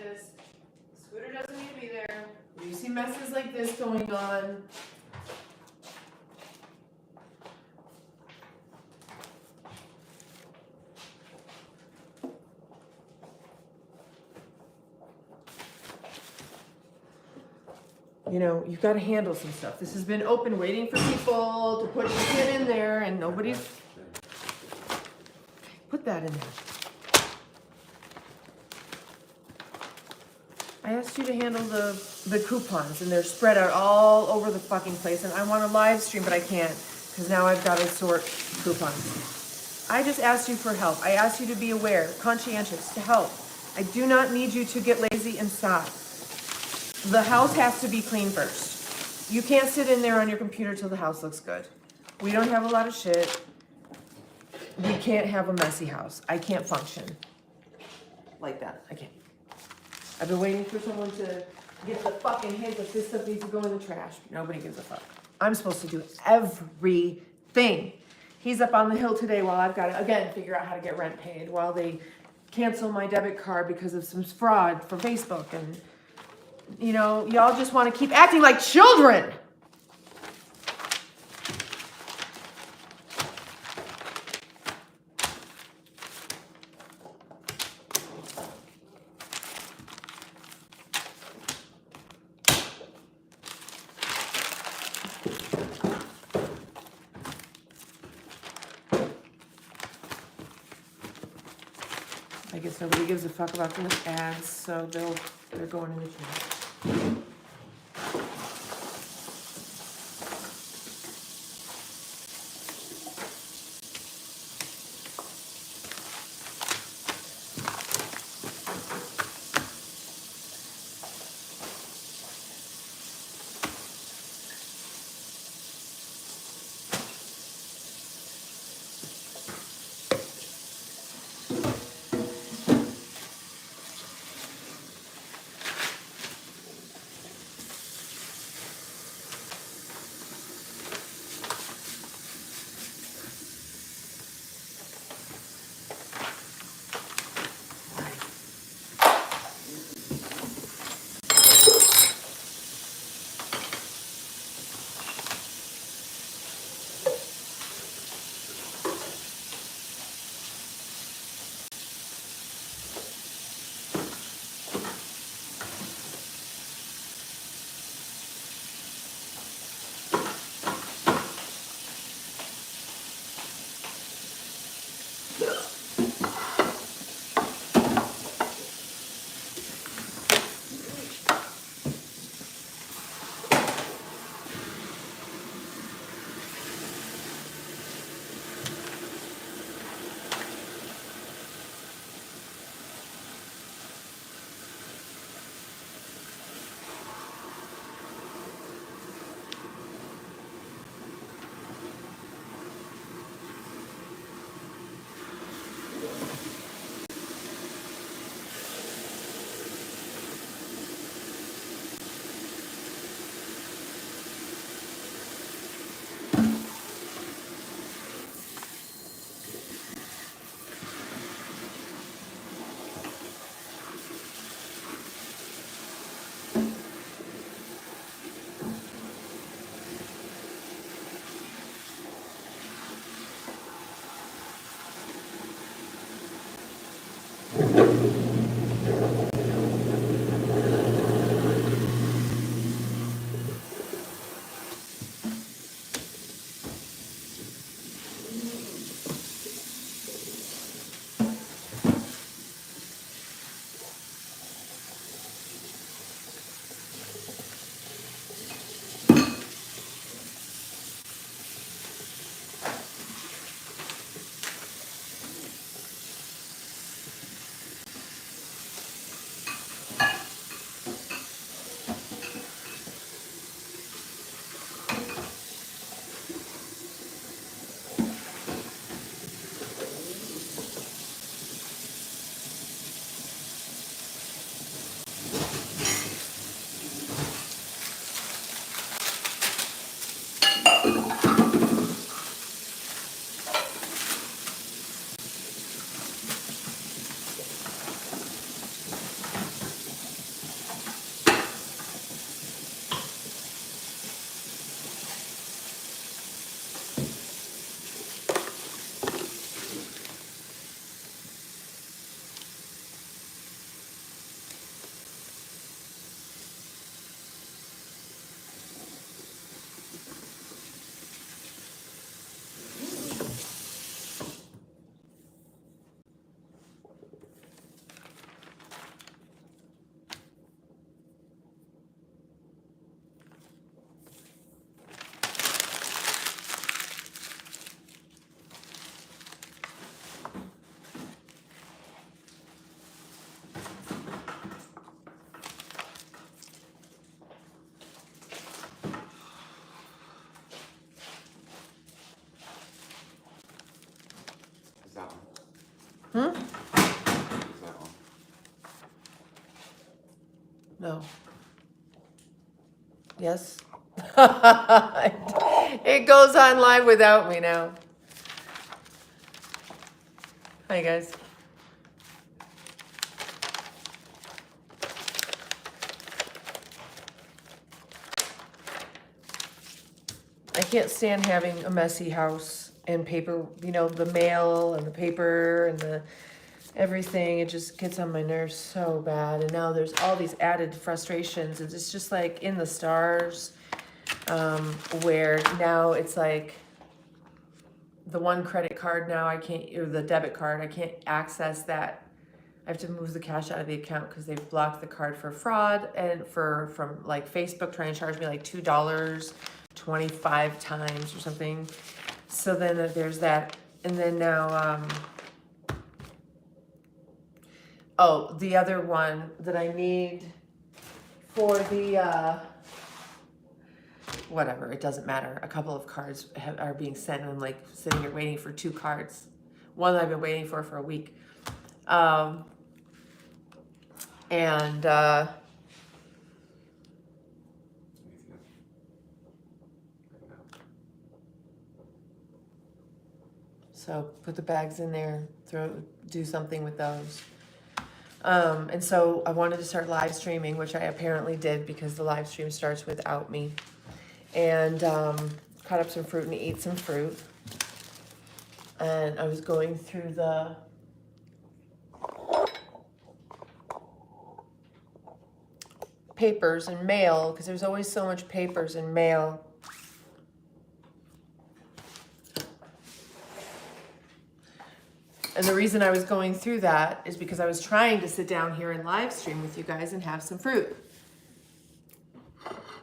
this. Scooter doesn't need to be there. You see messes like this going on. You know, you've got to handle some stuff. This has been open, waiting for people to put shit in there, and nobody's... Put that in there. I asked you to handle the coupons, and they're spread out all over the fucking place, and I want to live stream, but I can't, because now I've got to sort coupons. I just asked you for help. I asked you to be aware, conscientious, to help. I do not need you to get lazy and stop. The house has to be clean first. You can't sit in there on your computer till the house looks good. We don't have a lot of shit. We can't have a messy house. I can't function like that. I can't. I've been waiting for someone to get the fucking hint that this stuff needs to go in the trash. Nobody gives a fuck. I'm supposed to do everything. He's up on the hill today while I've got to, again, figure out how to get rent paid while they cancel my debit card because of some fraud from Facebook. And, you know, y'all just want to keep acting like children. I guess nobody gives a fuck about the ads, so they're going in the trash. No. Yes? It goes on live without me now. Hi, guys. I can't stand having a messy house and paper, you know, the mail and the paper and the everything. It just gets on my nerves so bad. And now there's all these added frustrations. It's just like in the stars, where now it's like the one credit card now I can't, or the debit card, I can't access that. I have to move the cash out of the account because they've blocked the card for fraud and from like Facebook trying to charge me like $2 25 times or something. So then there's that. And then now, oh, the other one that I need for the, whatever, it doesn't matter. A couple of cards are being sent, and I'm like sitting here waiting for 2 cards. One that I've been waiting for a week. So put the bags in there, do something with those. And so I wanted to start live streaming, which I apparently did because the live stream starts without me. And cut up some fruit and eat some fruit. And I was going through the papers and mail, because there's always so much papers and mail. And the reason I was going through that is because I was trying to sit down here and live stream with you guys and have some fruit.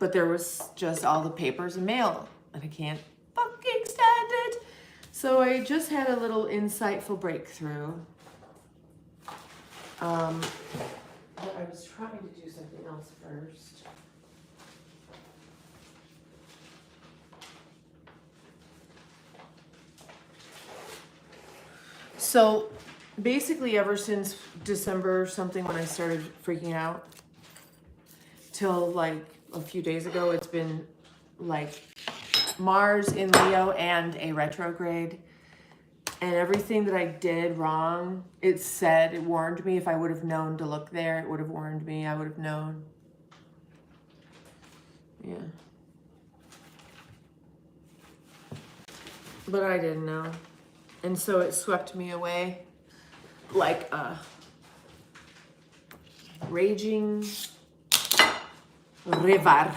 But there was just all the papers and mail, and I can't fucking stand it. So I just had a little insightful breakthrough. But I was trying to do something else first. So basically ever since December something, when I started freaking out, till like a few days ago, it's been like Mars in Leo and a retrograde. And everything that I did wrong, it warned me. If I would have known to look there, it would have warned me. I would have known. Yeah. But I didn't know. And so it swept me away like a raging river.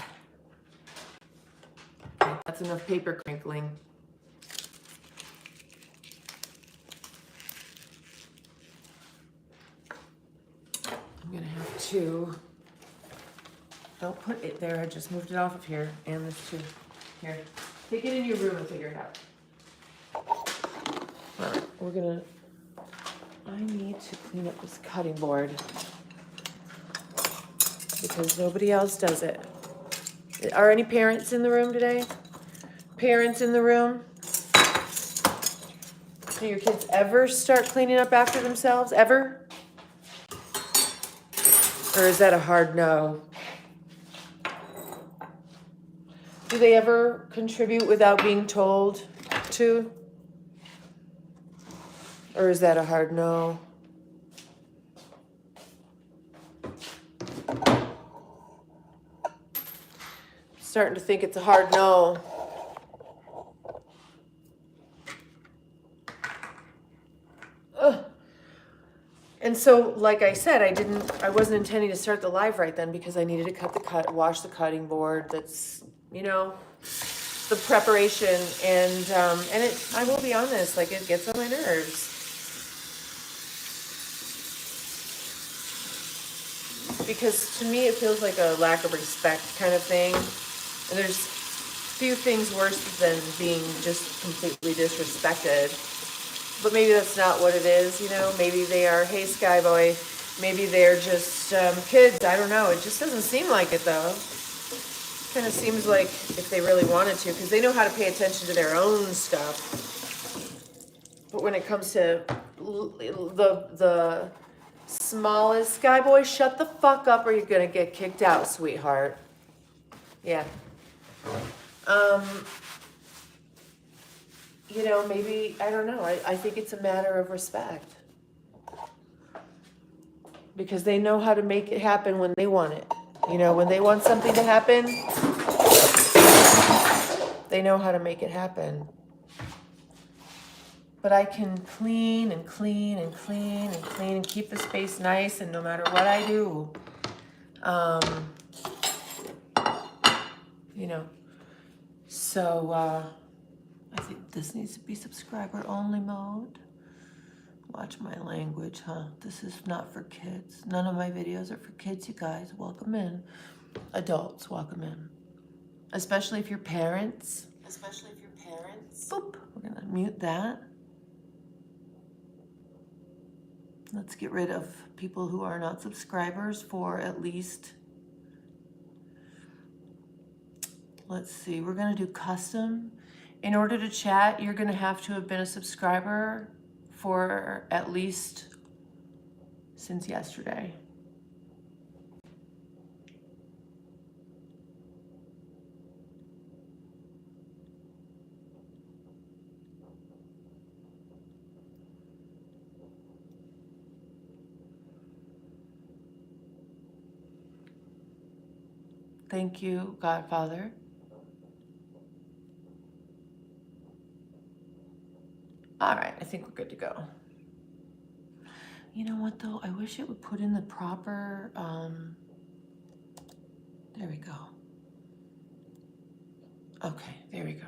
Okay, that's enough paper crinkling. I'm gonna have to, don't put it there, I just moved it off of here, and this too. Here, take it in your room and figure it out. All right, I need to clean up this cutting board because nobody else does it. Are any parents in the room today? Parents in the room? Do your kids ever start cleaning up after themselves, ever? Or is that a hard no? Do they ever contribute without being told to? Or is that a hard no? Starting to think it's a hard no. Ugh. And so, like I said, I wasn't intending to start the live right then because I needed to wash the cutting board. That's, you know, the preparation, and I will be honest, like it gets on my nerves. Because to me, it feels like a lack of respect kind of thing. And there's few things worse than being just completely disrespected. But maybe that's not what it is, you know? Maybe they are, hey, Skyboy. Maybe they're just kids. I don't know. It just doesn't seem like it, though. Kind of seems like if they really wanted to, because they know how to pay attention to their own stuff. But when it comes to the Smallest Sky Boy, shut the fuck up or you're gonna get kicked out, sweetheart. Yeah. You know, maybe, I don't know. I think it's a matter of respect. Because they know how to make it happen when they want it. You know, when they want something to happen, they know how to make it happen. But I can clean and clean and clean and clean and keep the space nice, and no matter what I do, you know. So I think this needs to be subscriber only mode. Watch my language, huh? This is not for kids. None of my videos are for kids, you guys. Welcome in. Adults, welcome in. Especially if you're parents. Boop. We're gonna mute that. Let's get rid of people who are not subscribers for at least, let's see, we're gonna do custom. In order to chat, you're gonna have to have been a subscriber for at least since yesterday. Thank you, Godfather. All right, I think we're good to go. You know what, though? I wish it would put in the proper, there we go. Okay, there we go.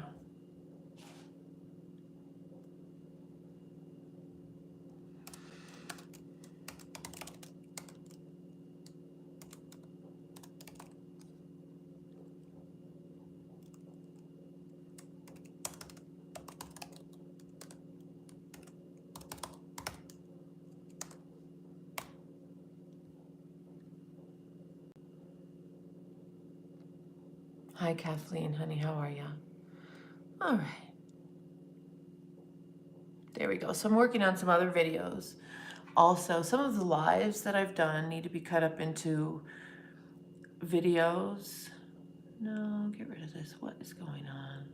Hi, Kathleen, honey, how are ya? All right. There we go. So I'm working on some other videos. Also, some of the lives that I've done need to be cut up into videos. No, get rid of this. What is going on?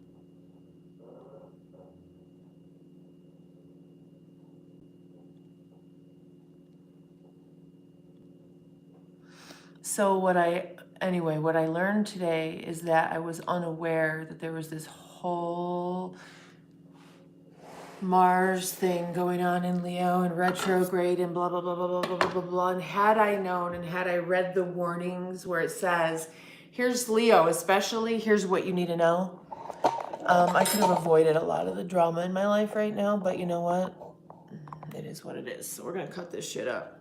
So what I learned today is that I was unaware that there was this whole Mars thing going on in Leo and retrograde and blah, blah, blah, blah, blah, blah, blah, blah, blah. And had I known and had I read the warnings where it says, here's Leo, especially, here's what you need to know. I could have avoided a lot of the drama in my life right now, but you know what? It is what it is. So we're going to cut this shit up.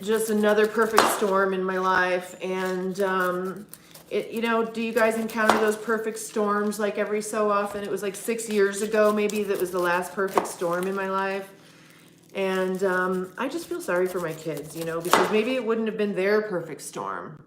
Just another perfect storm in my life. And you know, do you guys encounter those perfect storms like every so often? It was like 6 years ago maybe that was the last perfect storm in my life. And I just feel sorry for my kids, you know, because maybe it wouldn't have been their perfect storm.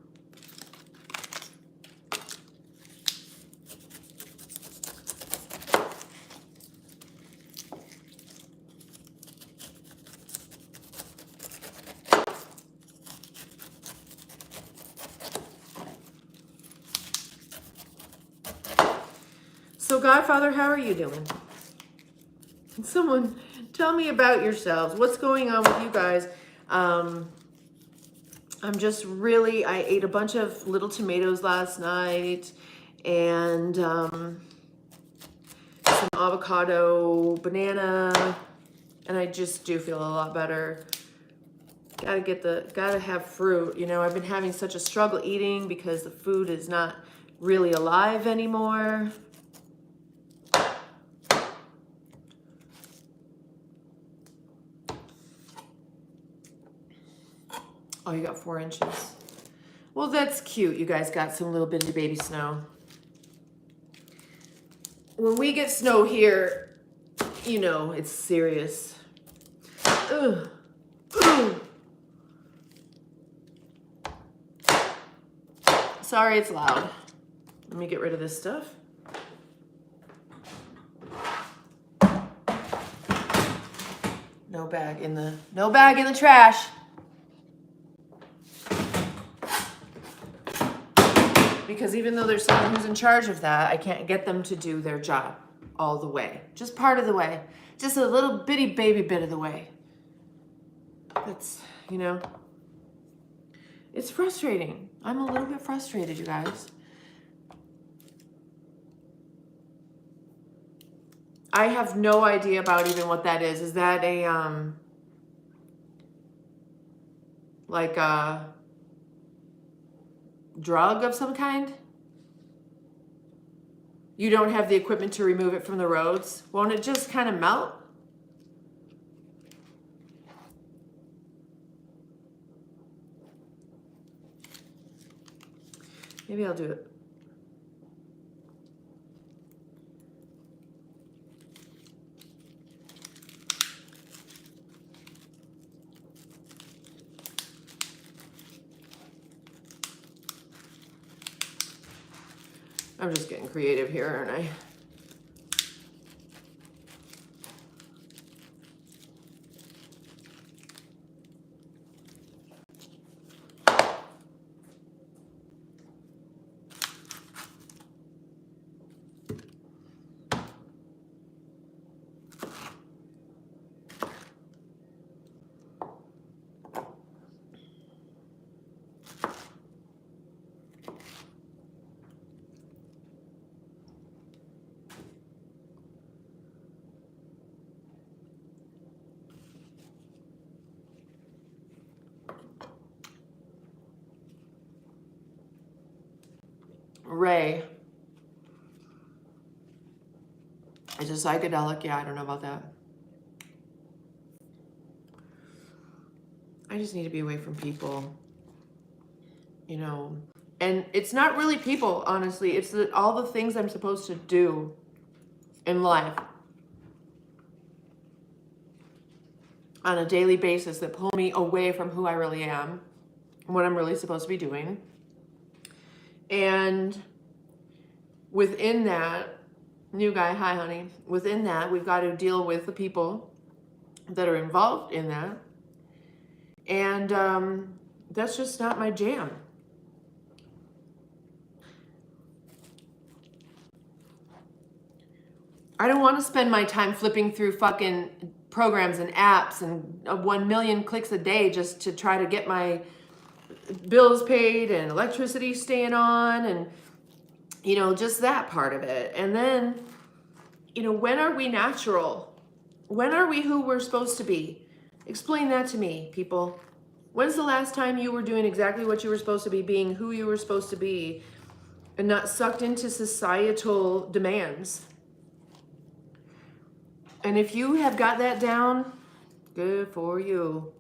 So Godfather, how are you doing? Someone tell me about yourselves. What's going on with you guys? I'm just really, I ate a bunch of little tomatoes last night and some avocado, banana, and I just do feel a lot better. Gotta have fruit. You know, I've been having such a struggle eating because the food is not really alive anymore. Oh, you got 4 inches. Well, that's cute. You guys got some little bitty baby snow. When we get snow here, you know, it's serious. Ugh. Ugh. Sorry it's loud. Let me get rid of this stuff. No bag in the trash. Because even though there's someone who's in charge of that, I can't get them to do their job all the way. Just part of the way. Just a little bitty baby bit of the way. That's, you know, it's frustrating. I'm a little bit frustrated, you guys. I have no idea about even what that is. Is that a, like a drug of some kind? You don't have the equipment to remove it from the roads? Won't it just kind of melt? Maybe I'll do it. I'm just getting creative here, aren't I? Ray. It's a psychedelic. Yeah, I don't know about that. I just need to be away from people. You know, and it's not really people, honestly. It's all the things I'm supposed to do in life on a daily basis that pull me away from who I really am, what I'm really supposed to be doing. And within that, new guy, hi honey, within that, we've got to deal with the people that are involved in that. And that's just not my jam. I don't want to spend my time flipping through fucking programs and apps and 1 million clicks a day just to try to get my bills paid and electricity staying on and, you know, just that part of it. And then, you know, when are we natural? When are we who we're supposed to be? Explain that to me, people. When's the last time you were doing exactly what you were supposed to be, being who you were supposed to be, and not sucked into societal demands? And if you have got that down, good for you.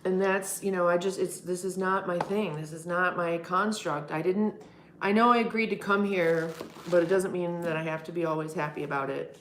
And that's, you know, this is not my thing. This is not my construct. I know I agreed to come here, but it doesn't mean that I have to be always happy about it.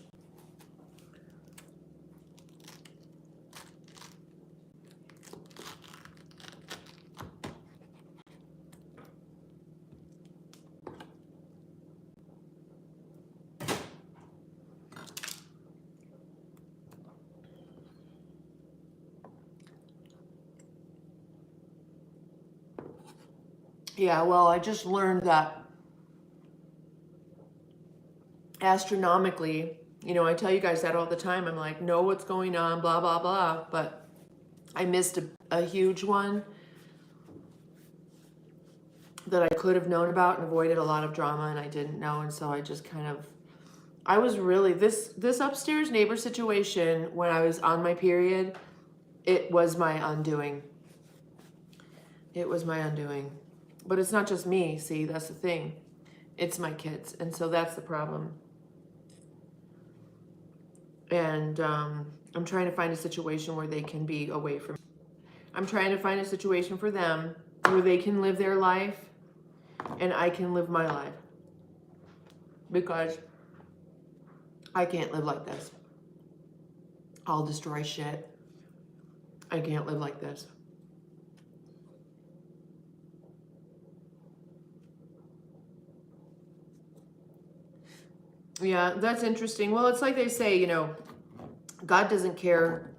Yeah, well, I just learned that astronomically, you know, I tell you guys that all the time. I'm like, know what's going on, blah, blah, blah. But I missed a huge one that I could have known about and avoided a lot of drama, and I didn't know. And so I just kind of, I was really, this upstairs neighbor situation when I was on my period, it was my undoing. It was my undoing. But it's not just me, see, that's the thing. It's my kids, and so that's the problem. And I'm trying to find a situation where they can be away from me. I'm trying to find a situation for them where they can live their life and I can live my life. Because I can't live like this. I'll destroy shit. I can't live like this. Yeah, that's interesting. Well, it's like they say, you know, God doesn't care,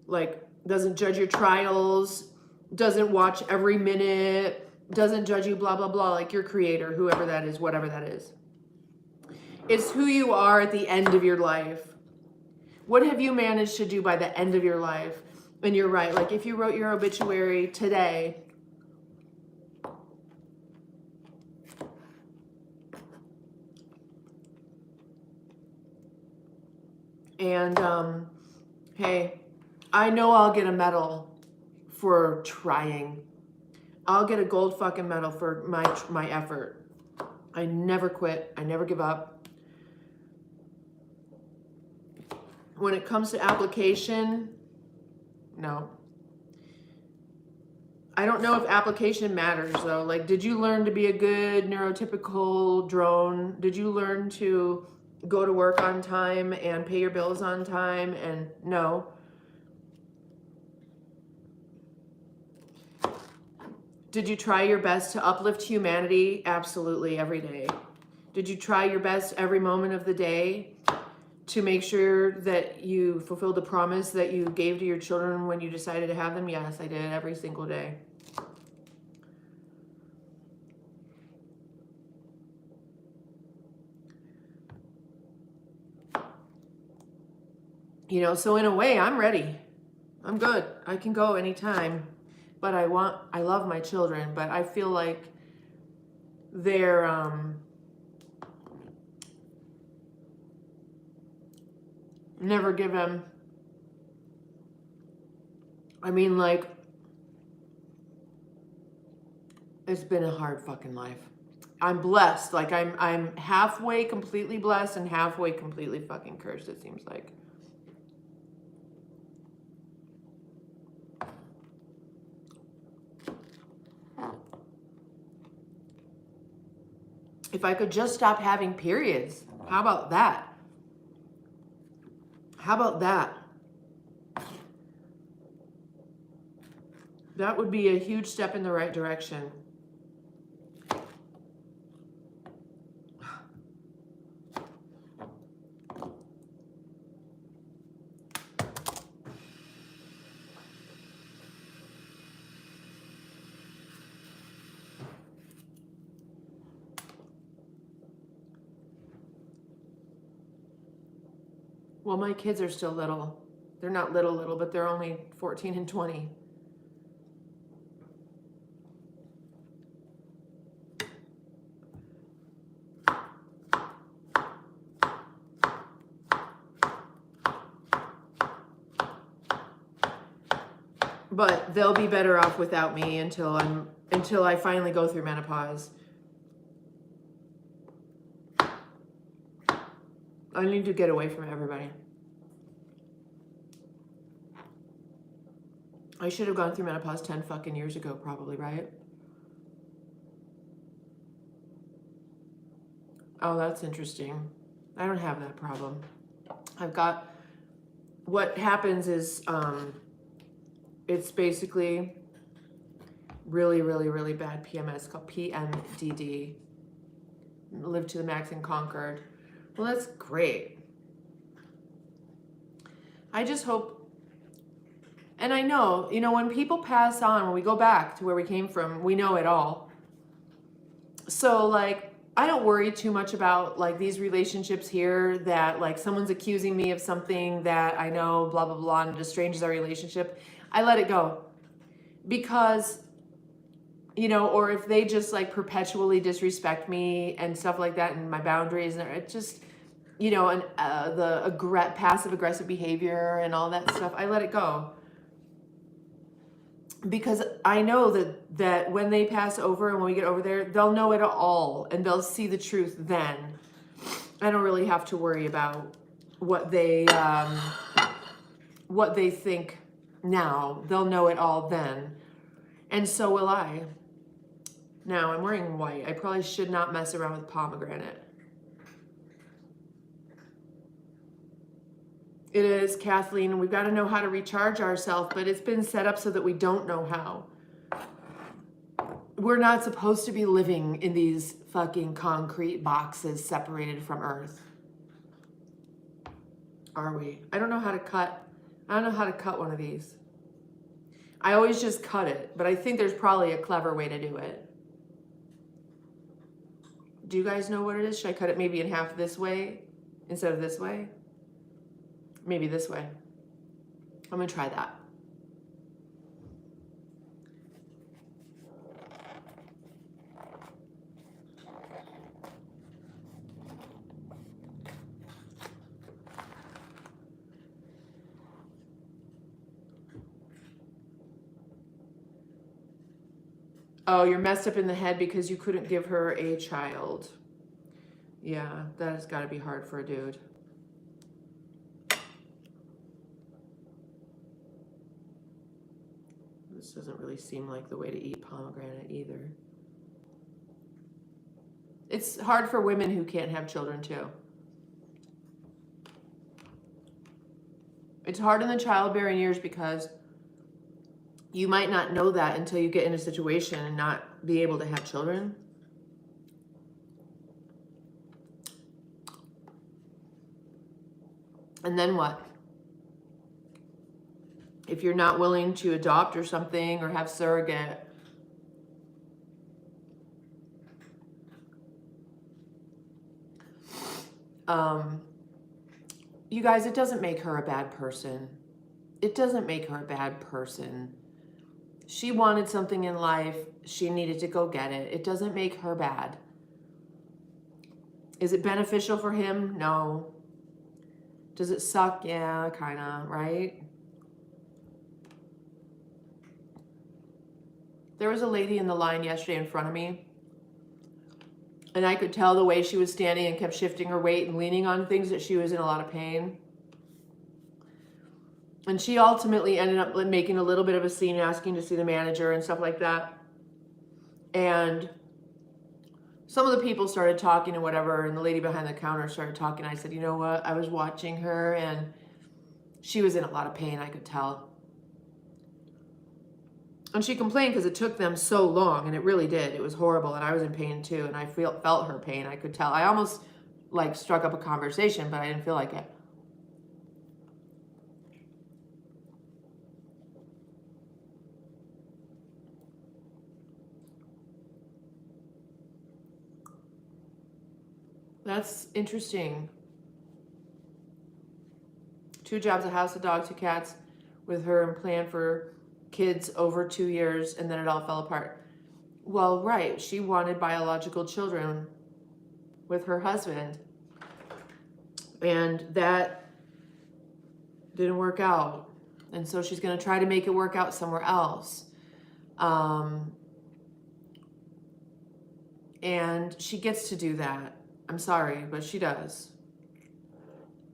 like, doesn't judge your trials, doesn't watch every minute, doesn't judge you, blah, blah, blah, like your creator, whoever that is, whatever that is. It's who you are at the end of your life. What have you managed to do by the end of your life? And you're right, like if you wrote your obituary today, and hey, I know I'll get a medal for trying. I'll get a gold fucking medal for my effort. I never quit. I never give up. When it comes to application, no. I don't know if application matters though. Like, did you learn to be a good neurotypical drone? Did you learn to go to work on time and pay your bills on time? And no. Did you try your best to uplift humanity? Absolutely, every day. Did you try your best every moment of the day to make sure that you fulfilled the promise that you gave to your children when you decided to have them? Yes, I did, every single day. You know, so in a way, I'm ready. I'm good. I can go anytime. But I love my children, but I feel like they're, never give them, I mean, like, it's been a hard fucking life. I'm blessed. Like, I'm halfway completely blessed and halfway completely fucking cursed, it seems like. If I could just stop having periods, how about that? How about that? That would be a huge step in the right direction. Well, my kids are still little. They're not little, but they're only 14 and 20. But they'll be better off without me until I finally go through menopause. I need to get away from everybody. I should have gone through menopause 10 fucking years ago, probably, right? Oh, that's interesting. I don't have that problem. I've got, what happens is, it's basically really, really, really bad PMS called PMDD. Lived to the max and conquered. Well, that's great. I just hope, and I know, you know, when people pass on, when we go back to where we came from, we know it all. So, like, I don't worry too much about, like, these relationships here that, like, someone's accusing me of something that I know, blah, blah, blah, and it estranges our relationship. I let it go. Because, you know, or if they just, like, perpetually disrespect me and stuff like that and my boundaries, and it just, you know, and the passive-aggressive behavior and all that stuff, I let it go. Because I know that when they pass over and when we get over there, they'll know it all and they'll see the truth then. I don't really have to worry about what they think now. They'll know it all then. And so will I. Now, I'm wearing white. I probably should not mess around with pomegranate. It is, Kathleen. We've got to know how to recharge ourselves, but it's been set up so that we don't know how. we're not supposed to be living in these fucking concrete boxes separated from Earth. Are we? I don't know how to cut one of these. I always just cut it, but I think there's probably a clever way to do it. Do you guys know what it is? Should I cut it maybe in half this way instead of this way? Maybe this way. I'm gonna try that. Oh, you're messed up in the head because you couldn't give her a child. Yeah, that has got to be hard for a dude. This doesn't really seem like the way to eat pomegranate either. It's hard for women who can't have children too. It's hard in the childbearing years because you might not know that until you get in a situation and not be able to have children. And then what? If you're not willing to adopt or something or have surrogate, you guys, it doesn't make her a bad person. It doesn't make her a bad person. She wanted something in life. She needed to go get it. It doesn't make her bad. Is it beneficial for him? No. Does it suck? Yeah, kind of, right? There was a lady in the line yesterday in front of me, and I could tell the way she was standing and kept shifting her weight and leaning on things that she was in a lot of pain. And she ultimately ended up making a little bit of a scene, asking to see the manager and stuff like that. And some of the people started talking and whatever, and the lady behind the counter started talking. I said, you know what? I was watching her, and she was in a lot of pain, I could tell. And she complained because it took them so long, and it really did. It was horrible, and I was in pain too, and I felt her pain. I could tell. I almost like struck up a conversation, but I didn't feel like it. That's interesting. 2 jobs, a house, a dog, 2 cats, with her and plan for kids over 2 years, and then it all fell apart. Well, right, she wanted biological children with her husband, and that didn't work out, and so she's going to try to make it work out somewhere else. And she gets to do that. I'm sorry, but she does.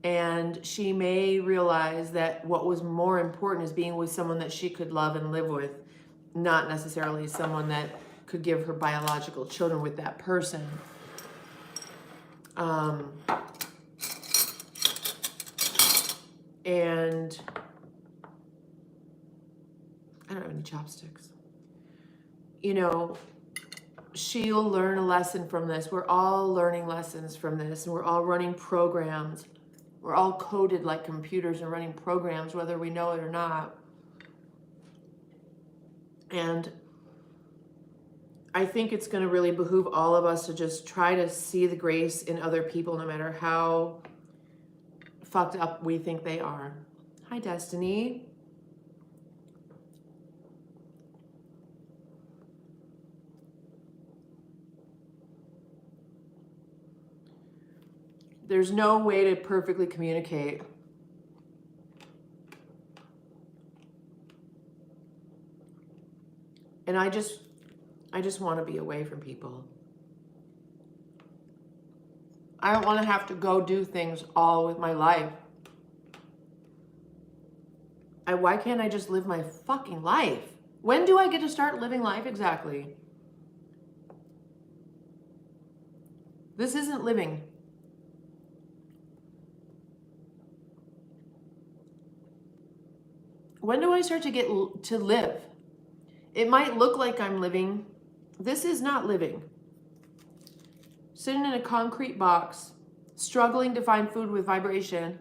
And she may realize that what was more important is being with someone that she could love and live with, not necessarily someone that could give her biological children with that person. And I don't have any chopsticks. You know, she'll learn a lesson from this. We're all learning lessons from this, and we're all running programs. We're all coded like computers and running programs, whether we know it or not. And I think it's going to really behoove all of us to just try to see the grace in other people, no matter how fucked up we think they are. Hi, Destiny. There's no way to perfectly communicate. And I just want to be away from people. I don't want to have to go do things all with my life. Why can't I just live my fucking life? When do I get to start living life exactly? This isn't living. When do I start to get to live? It might look like I'm living This is not living. Sitting in a concrete box, struggling to find food with vibration,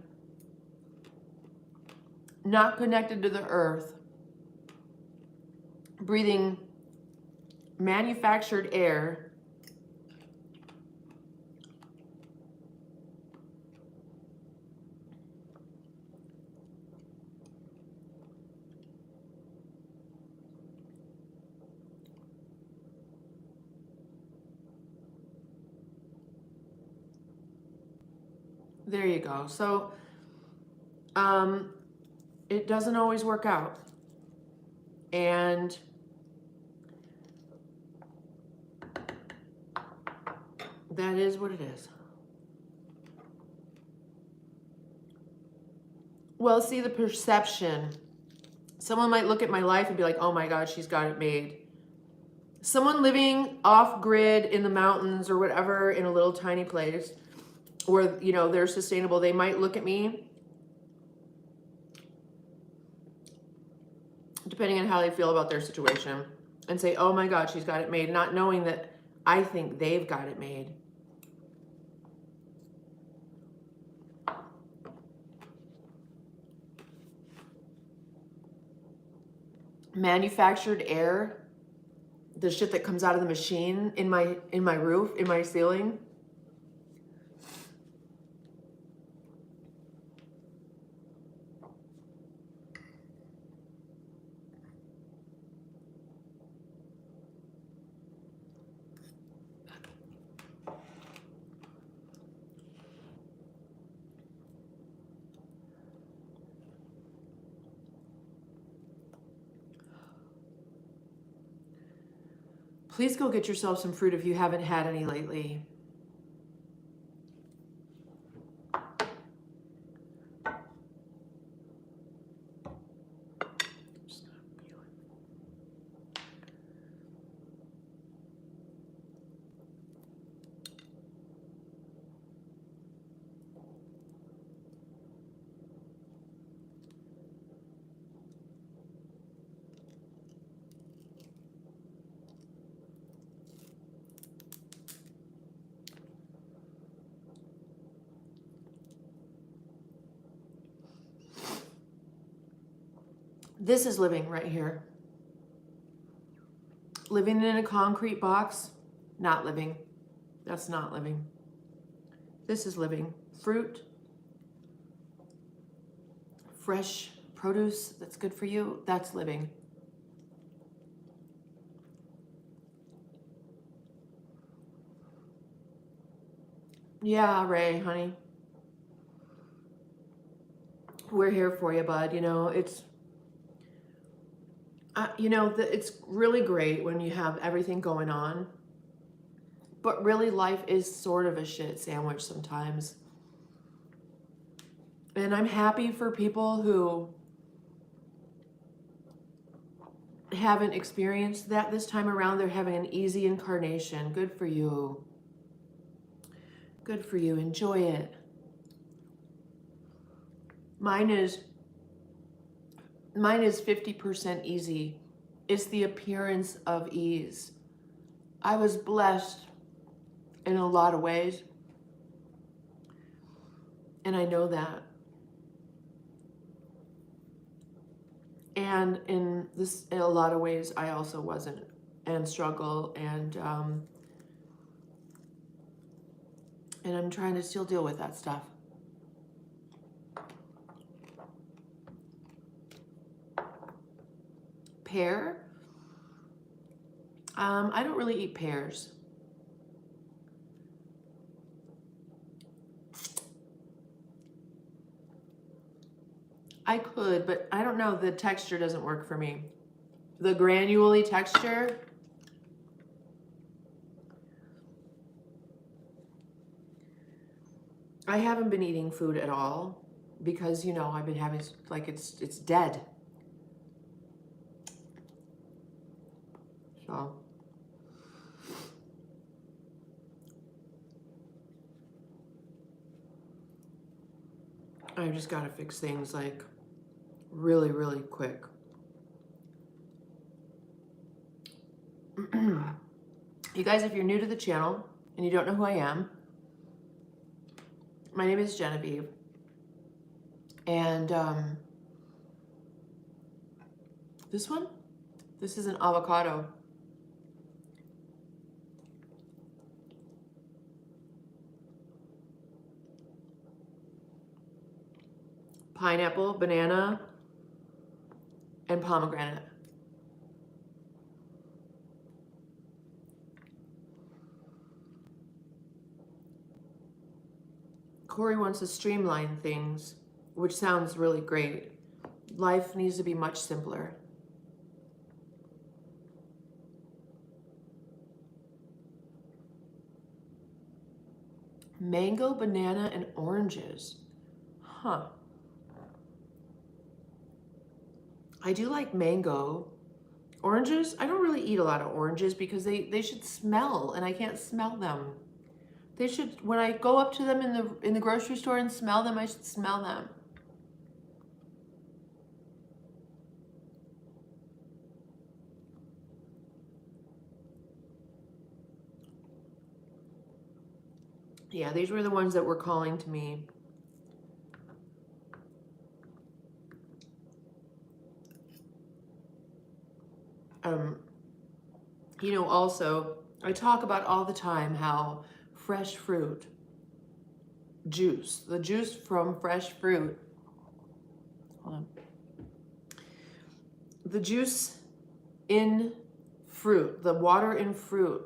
not connected to the earth, breathing manufactured air. There you go. So, it doesn't always work out. And that is what it is. Well, see, the perception. Someone might look at my life and be like, oh my God, she's got it made. Someone living off grid in the mountains or whatever in a little tiny place where, you know, they're sustainable, they might look at me, depending on how they feel about their situation, and say, oh my God, she's got it made, not knowing that I think they've got it made. Manufactured air, the shit that comes out of the machine in my roof, in my ceiling. Please go get yourself some fruit if you haven't had any lately. This is living right here. Living in a concrete box, not living. That's not living. This is living. Fruit, fresh produce that's good for you, that's living. Yeah, Ray, honey. We're here for you, bud. You know, it's it's really great when you have everything going on, but really life is sort of a shit sandwich sometimes. And I'm happy for people who haven't experienced that this time around. They're having an easy incarnation. Good for you. Good for you. Enjoy it. Mine is 50% easy. It's the appearance of ease. I was blessed in a lot of ways, and I know that. And in a lot of ways, I also wasn't, and struggle, and I'm trying to still deal with that stuff. Pear. I don't really eat pears. I could, but I don't know. The texture doesn't work for me. The granular texture. I haven't been eating food at all because, you know, I've been having, like, it's dead. So. I've just got to fix things, like, really, really quick. You guys, if you're new to the channel and you don't know who I am, my name is Genevieve. And this is an avocado. Pineapple, banana, and pomegranate. Corey wants to streamline things, which sounds really great. Life needs to be much simpler. Mango, banana, and oranges. Huh. I do like mango. Oranges, I don't really eat a lot of oranges because they should smell, and I can't smell them. They should, when I go up to them in the grocery store and smell them, I should smell them. Yeah, these were the ones that were calling to me. You know, also, I talk about all the time how fresh fruit, juice, the juice from fresh fruit, hold on. The juice in fruit, the water in fruit,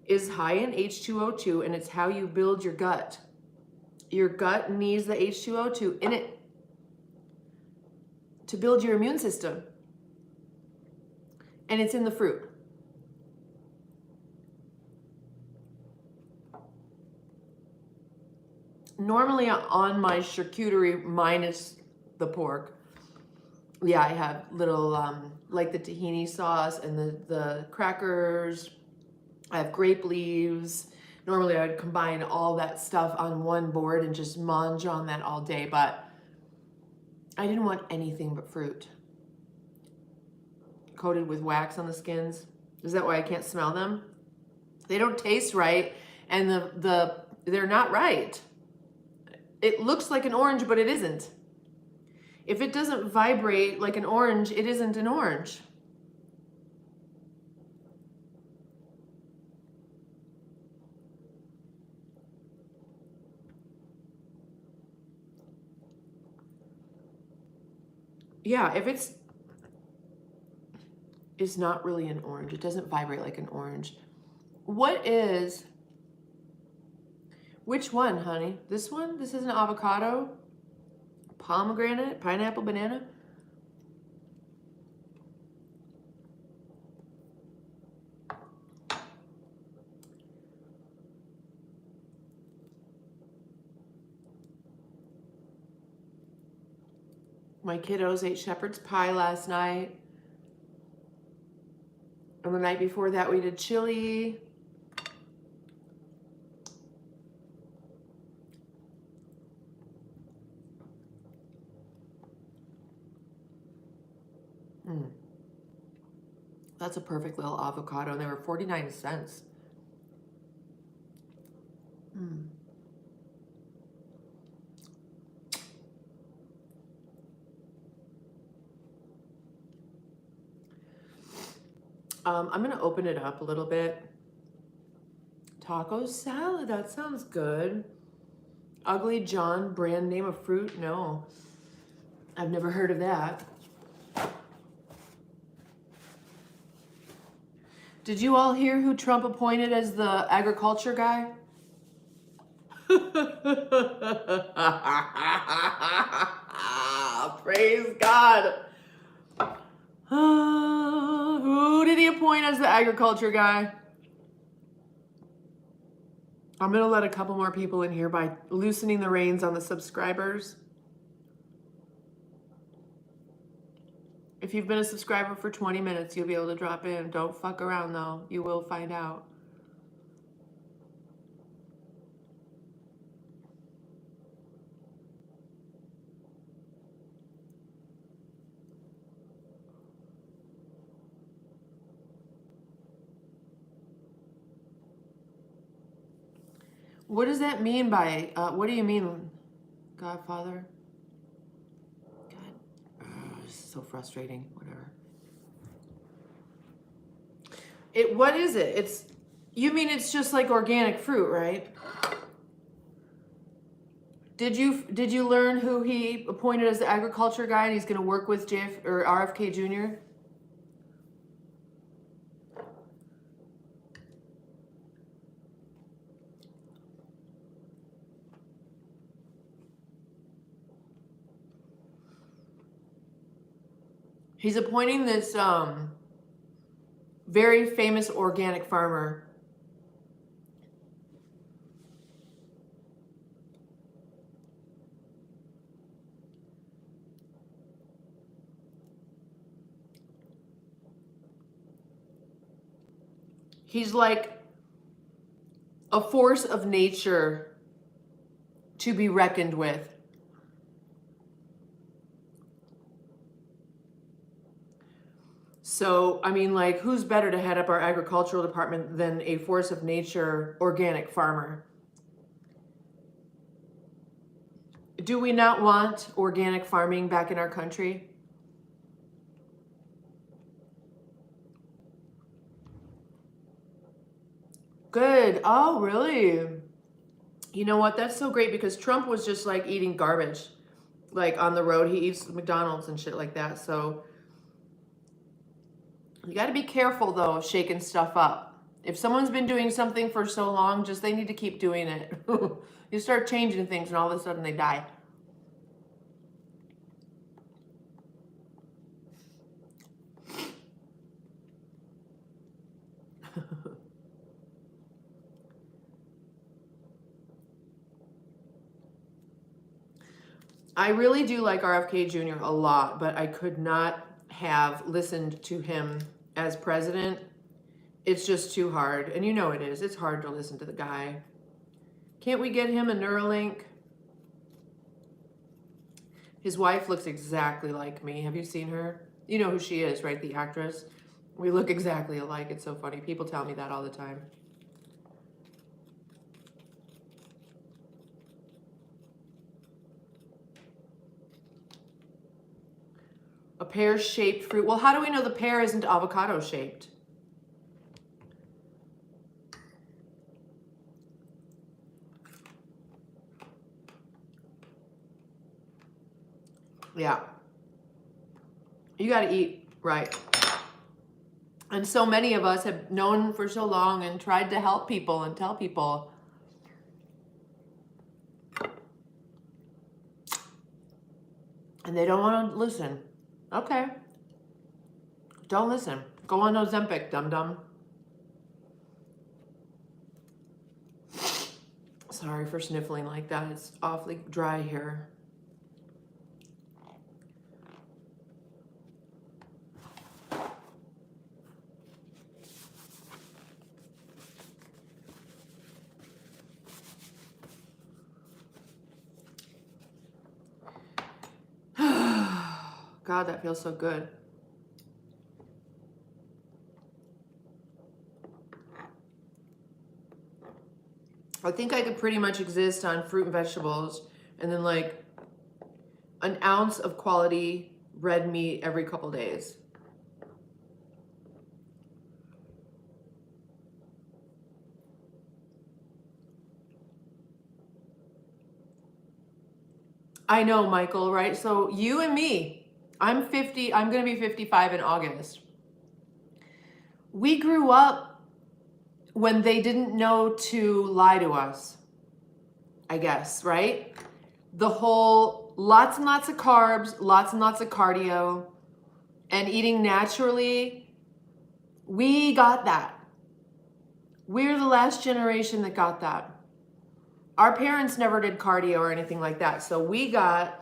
is high in H2O2, and it's how you build your gut. Your gut needs the H2O2 in it to build your immune system. And it's in the fruit. Normally on my charcuterie, minus the pork, yeah, I have little, like the tahini sauce and the crackers. I have grape leaves. Normally I would combine all that stuff on one board and just munch on that all day, but I didn't want anything but fruit. Coated with wax on the skins. Is that why I can't smell them? They don't taste right, and they're not right. It looks like an orange, but it isn't. If it doesn't vibrate like an orange, it isn't an orange. Yeah, if it's not really an orange. It doesn't vibrate like an orange. Which one, honey? This one? This is an avocado, pomegranate, pineapple, banana. My kiddos ate shepherd's pie last night. And the night before that we did chili. That's a perfect little avocado, and they were 49 cents. I'm gonna open it up a little bit. Taco salad, that sounds good. Ugly John, brand name of fruit? No, I've never heard of that. Did you all hear who Trump appointed as the agriculture guy? Praise God. Who did he appoint as the agriculture guy? I'm going to let a couple more people in here by loosening the reins on the subscribers. If you've been a subscriber for 20 minutes, you'll be able to drop in. Don't fuck around, though. You will find out. What does that mean by, what do you mean, Godfather? God, this is so frustrating, whatever. What is it? You mean it's just like organic fruit, right? Did you learn who he appointed as the agriculture guy and he's going to work with RFK Jr.? He's appointing this very famous organic farmer. He's like a force of nature to be reckoned with. So, I mean, like, who's better to head up our agricultural department than a force of nature organic farmer? Do we not want organic farming back in our country? Good. Oh, really? You know what? That's so great because Trump was just like eating garbage. Like on the road, he eats McDonald's and shit like that. So you got to be careful though, of shaking stuff up. If someone's been doing something for so long, they need to keep doing it. You start changing things and all of a sudden they die. I really do like RFK Jr. a lot, but I could not have listened to him as president. It's just too hard. And you know it is. It's hard to listen to the guy. Can't we get him a Neuralink? His wife looks exactly like me. Have you seen her? You know who she is, right? The actress. We look exactly alike. It's so funny. People tell me that all the time. A pear-shaped fruit. Well, how do we know the pear isn't avocado-shaped? Yeah. You got to eat right. And so many of us have known for so long and tried to help people and tell people. And they don't want to listen. Okay. Don't listen. Go on Ozempic, dum-dum. Sorry for sniffling like that. It's awfully dry here. God, that feels so good. I think I could pretty much exist on fruit and vegetables and then like an ounce of quality red meat every couple days. I know, Michael, right? So you and me, I'm 50, I'm going to be 55 in August. We grew up when they didn't know to lie to us, I guess, right? The whole lots and lots of carbs, lots and lots of cardio, and eating naturally, we got that. We're the last generation that got that. Our parents never did cardio or anything like that, so we got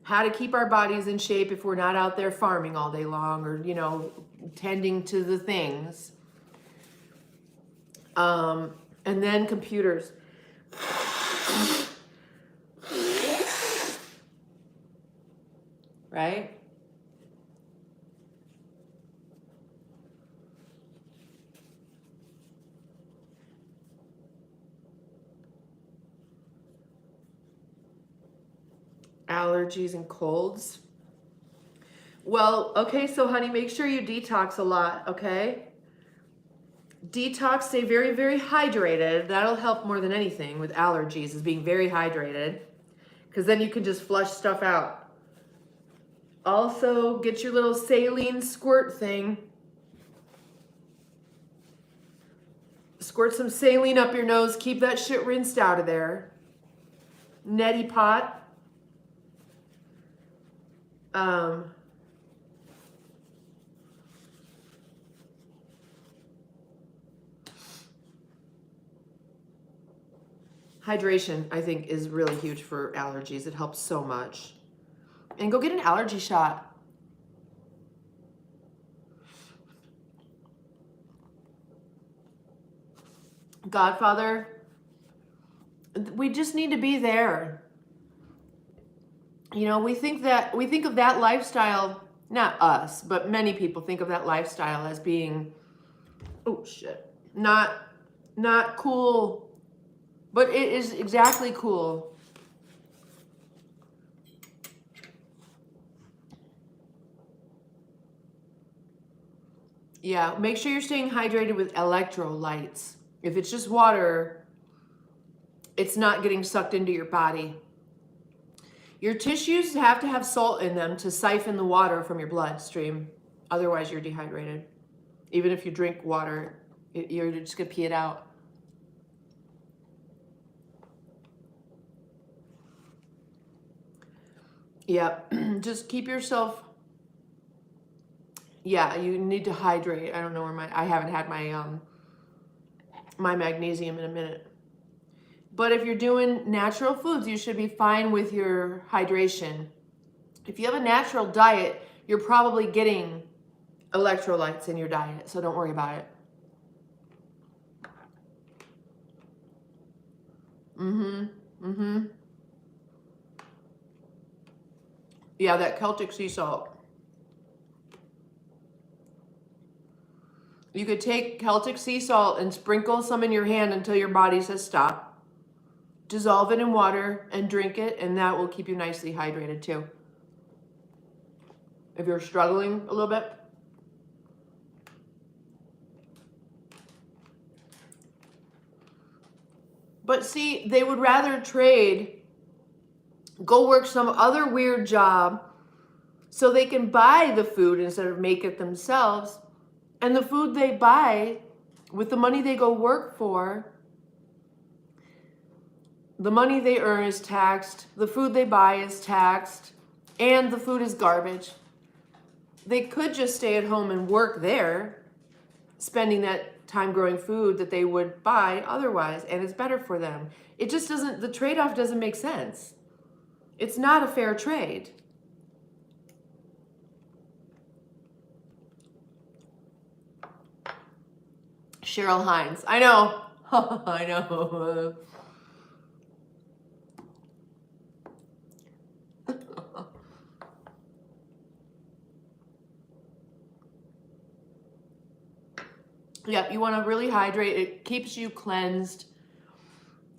how to keep our bodies in shape if we're not out there farming all day long or, you know, tending to the things. And then computers. Right? Allergies and colds. Well, okay, so honey, make sure you detox a lot, okay? Detox, stay very, very hydrated. That'll help more than anything with allergies, is being very hydrated, because then you can just flush stuff out. Also, get your little saline squirt thing. Squirt some saline up your nose. Keep that shit rinsed out of there. Neti pot. Hydration, I think, is really huge for allergies. It helps so much. And go get an allergy shot. Godfather, we just need to be there. You know, we think of that lifestyle, not us, but many people think of that lifestyle as being, oh shit, not cool, but it is exactly cool. Yeah, make sure you're staying hydrated with electrolytes. If it's just water, it's not getting sucked into your body. Your tissues have to have salt in them to siphon the water from your bloodstream. Otherwise, you're dehydrated. Even if you drink water, you're just going to pee it out. Yeah, just keep yourself... Yeah, you need to hydrate. I don't know where I haven't had my my magnesium in a minute. But if you're doing natural foods, you should be fine with your hydration. If you have a natural diet, you're probably getting electrolytes in your diet, so don't worry about it. Yeah, that Celtic sea salt. You could take Celtic sea salt and sprinkle some in your hand until your body says stop. Dissolve it in water and drink it, and that will keep you nicely hydrated too. If you're struggling a little bit. But see, they would rather trade, go work some other weird job so they can buy the food instead of make it themselves. And the food they buy with the money they go work for, the money they earn is taxed, the food they buy is taxed, and the food is garbage. They could just stay at home and work there, spending that time growing food that they would buy otherwise, and it's better for them. It just doesn't, the trade-off doesn't make sense. It's not a fair trade. Cheryl Hines. I know. I know. Yeah, you want to really hydrate. It keeps you cleansed.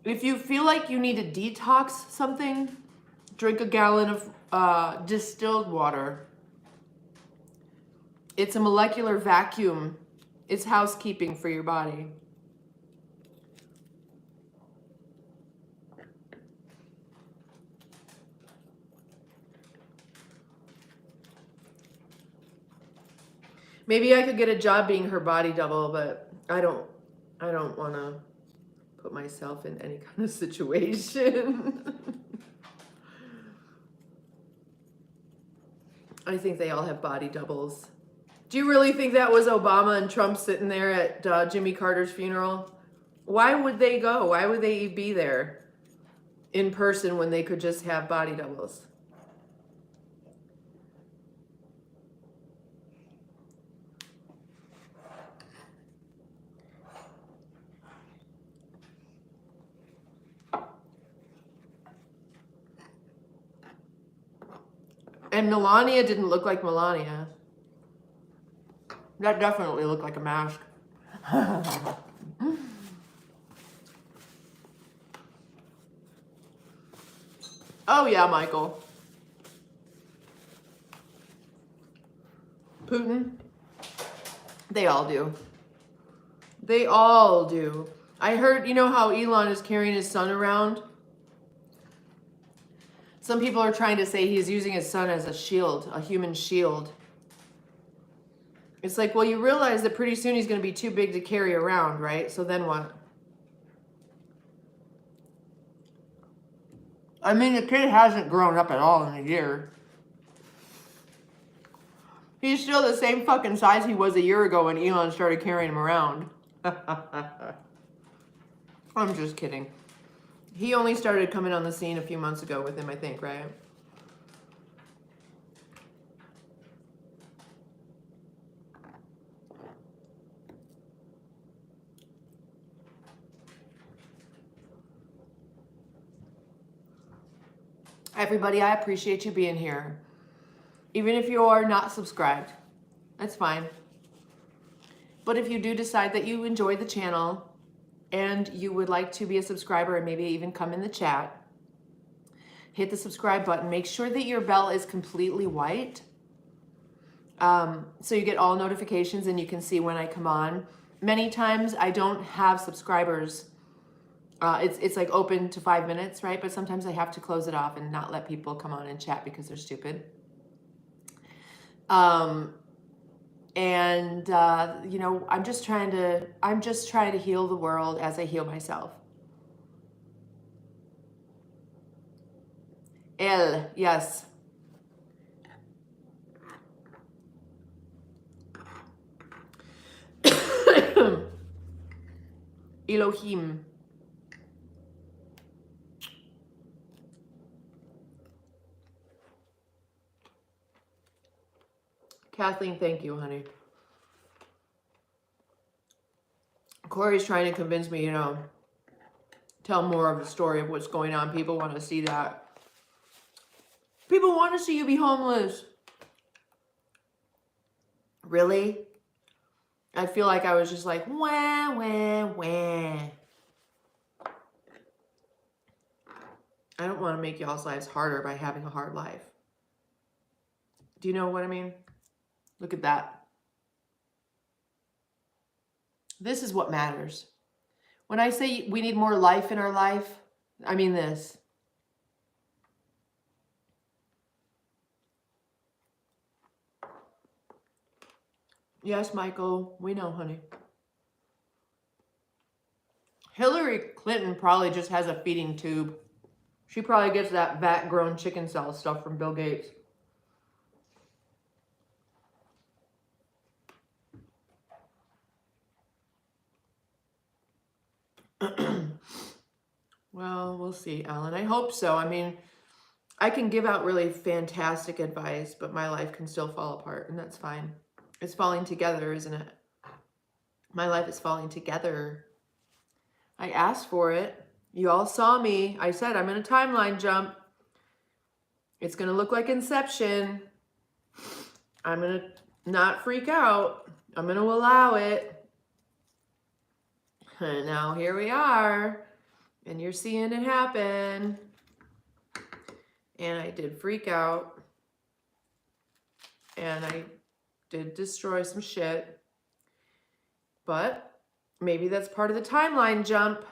If you feel like you need to detox something, drink a gallon of distilled water. It's a molecular vacuum. It's housekeeping for your body. Maybe I could get a job being her body double, but I don't want to put myself in any kind of situation. I think they all have body doubles. Do you really think that was Obama and Trump sitting there at Jimmy Carter's funeral? Why would they go? Why would they be there in person when they could just have body doubles? And Melania didn't look like Melania. That definitely looked like a mask. Oh yeah, Michael. Putin? They all do. They all do. I heard, you know how Elon is carrying his son around? Some people are trying to say he's using his son as a shield, a human shield. It's like, well, you realize that pretty soon he's going to be too big to carry around, right? So then what? I mean, the kid hasn't grown up at all in a year. He's still the same fucking size he was a year ago when Elon started carrying him around. I'm just kidding. He only started coming on the scene a few months ago with him, I think, right? Everybody, I appreciate you being here. Even if you are not subscribed, that's fine. But if you do decide that you enjoy the channel and you would like to be a subscriber and maybe even come in the chat, hit the subscribe button. Make sure that your bell is completely white, so you get all notifications and you can see when I come on. Many times I don't have subscribers. It's like open to 5 minutes, right? But sometimes I have to close it off and not let people come on and chat because they're stupid. You know, I'm just trying to heal the world as I heal myself. Yes. Elohim. Kathleen, thank you, honey. Corey's trying to convince me, you know, tell more of the story of what's going on. People want to see that. People want to see you be homeless. Really? I feel like I was just like, wah, wah, wah. I don't want to make y'all's lives harder by having a hard life. Do you know what I mean? Look at that. This is what matters. When I say we need more life in our life, I mean this. Yes, Michael, we know, honey. Hillary Clinton probably just has a feeding tube. She probably gets that vat-grown chicken cell stuff from Bill Gates. Well, we'll see, Alan. I hope so. I mean, I can give out really fantastic advice, but my life can still fall apart, and that's fine. It's falling together, isn't it? My life is falling together. I asked for it. You all saw me. I said I'm in a timeline jump. It's going to look like Inception. I'm going to not freak out. I'm going to allow it. And now here we are. And you're seeing it happen. And I did freak out. And I did destroy some shit. But maybe that's part of the timeline jump.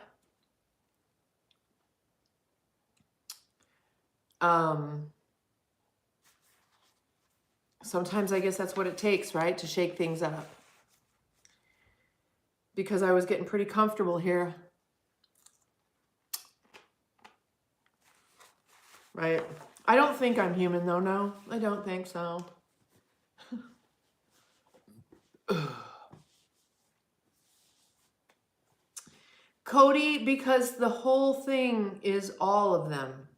Sometimes I guess that's what it takes, right? To shake things up. Because I was getting pretty comfortable here. Right? I don't think I'm human though, no. I don't think so. Cody, because the whole thing is all of them.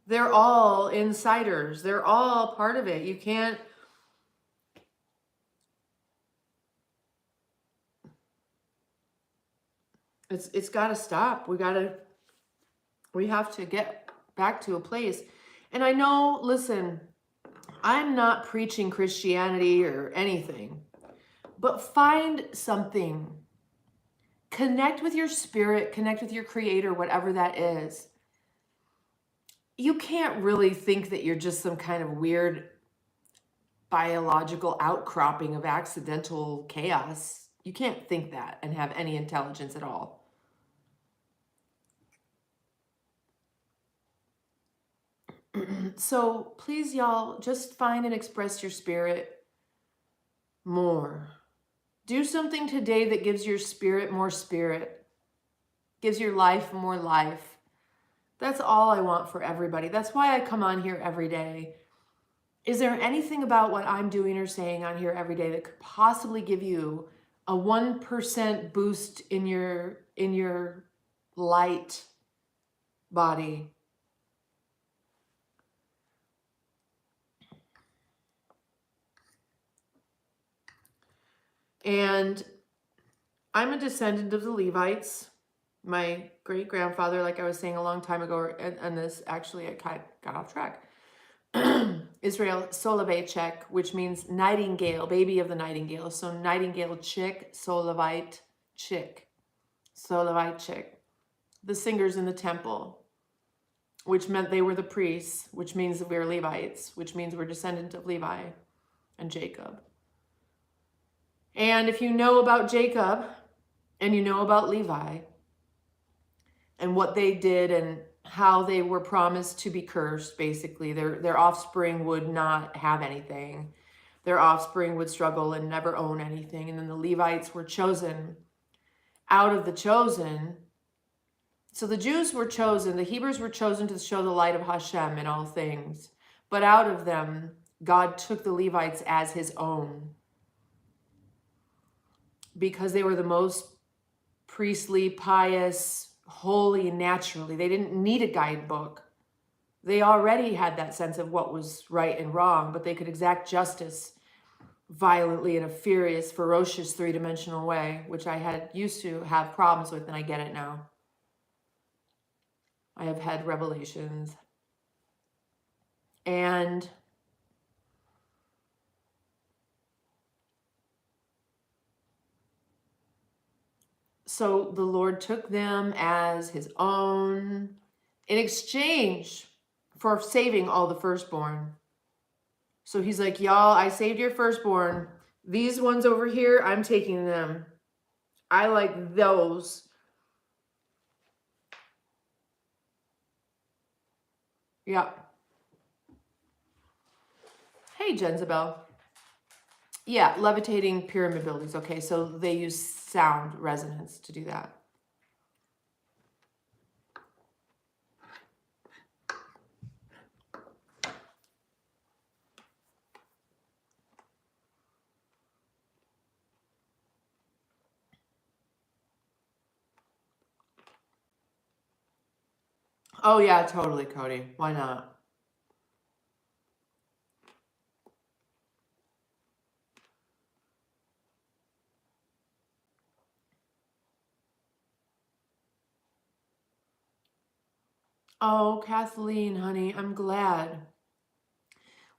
They're all insiders. They're all part of it. You can't... It's got to stop. We have to get back to a place. And I know, listen, I'm not preaching Christianity or anything, but find something. Connect with your spirit, connect with your creator, whatever that is. You can't really think that you're just some kind of weird biological outcropping of accidental chaos. You can't think that and have any intelligence at all. So please, y'all, just find and express your spirit more. Do something today that gives your spirit more spirit, gives your life more life. That's all I want for everybody. That's why I come on here every day. Is there anything about what I'm doing or saying on here every day that could possibly give you a 1% boost in your light body? And I'm a descendant of the Levites. My great-grandfather, like I was saying a long time ago, and this actually I kind of got off track. Israel Soloveitchik, which means nightingale, baby of the nightingale. So nightingale chick, Solevite chick, Solevite chick. The singers in the temple, which meant they were the priests, which means that we are Levites, which means we're descendant of Levi and Jacob. And if you know about Jacob and you know about Levi and what they did and how they were promised to be cursed, basically, their offspring would not have anything. Their offspring would struggle and never own anything. And then the Levites were chosen out of the chosen. So the Jews were chosen, the Hebrews were chosen to show the light of Hashem in all things. But out of them, God took the Levites as his own, because they were the most priestly, pious, holy naturally. They didn't need a guidebook. They already had that sense of what was right and wrong, but they could exact justice violently in a furious, ferocious, three-dimensional way, which I had used to have problems with, and I get it now. I have had revelations. And so the Lord took them as his own in exchange for saving all the firstborn. So he's like, y'all, I saved your firstborn. These ones over here, I'm taking them. I like those. Yeah. Hey, Jezebel. Yeah, levitating pyramid buildings. Okay, so they use sound resonance to do that. Oh yeah, totally, Cody. Why not? Oh, Kathleen, honey, I'm glad.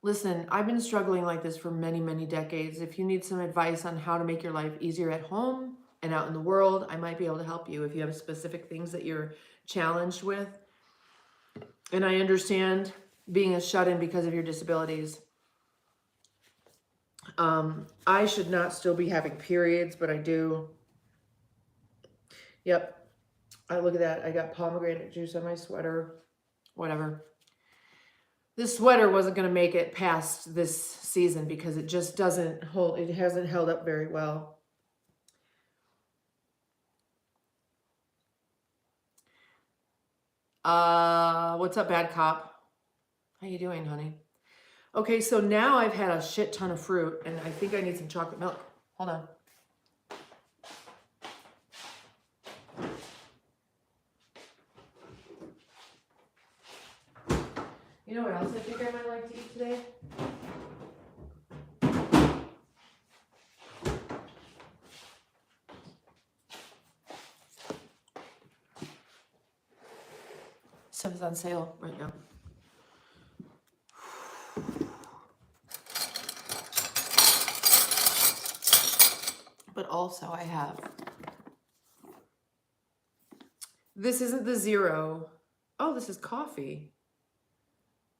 Listen, I've been struggling like this for many, many decades. If you need some advice on how to make your life easier at home and out in the world, I might be able to help you if you have specific things that you're challenged with. And I understand being a shut-in because of your disabilities. I should not still be having periods, but I do. Yep. Look at that. I got pomegranate juice on my sweater. Whatever. This sweater wasn't going to make it past this season because it just doesn't hold. It hasn't held up very well. What's up, bad cop? How you doing, honey? Okay, so now I've had a shit ton of fruit, and I think I need some chocolate milk. Hold on. You know what else I think I might like to eat today? Stuff is on sale right now. But also I have, this isn't the zero. Oh, this is coffee.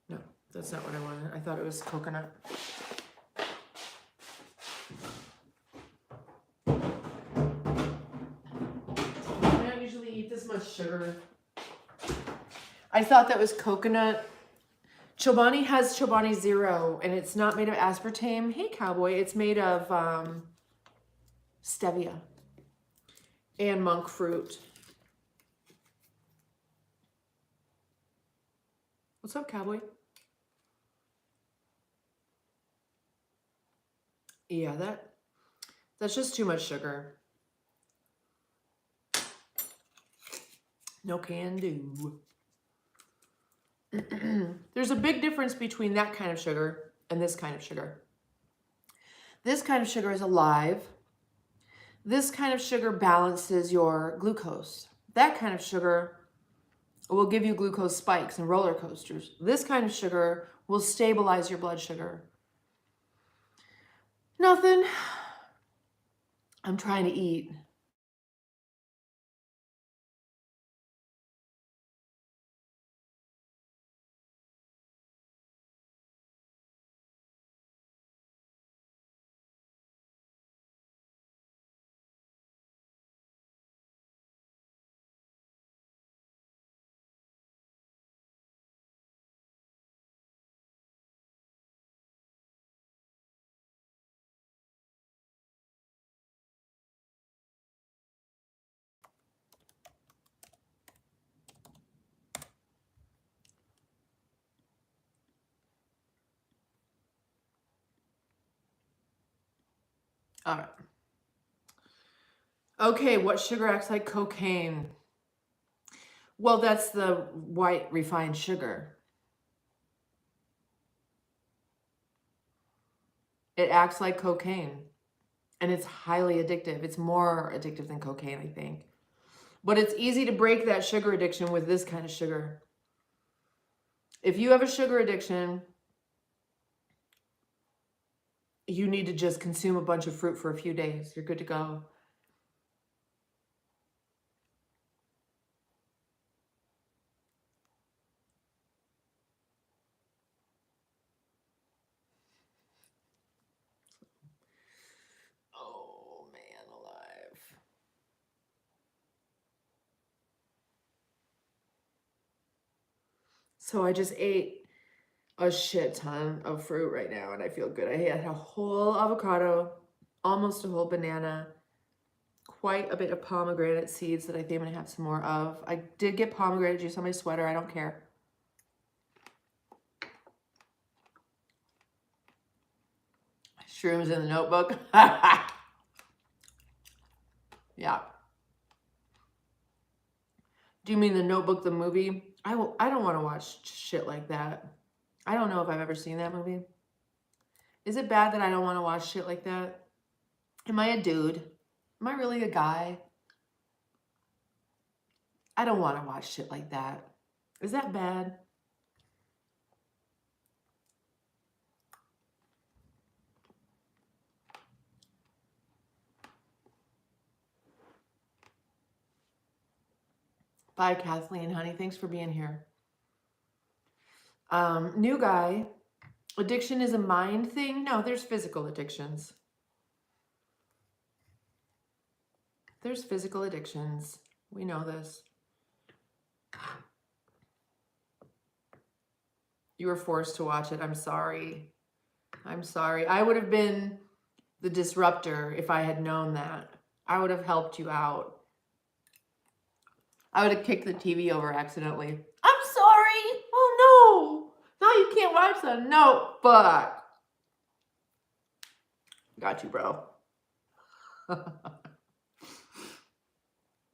No, that's not what I wanted. I thought it was coconut. sugar. I thought that was coconut. Chobani has Chobani Zero, and it's not made of aspartame. Hey, cowboy. It's made of stevia and monk fruit. What's up, cowboy? Yeah, that's just too much sugar. No can do. There's a big difference between that kind of sugar and this kind of sugar. This kind of sugar is alive. This kind of sugar balances your glucose. That kind of sugar will give you glucose spikes and roller coasters. This kind of sugar will stabilize your blood sugar. Nothing. I'm trying to eat. All right. Okay, what sugar acts like cocaine? Well, that's the white refined sugar. It acts like cocaine, and it's highly addictive. It's more addictive than cocaine, I think. But it's easy to break that sugar addiction with this kind of sugar. If you have a sugar addiction, you need to just consume a bunch of fruit for a few days. You're good to go. Oh, man alive. So I just ate a shit ton of fruit right now, and I feel good. I had a whole avocado, almost a whole banana, quite a bit of pomegranate seeds that I think I'm going to have some more of. I did get pomegranate juice on my sweater. I don't care. Shrooms in the notebook. Yeah. Do you mean the Notebook, the movie? I don't want to watch shit like that. I don't know if I've ever seen that movie. Is it bad that I don't want to watch shit like that? Am I a dude? Am I really a guy? I don't want to watch shit like that. Is that bad? Bye, Kathleen, honey. Thanks for being here. New guy. Addiction is a mind thing? No, there's physical addictions. There's physical addictions. We know this. You were forced to watch it. I'm sorry. I'm sorry. I would have been the disruptor if I had known that. I would have helped you out. I would have kicked the TV over accidentally. I'm sorry. Oh, no. No, you can't watch that. No, fuck. Got you, bro.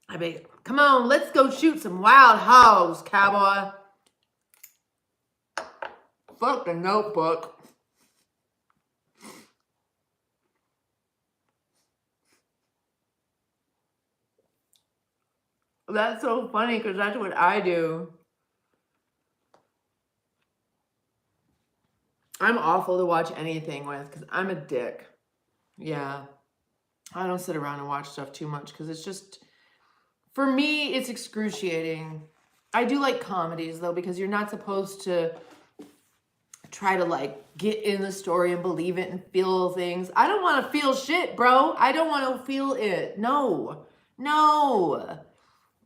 I mean, come on, let's go shoot some wild hogs, cowboy. Fuck the Notebook. That's so funny because that's what I do. I'm awful to watch anything with because I'm a dick. Yeah. I don't sit around and watch stuff too much because it's just, for me, it's excruciating. I do like comedies though because you're not supposed to try to like get in the story and believe it and feel things. I don't want to feel shit, bro. I don't want to feel it. No.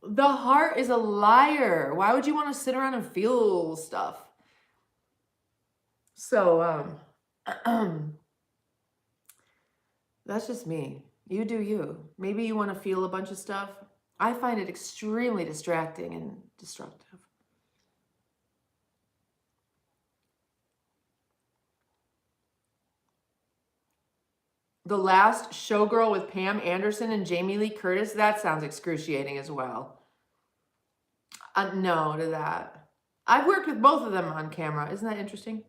The heart is a liar. Why would you want to sit around and feel stuff? So, that's just me. You do you. Maybe you want to feel a bunch of stuff. I find it extremely distracting and destructive. The Last Showgirl with Pam Anderson and Jamie Lee Curtis, that sounds excruciating as well. No to that. I've worked with both of them on camera. Isn't that interesting?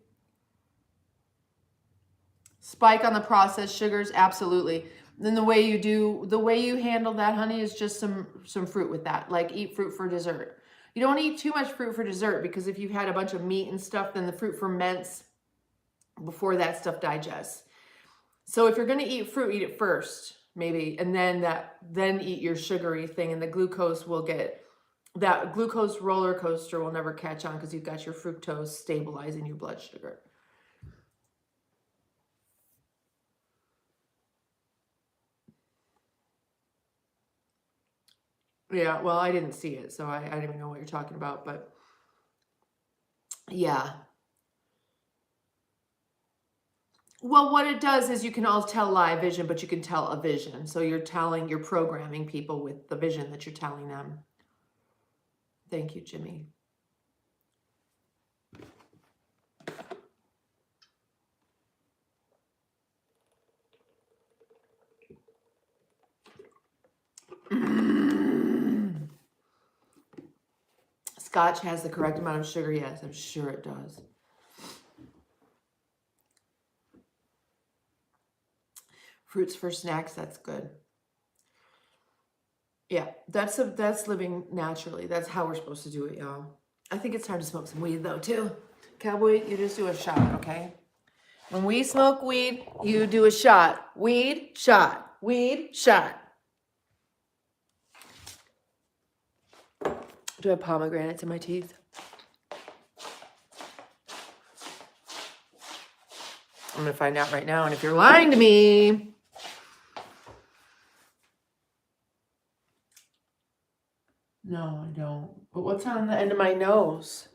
Spike on the processed sugars, absolutely. Then the way you handle that, honey, is just some fruit with that. Like eat fruit for dessert. You don't eat too much fruit for dessert because if you've had a bunch of meat and stuff, then the fruit ferments before that stuff digests. So if you're going to eat fruit, eat it first, maybe, and then eat your sugary thing, and the glucose will get, that glucose roller coaster will never catch on because you've got your fructose stabilizing your blood sugar. Yeah, well, I didn't see it, so I don't even know what you're talking about, but yeah. Well, what it does is you can all tell live vision, but you can tell a vision. So you're programming people with the vision that you're telling them. Thank you, Jimmy. Scotch has the correct amount of sugar. Yes, I'm sure it does. Fruits for snacks, that's good. Yeah, that's living naturally. That's how we're supposed to do it, y'all. I think it's time to smoke some weed, though, too. Cowboy, you just do a shot, okay? When we smoke weed, you do a shot. Weed, shot. Weed, shot. Do I have pomegranates in my teeth? I'm going to find out right now. And if you're lying to me... No, I don't. But what's on the end of my nose?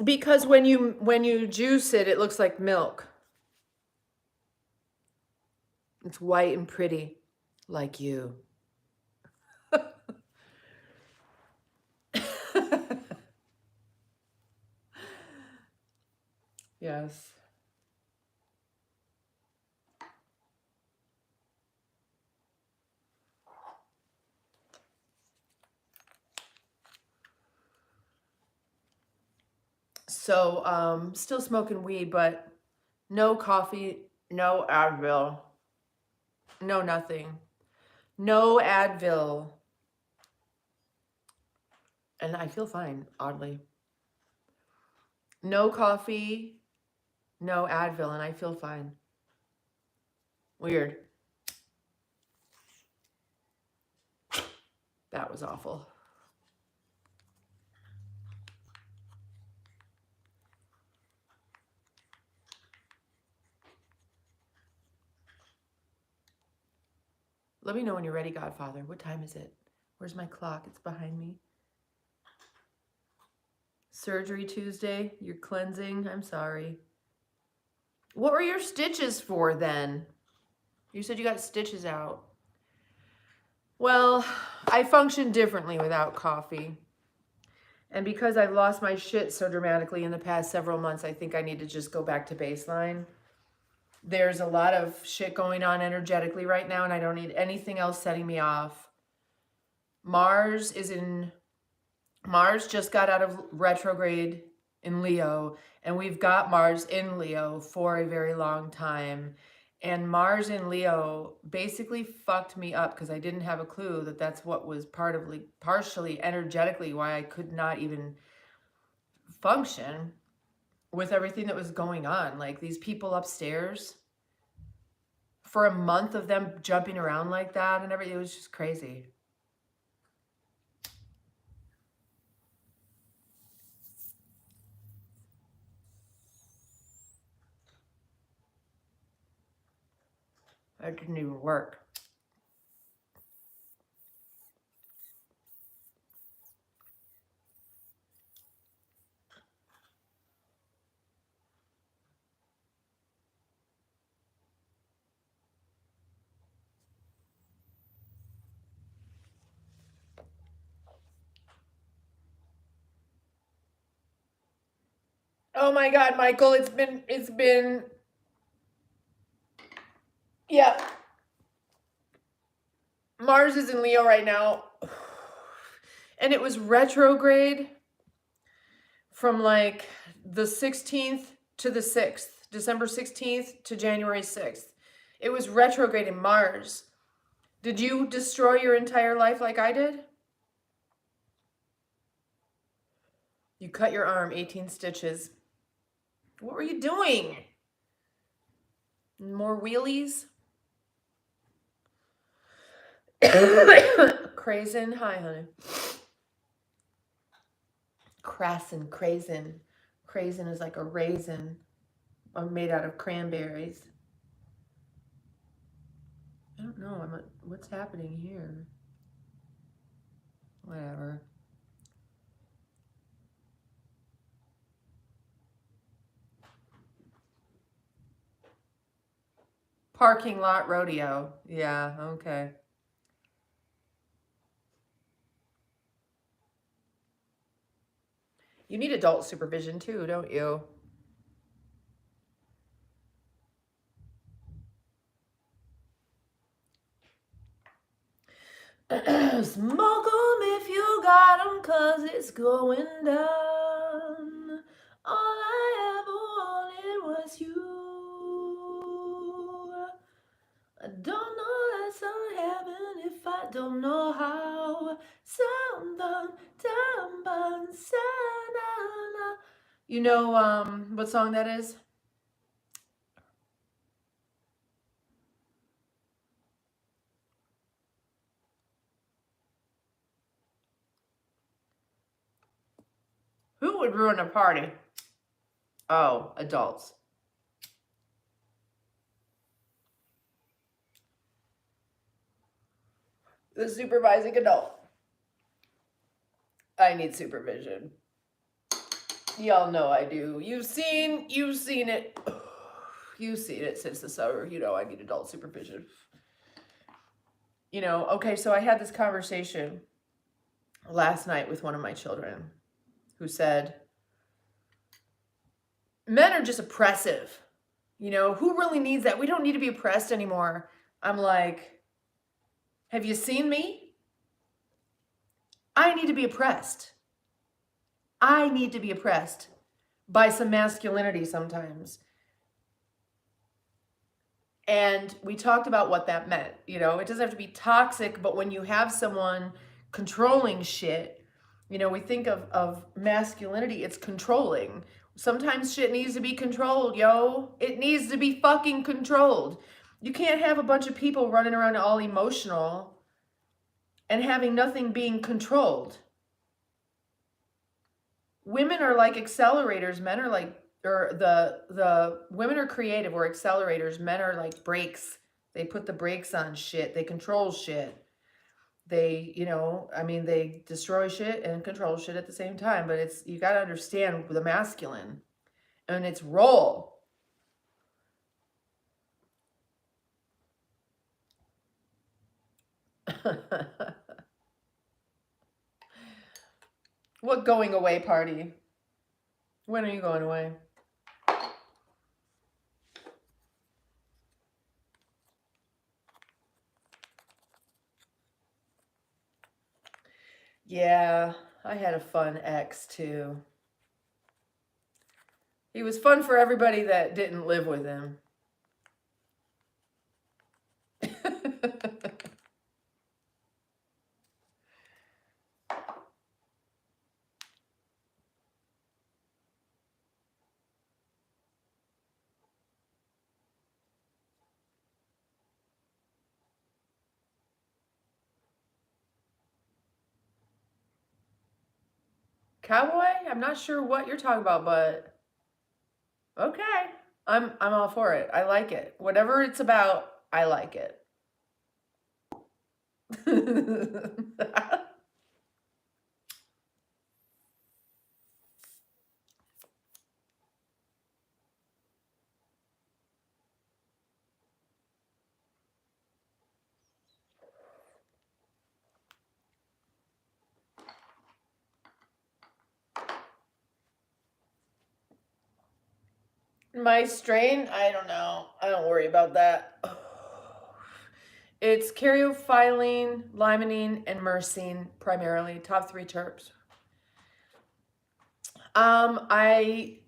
Because when you juice it, it looks like milk. It's white and pretty, like you. Yes. So, still smoking weed, but no coffee, no Advil, no nothing, no Advil. And I feel fine, oddly. No coffee, no Advil, and I feel fine. Weird. That was awful. Let me know when you're ready, Godfather. What time is it? Where's my clock? It's behind me. Surgery Tuesday. You're cleansing. I'm sorry. What were your stitches for then? You said you got stitches out. Well, I function differently without coffee. And because I've lost my shit so dramatically in the past several months, I think I need to just go back to baseline. There's a lot of shit going on energetically right now, and I don't need anything else setting me off. Mars just got out of retrograde in Leo, and we've got Mars in Leo for a very long time. And Mars in Leo basically fucked me up because I didn't have a clue that that's what was partially energetically why I could not even function. with everything that was going on. Like these people upstairs, for a month of them jumping around like that and everything, it was just crazy. It didn't even work. Oh my God, Michael, it's been, yeah. Mars is in Leo right now. And it was retrograde from like the 16th to the 6th, December 16th to January 6th. It was retrograde in Mars. Did you destroy your entire life like I did? You cut your arm, 18 stitches. What were you doing? More wheelies? Craisin, hi honey. Crassin, craisin. Craisin is like a raisin made out of cranberries. I don't know. What's happening here? Whatever. Parking lot rodeo. Yeah, okay. You need adult supervision too, don't you? Smoke 'em if you got 'em, 'cause it's going down. All I ever wanted was you. I don't know that's on heaven if I don't know how. You know what song that is? Who would ruin a party? Oh, adults. The supervising adult. I need supervision. Y'all know I do. You've seen it. You've seen it since the summer. You know I need adult supervision. You know, okay, so I had this conversation last night with one of my children who said, men are just oppressive. You know, who really needs that? We don't need to be oppressed anymore. I'm like, have you seen me? I need to be oppressed. I need to be oppressed by some masculinity sometimes. And we talked about what that meant. You know, it doesn't have to be toxic, but when you have someone controlling shit, you know, we think of masculinity, it's controlling. Sometimes shit needs to be controlled, yo. It needs to be fucking controlled. You can't have a bunch of people running around all emotional and having nothing being controlled. Women are like accelerators, men are like, or the women are creative, we're accelerators, men are like brakes. They put the brakes on shit, they control shit. They, you know, I mean, they destroy shit and control shit at the same time, but it's, you got to understand the masculine and its role. What going away party? When are you going away? Yeah, I had a fun ex too. He was fun for everybody that didn't live with him. Cowboy? I'm not sure what you're talking about, but okay. I'm all for it. I like it. Whatever it's about, I like it. My strain, I don't know. I don't worry about that. It's caryophyllene, limonene, and myrcene primarily. Top 3 terps. I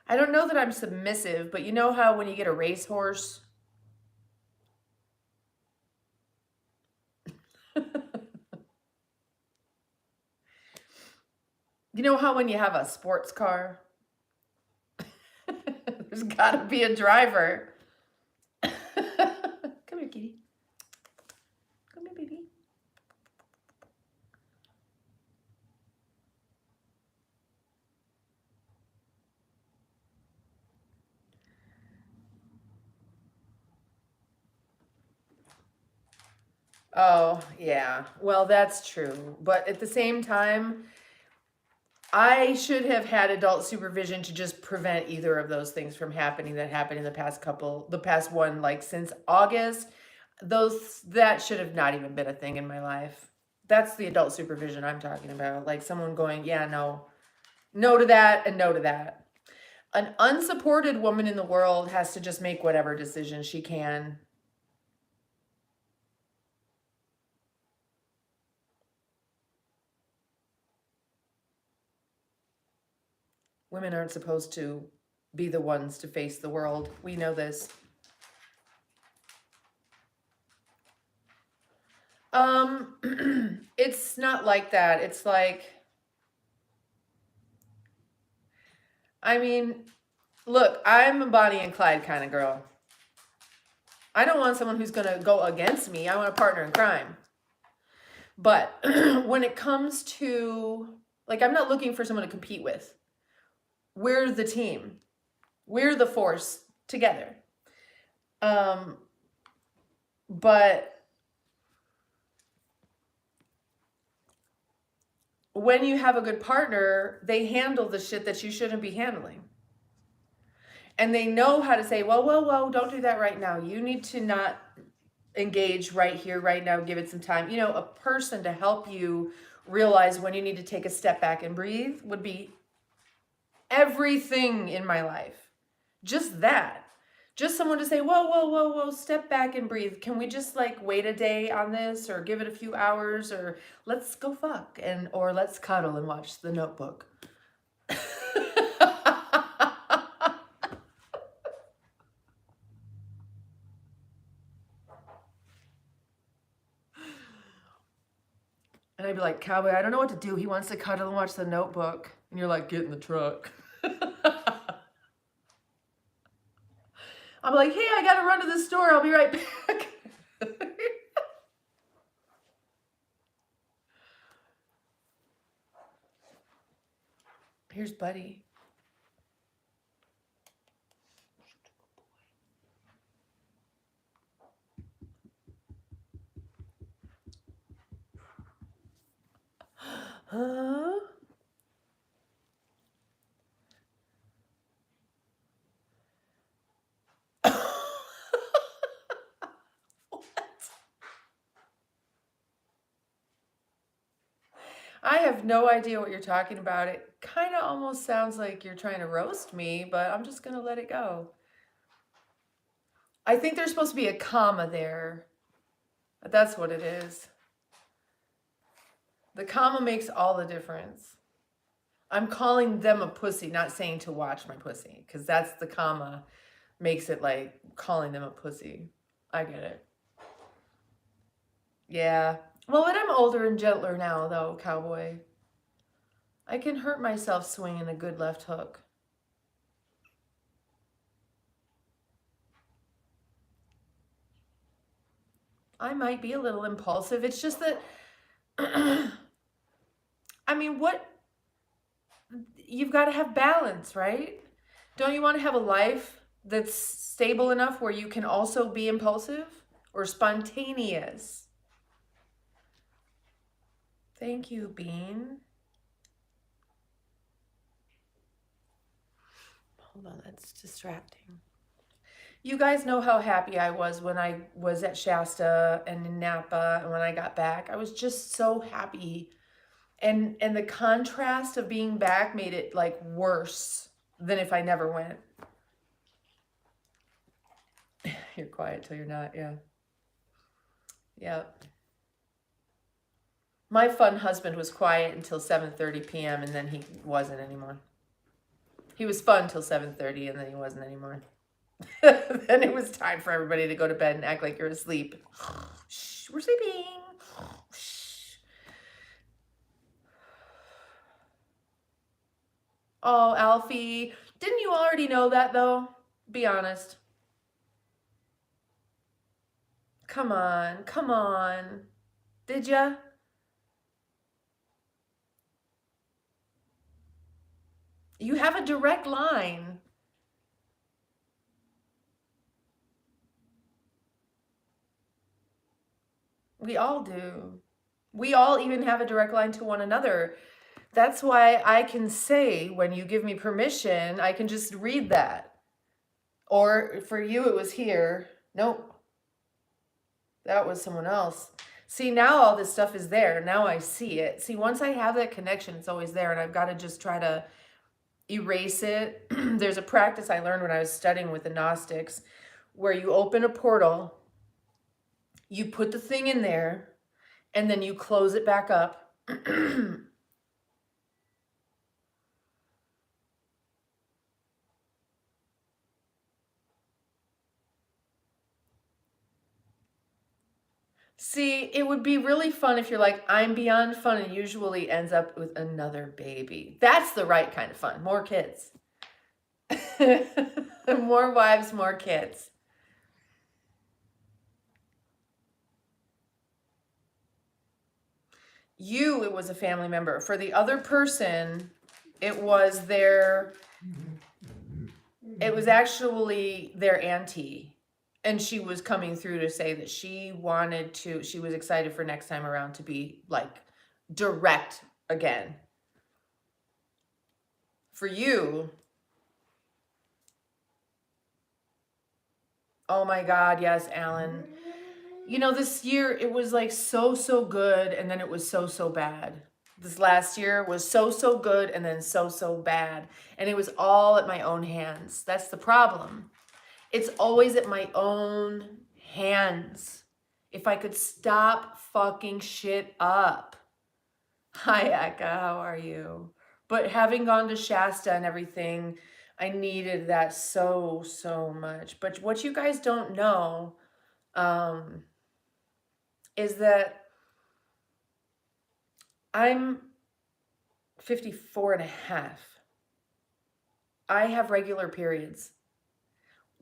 don't know that I'm submissive, but you know how when you get a racehorse, you know how when you have a sports car, there's got to be a driver. Come here, kitty. Come here, baby. Oh, yeah. Well, that's true. But at the same time, I should have had adult supervision to just prevent either of those things from happening that happened in the past one, like since August. That should have not even been a thing in my life. That's the adult supervision I'm talking about. Like someone going, yeah, no to that and no to that. An unsupported woman in the world has to just make whatever decision she can. Women aren't supposed to be the ones to face the world. We know this. It's not like that. It's like, I mean, look, I'm a Bonnie and Clyde kind of girl. I don't want someone who's going to go against me. I want a partner in crime. But when it comes to, like, I'm not looking for someone to compete with. We're the team. We're the force together. But when you have a good partner, they handle the shit that you shouldn't be handling. And they know how to say, whoa, don't do that right now. You need to not engage right here, right now. Give it some time. You know, a person to help you realize when you need to take a step back and breathe would be everything in my life. Just that. Just someone to say, whoa, step back and breathe. Can we just like wait a day on this or give it a few hours or let's go fuck or let's cuddle and watch The Notebook. And I'd be like, Cowboy, I don't know what to do. He wants to cuddle and watch The Notebook. And you're like, get in the truck. I'm like, hey, I got to run to the store. I'll be right back. Here's Buddy. Huh? I have no idea what you're talking about. It kind of almost sounds like you're trying to roast me, but I'm just going to let it go. I think there's supposed to be a comma there. That's what it is. The comma makes all the difference. I'm calling them a pussy, not saying to watch my pussy, because that's the comma makes it like calling them a pussy. I get it. Yeah. Well, but I'm older and gentler now, though, Cowboy. I can hurt myself swinging a good left hook. I might be a little impulsive. It's just that I I mean, you've got to have balance, right? Don't you want to have a life that's stable enough where you can also be impulsive or spontaneous? Thank you, Bean. Hold on, that's distracting. You guys know how happy I was when I was at Shasta and in Napa, and when I got back. I was just so happy. And the contrast of being back made it like worse than if I never went. You're quiet till you're not, yeah. Yep. My fun husband was quiet until 7:30 p.m. and then he wasn't anymore. He was fun till 7:30 and then he wasn't anymore. Then it was time for everybody to go to bed and act like you're asleep. Shh, we're sleeping. Shh. Oh, Alfie, didn't you already know that though? Be honest. Come on, come on. Did ya? You have a direct line. We all do. We all even have a direct line to one another. That's why I can say, when you give me permission, I can just read that. Or for you, it was here. Nope. That was someone else. See, now all this stuff is there. Now I see it. See, once I have that connection, it's always there. And I've got to just try to erase it. There's a practice I learned when I was studying with the Gnostics where you open a portal, you put the thing in there, and then you close it back up. See, it would be really fun if you're like, I'm beyond fun, and usually ends up with another baby. That's the right kind of fun. More kids. More wives, more kids. It was a family member. For the other person, it was actually their auntie. And she was coming through to say that she was excited for next time around to be like direct again. For you, oh my God, yes, Alan. You know, this year it was like so good, and then it was so bad. This last year was so good, and then so bad. And it was all at my own hands. That's the problem. It's always at my own hands. If I could stop fucking shit up. Hi, Eka, how are you? But having gone to Shasta and everything, I needed that so much. But what you guys don't know is that I'm 54 and a half. I have regular periods.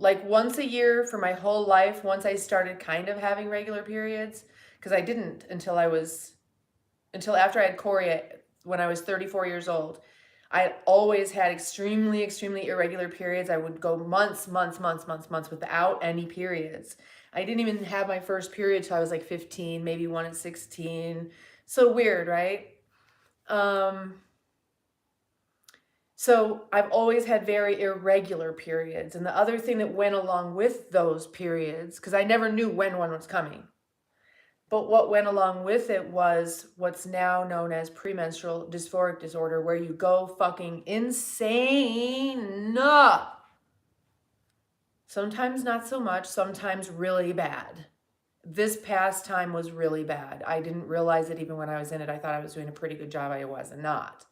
Like once a year for my whole life, once I started kind of having regular periods, because I didn't until after I had Corey when I was 34 years old. I always had extremely irregular periods. I would go months without any periods. I didn't even have my first period till I was like 15, maybe one at 16. So weird, right? So I've always had very irregular periods. And the other thing that went along with those periods, because I never knew when one was coming, but what went along with it was what's now known as premenstrual dysphoric disorder, where you go fucking insane. Sometimes not so much, sometimes really bad. This past time was really bad. I didn't realize it even when I was in it. I thought I was doing a pretty good job. I was not.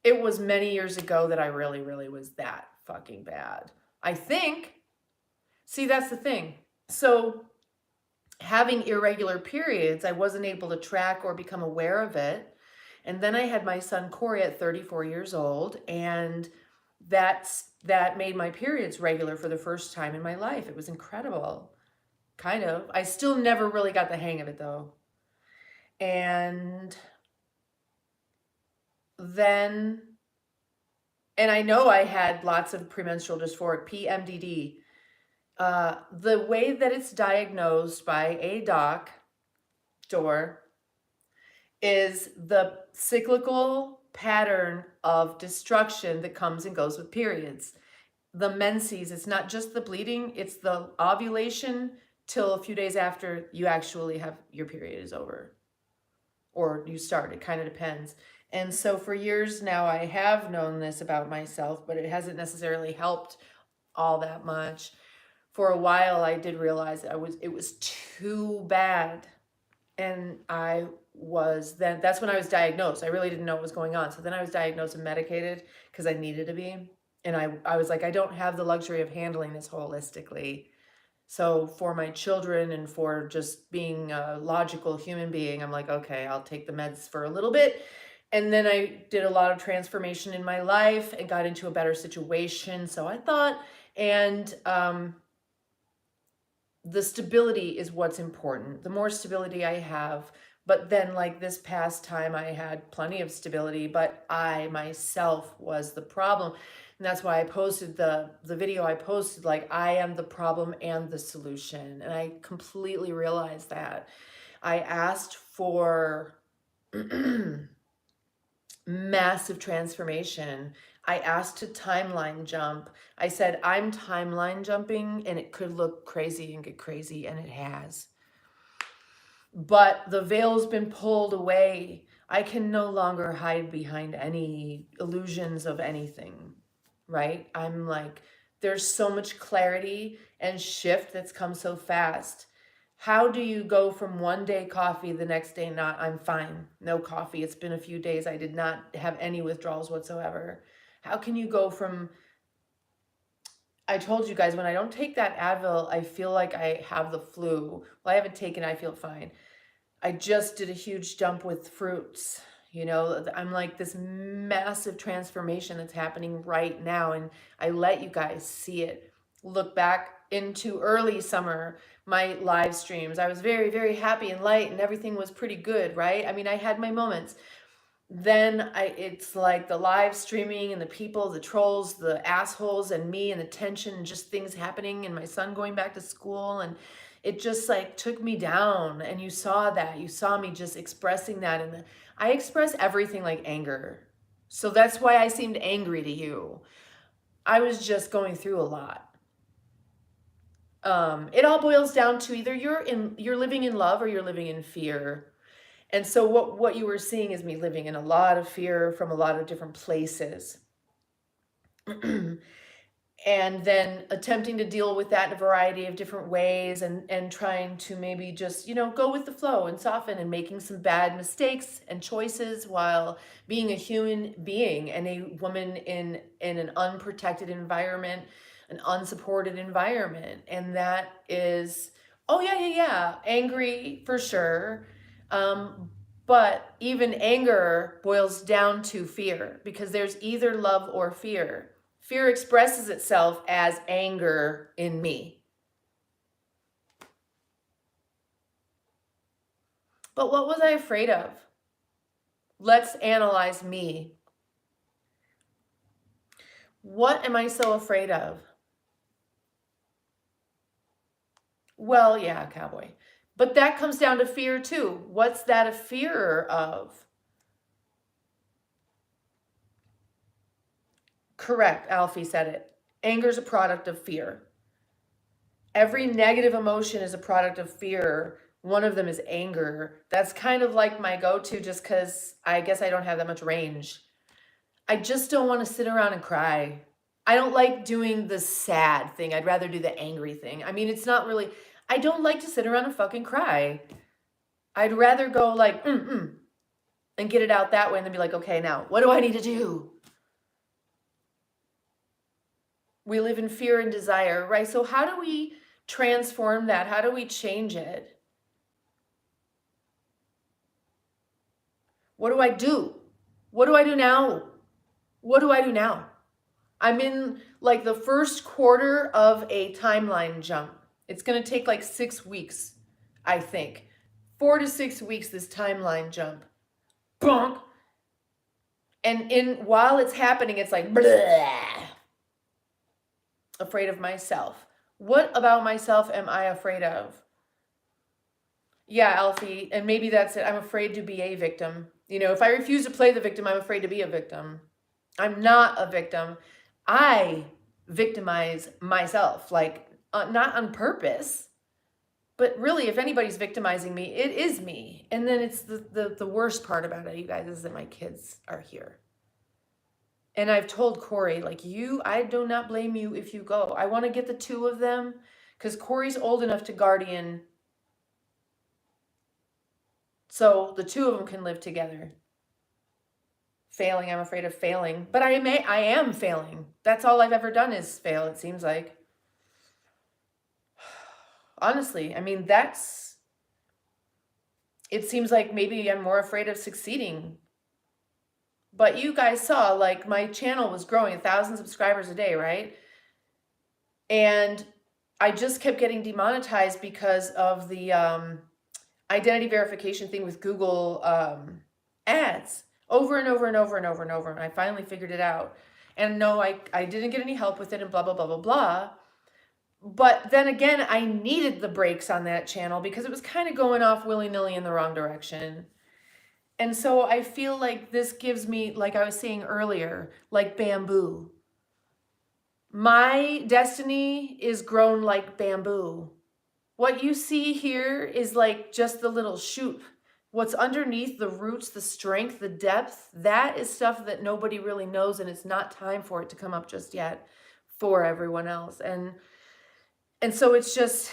It was many years ago that I really was that fucking bad. I think. See, that's the thing. So having irregular periods, I wasn't able to track or become aware of it. And then I had my son Corey at 34 years old, and that made my periods regular for the first time in my life. It was incredible. Kind of. I still never really got the hang of it though. And then, and I know I had lots of premenstrual dysphoric, PMDD. The way that it's diagnosed by a doctor is the cyclical pattern of destruction that comes and goes with periods. The menses, it's not just the bleeding, it's the ovulation till a few days after you actually have your period is over or you start. It kind of depends. And so for years now, I have known this about myself, but it hasn't necessarily helped all that much. For a while, I did realize it was too bad. And that's when I was diagnosed. I really didn't know what was going on. So then I was diagnosed and medicated because I needed to be. And I was like, I don't have the luxury of handling this holistically. So for my children and for just being a logical human being, I'm like, okay, I'll take the meds for a little bit. And then I did a lot of transformation in my life and got into a better situation. So I thought, and the stability is what's important. The more stability I have, but then like this past time I had plenty of stability, but I myself was the problem. And that's why I posted the video I posted, like I am the problem and the solution. And I completely realized that. I asked for massive transformation. I asked to timeline jump. I said, I'm timeline jumping and it could look crazy and get crazy, and it has. But the veil's been pulled away. I can no longer hide behind any illusions of anything, right? I'm like, there's so much clarity and shift that's come so fast. How do you go from one day coffee, the next day not? I'm fine, no coffee. It's been a few days. I did not have any withdrawals whatsoever. How can you go from, I told you guys, when I don't take that Advil, I feel like I have the flu. Well, I haven't taken it, I feel fine. I just did a huge jump with fruits. You know, I'm like this massive transformation that's happening right now. And I let you guys see it. Look back into early summer, my live streams. I was very, very happy and light and everything was pretty good, right? I mean, I had my moments. Then it's like the live streaming and the people, the trolls, the assholes, and me, and the tension and just things happening, and my son going back to school, and it just like took me down. And you saw that. You saw me just expressing that, and I express everything like anger. So that's why I seemed angry to you. I was just going through a lot. It all boils down to either you're living in love or you're living in fear. And so what you were seeing is me living in a lot of fear from a lot of different places. And then attempting to deal with that in a variety of different ways, and trying to maybe just, you know, go with the flow and soften, and making some bad mistakes and choices while being a human being and a woman in an unprotected environment, an unsupported environment. And that is, oh yeah, angry for sure. But even anger boils down to fear, because there's either love or fear. Fear expresses itself as anger in me. But what was I afraid of? Let's analyze me. What am I so afraid of? Well, yeah, cowboy. But that comes down to fear too. What's that a fear of? Correct, Alfie said it. Anger is a product of fear. Every negative emotion is a product of fear. One of them is anger. That's kind of like my go-to, just because I guess I don't have that much range. I just don't want to sit around and cry. I don't like doing the sad thing. I'd rather do the angry thing. I mean, it's not really, I don't like to sit around and fucking cry. I'd rather go like, and get it out that way, and then be like, okay, now, what do I need to do? We live in fear and desire, right? So how do we transform that? How do we change it? What do I do? What do I do now? What do I do now? I'm in like the first quarter of a timeline jump. It's going to take like 6 weeks, I think, 4 to 6 weeks, this timeline jump. Bonk. And while it's happening, it's like, blah. Afraid of myself. What about myself am I afraid of? Yeah, Alfie, and maybe that's it. I'm afraid to be a victim. If I refuse to play the victim, I'm afraid to be a victim. I'm not a victim. I victimize myself, not on purpose. But really, if anybody's victimizing me, it is me. And then it's the worst part about it, you guys, is that my kids are here. And I've told Corey, I do not blame you if you go. I want to get the 2 of them because Corey's old enough to guardian. So the 2 of them can live together. Failing, I'm afraid of failing. But I am failing. That's all I've ever done is fail, it seems like. Honestly, it seems like maybe I'm more afraid of succeeding. But you guys saw, my channel was growing 1,000 subscribers a day, right? And I just kept getting demonetized because of the identity verification thing with Google ads over and over and over and over and over. And I finally figured it out. And no, I didn't get any help with it and blah, blah, blah, blah, blah. But then again, I needed the brakes on that channel because it was kind of going off willy-nilly in the wrong direction. And so I feel like this gives me, like I was saying earlier, like bamboo. My destiny is grown like bamboo. What you see here is just the little shoot. What's underneath, the roots, the strength, the depth, that is stuff that nobody really knows, and it's not time for it to come up just yet for everyone else. And so it's just,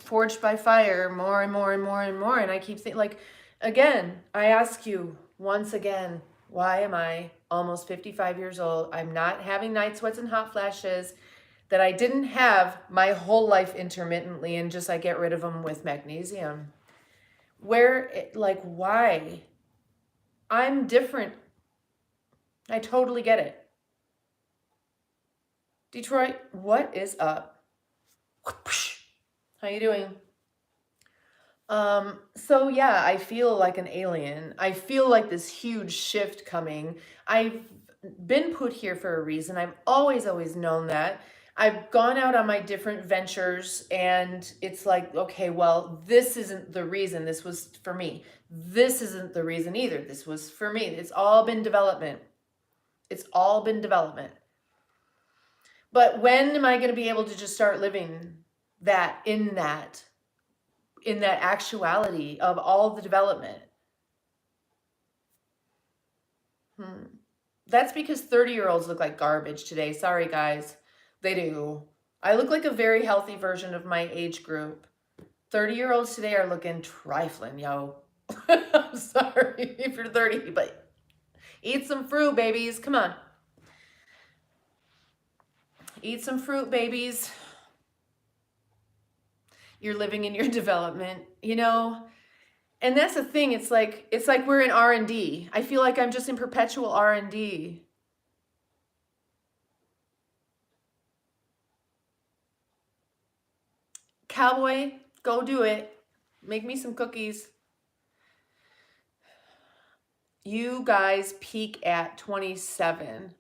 forged by fire, more and more and more and more. And I keep thinking, again, I ask you once again, why am I almost 55 years old? I'm not having night sweats and hot flashes that I didn't have my whole life intermittently, and I get rid of them with magnesium. Why? I'm different. I totally get it. Detroit, what is up? How you doing? So yeah, I feel like an alien. I feel like this huge shift coming. I've been put here for a reason. I've always known that. I've gone out on my different ventures, and it's okay, well, this isn't the reason. This was for me. This isn't the reason either. This was for me. It's all been development. It's all been development. But when am I going to be able to just start living that in that actuality of all the development? That's because 30-year-olds look like garbage today. Sorry, guys. They do. I look like a very healthy version of my age group. 30-year-olds today are looking trifling, yo. I'm sorry if you're 30, but eat some fruit, babies. Come on. Eat some fruit, babies. You're living in your development, And that's the thing. It's like we're in R&D. I feel like I'm just in perpetual R&D. Cowboy, go do it. Make me some cookies. You guys peak at 27.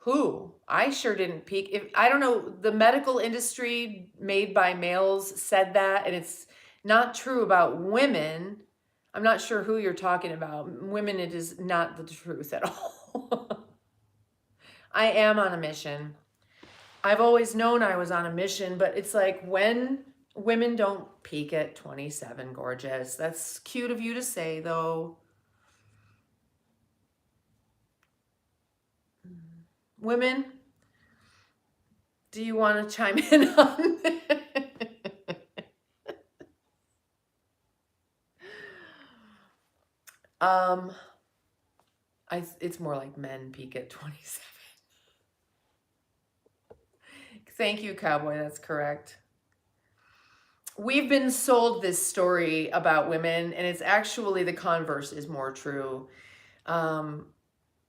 Who? I sure didn't peak. I don't know, the medical industry made by males said that, and it's not true about women. I'm not sure who you're talking about. Women, it is not the truth at all. I am on a mission. I've always known I was on a mission, but it's when women don't peak at 27, gorgeous. That's cute of you to say, though. Women, do you want to chime in on it's more like men peak at 27. Thank you, Cowboy. That's correct. We've been sold this story about women, and it's actually the converse is more true.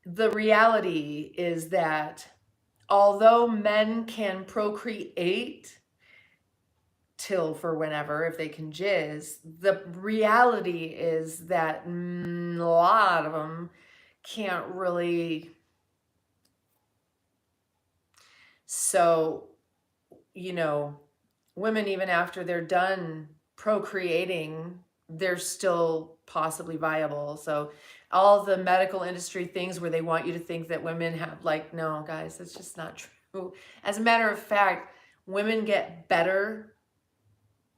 The reality is that although men can procreate till for whenever if they can jizz. The reality is that a lot of them can't really. So, you know, women, even after they're done procreating, they're still possibly viable. So all the medical industry things where they want you to think that women have, like, no, guys, that's just not true. As a matter of fact, women get better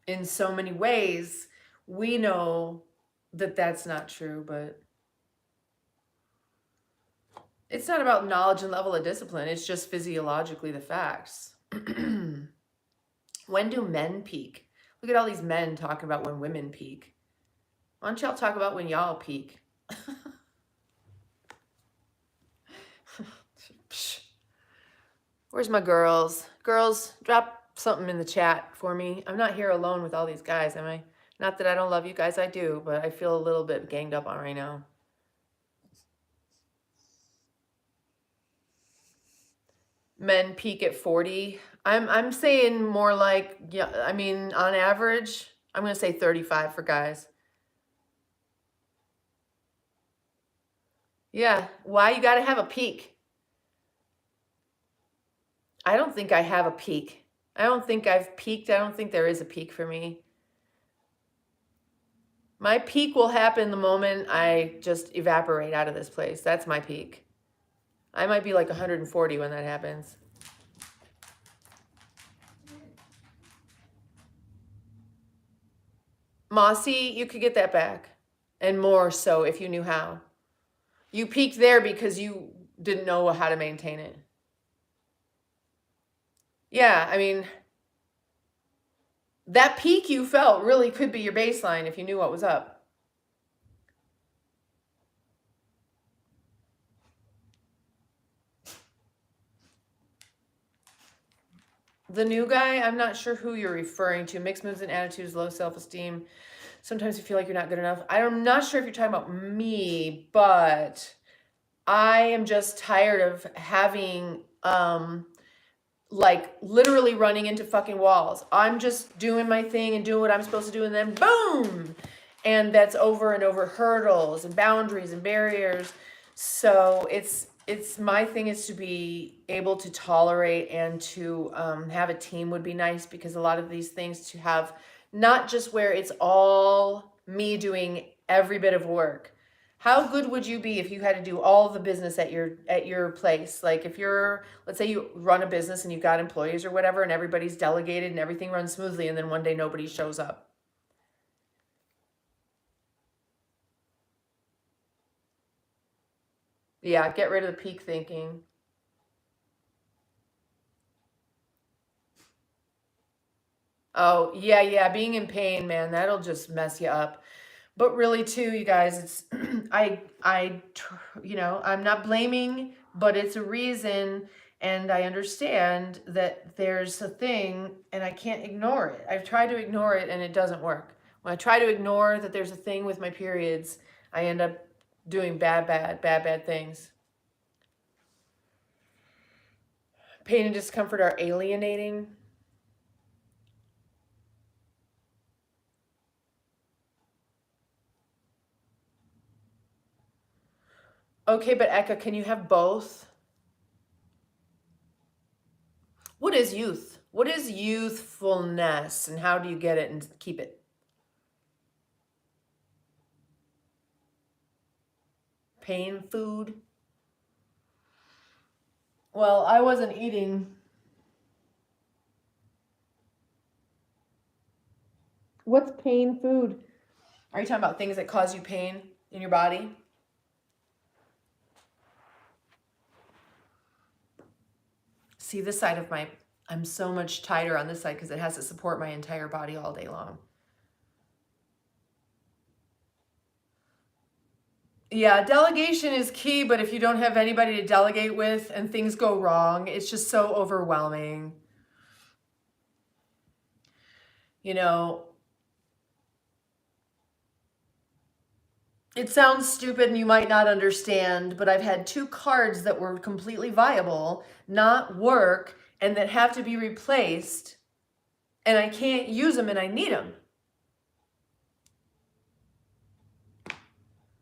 in so many ways. We know that that's not true, but it's not about knowledge and level of discipline. It's just physiologically the facts. When do men peak? Look at all these men talking about when women peak. Why don't y'all talk about when y'all peak? Where's my girls? Girls, drop something in the chat for me. I'm not here alone with all these guys, am I? Not that I don't love you guys, I do, but I feel a little bit ganged up on right now. Men peak at 40. I'm saying more like, yeah, I mean, on average, I'm going to say 35 for guys. Yeah, why you got to have a peak? I don't think I have a peak. I don't think I've peaked. I don't think there is a peak for me. My peak will happen the moment I just evaporate out of this place. That's my peak. I might be like 140 when that happens. Mossy, you could get that back. And more so if you knew how. You peaked there because you didn't know how to maintain it. Yeah, I mean, that peak you felt really could be your baseline if you knew what was up. The new guy, I'm not sure who you're referring to. Mixed moods and attitudes, low self-esteem. Sometimes you feel like you're not good enough. I'm not sure if you're talking about me, but I am just tired of having, like, literally running into fucking walls. I'm just doing my thing and doing what I'm supposed to do, and then boom! And that's over and over hurdles and boundaries and barriers. So it's my thing is to be able to tolerate and to have a team would be nice, because a lot of these things to have not just where it's all me doing every bit of work. How good would you be if you had to do all the business at your place? Like if you're, let's say you run a business and you've got employees or whatever, and everybody's delegated and everything runs smoothly, and then one day nobody shows up. Yeah, get rid of the peak thinking. Oh, yeah, being in pain, man, that'll just mess you up. But really too, you guys, it's I'm not blaming, but it's a reason, and I understand that there's a thing and I can't ignore it. I've tried to ignore it and it doesn't work. When I try to ignore that there's a thing with my periods, I end up doing bad things. Pain and discomfort are alienating. Okay, but Eka, can you have both? What is youth? What is youthfulness, and how do you get it and keep it? Pain food? Well, I wasn't eating. What's pain food? Are you talking about things that cause you pain in your body? See, this side of I'm so much tighter on this side because it has to support my entire body all day long. Yeah, delegation is key, but if you don't have anybody to delegate with and things go wrong, it's just so overwhelming. You know, it sounds stupid and you might not understand, but I've had 2 cards that were completely viable, not work, and that have to be replaced and I can't use them and I need them.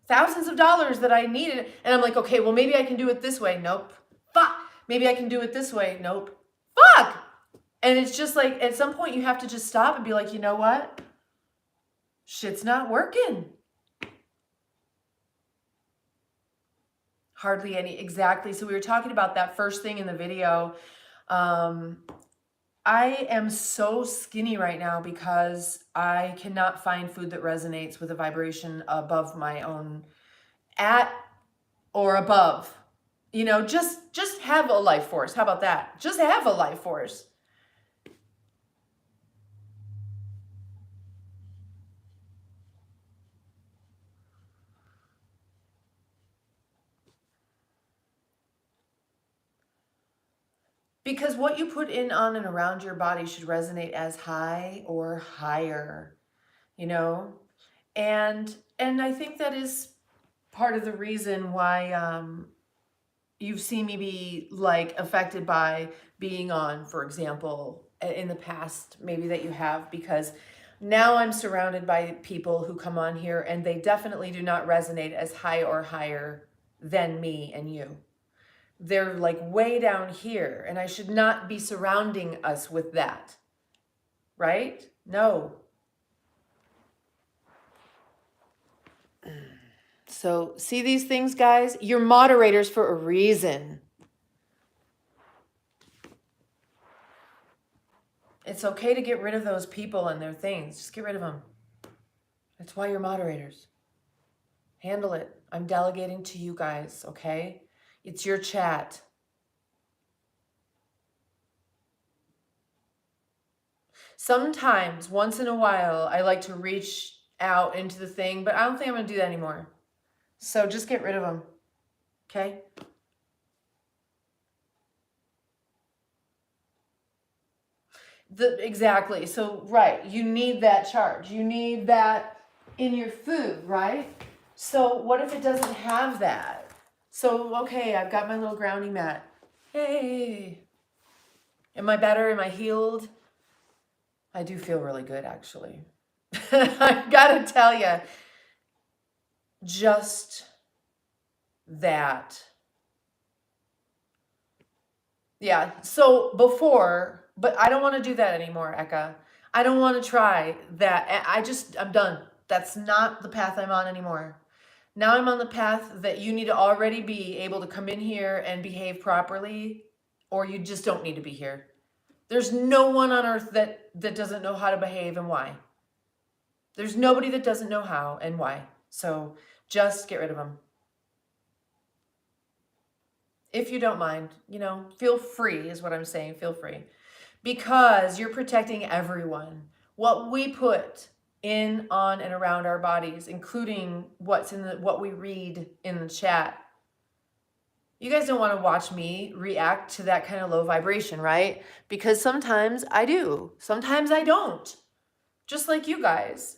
Thousands of dollars that I needed. And I'm like, okay, well, maybe I can do it this way. Nope. Fuck. Maybe I can do it this way. Nope. Fuck. And it's just like, at some point you have to just stop and be like, you know what? Shit's not working. Hardly any. Exactly. So we were talking about that first thing in the video. I am so skinny right now because I cannot find food that resonates with a vibration above my own, at or above. You know, just have a life force. How about that? Just have a life force. Because what you put in, on, and around your body should resonate as high or higher, you know? And I think that is part of the reason why you've seen me be like affected by being on, for example, in the past, maybe that you have, because now I'm surrounded by people who come on here and they definitely do not resonate as high or higher than me and you. They're like way down here, and I should not be surrounding us with that, right? No. So see these things, guys? You're moderators for a reason. It's okay to get rid of those people and their things. Just get rid of them. That's why you're moderators. Handle it. I'm delegating to you guys, okay? It's your chat. Sometimes, once in a while, I like to reach out into the thing, but I don't think I'm going to do that anymore. So just get rid of them, okay? Exactly. So, right, you need that charge. You need that in your food, right? So what if it doesn't have that? So, okay, I've got my little grounding mat. Hey. Am I better? Am I healed? I do feel really good, actually. I gotta tell you, just that. Yeah, so before, but I don't want to do that anymore, Eka. I don't want to try that. I'm done. That's not the path I'm on anymore. Now I'm on the path that you need to already be able to come in here and behave properly, or you just don't need to be here. There's no one on earth that doesn't know how to behave and why. There's nobody that doesn't know how and why. So just get rid of them. If you don't mind, you know, feel free is what I'm saying. Feel free. Because you're protecting everyone. What we put in, on, and around our bodies, including what we read in the chat. You guys don't want to watch me react to that kind of low vibration, right? Because sometimes I do. Sometimes I don't. Just like you guys.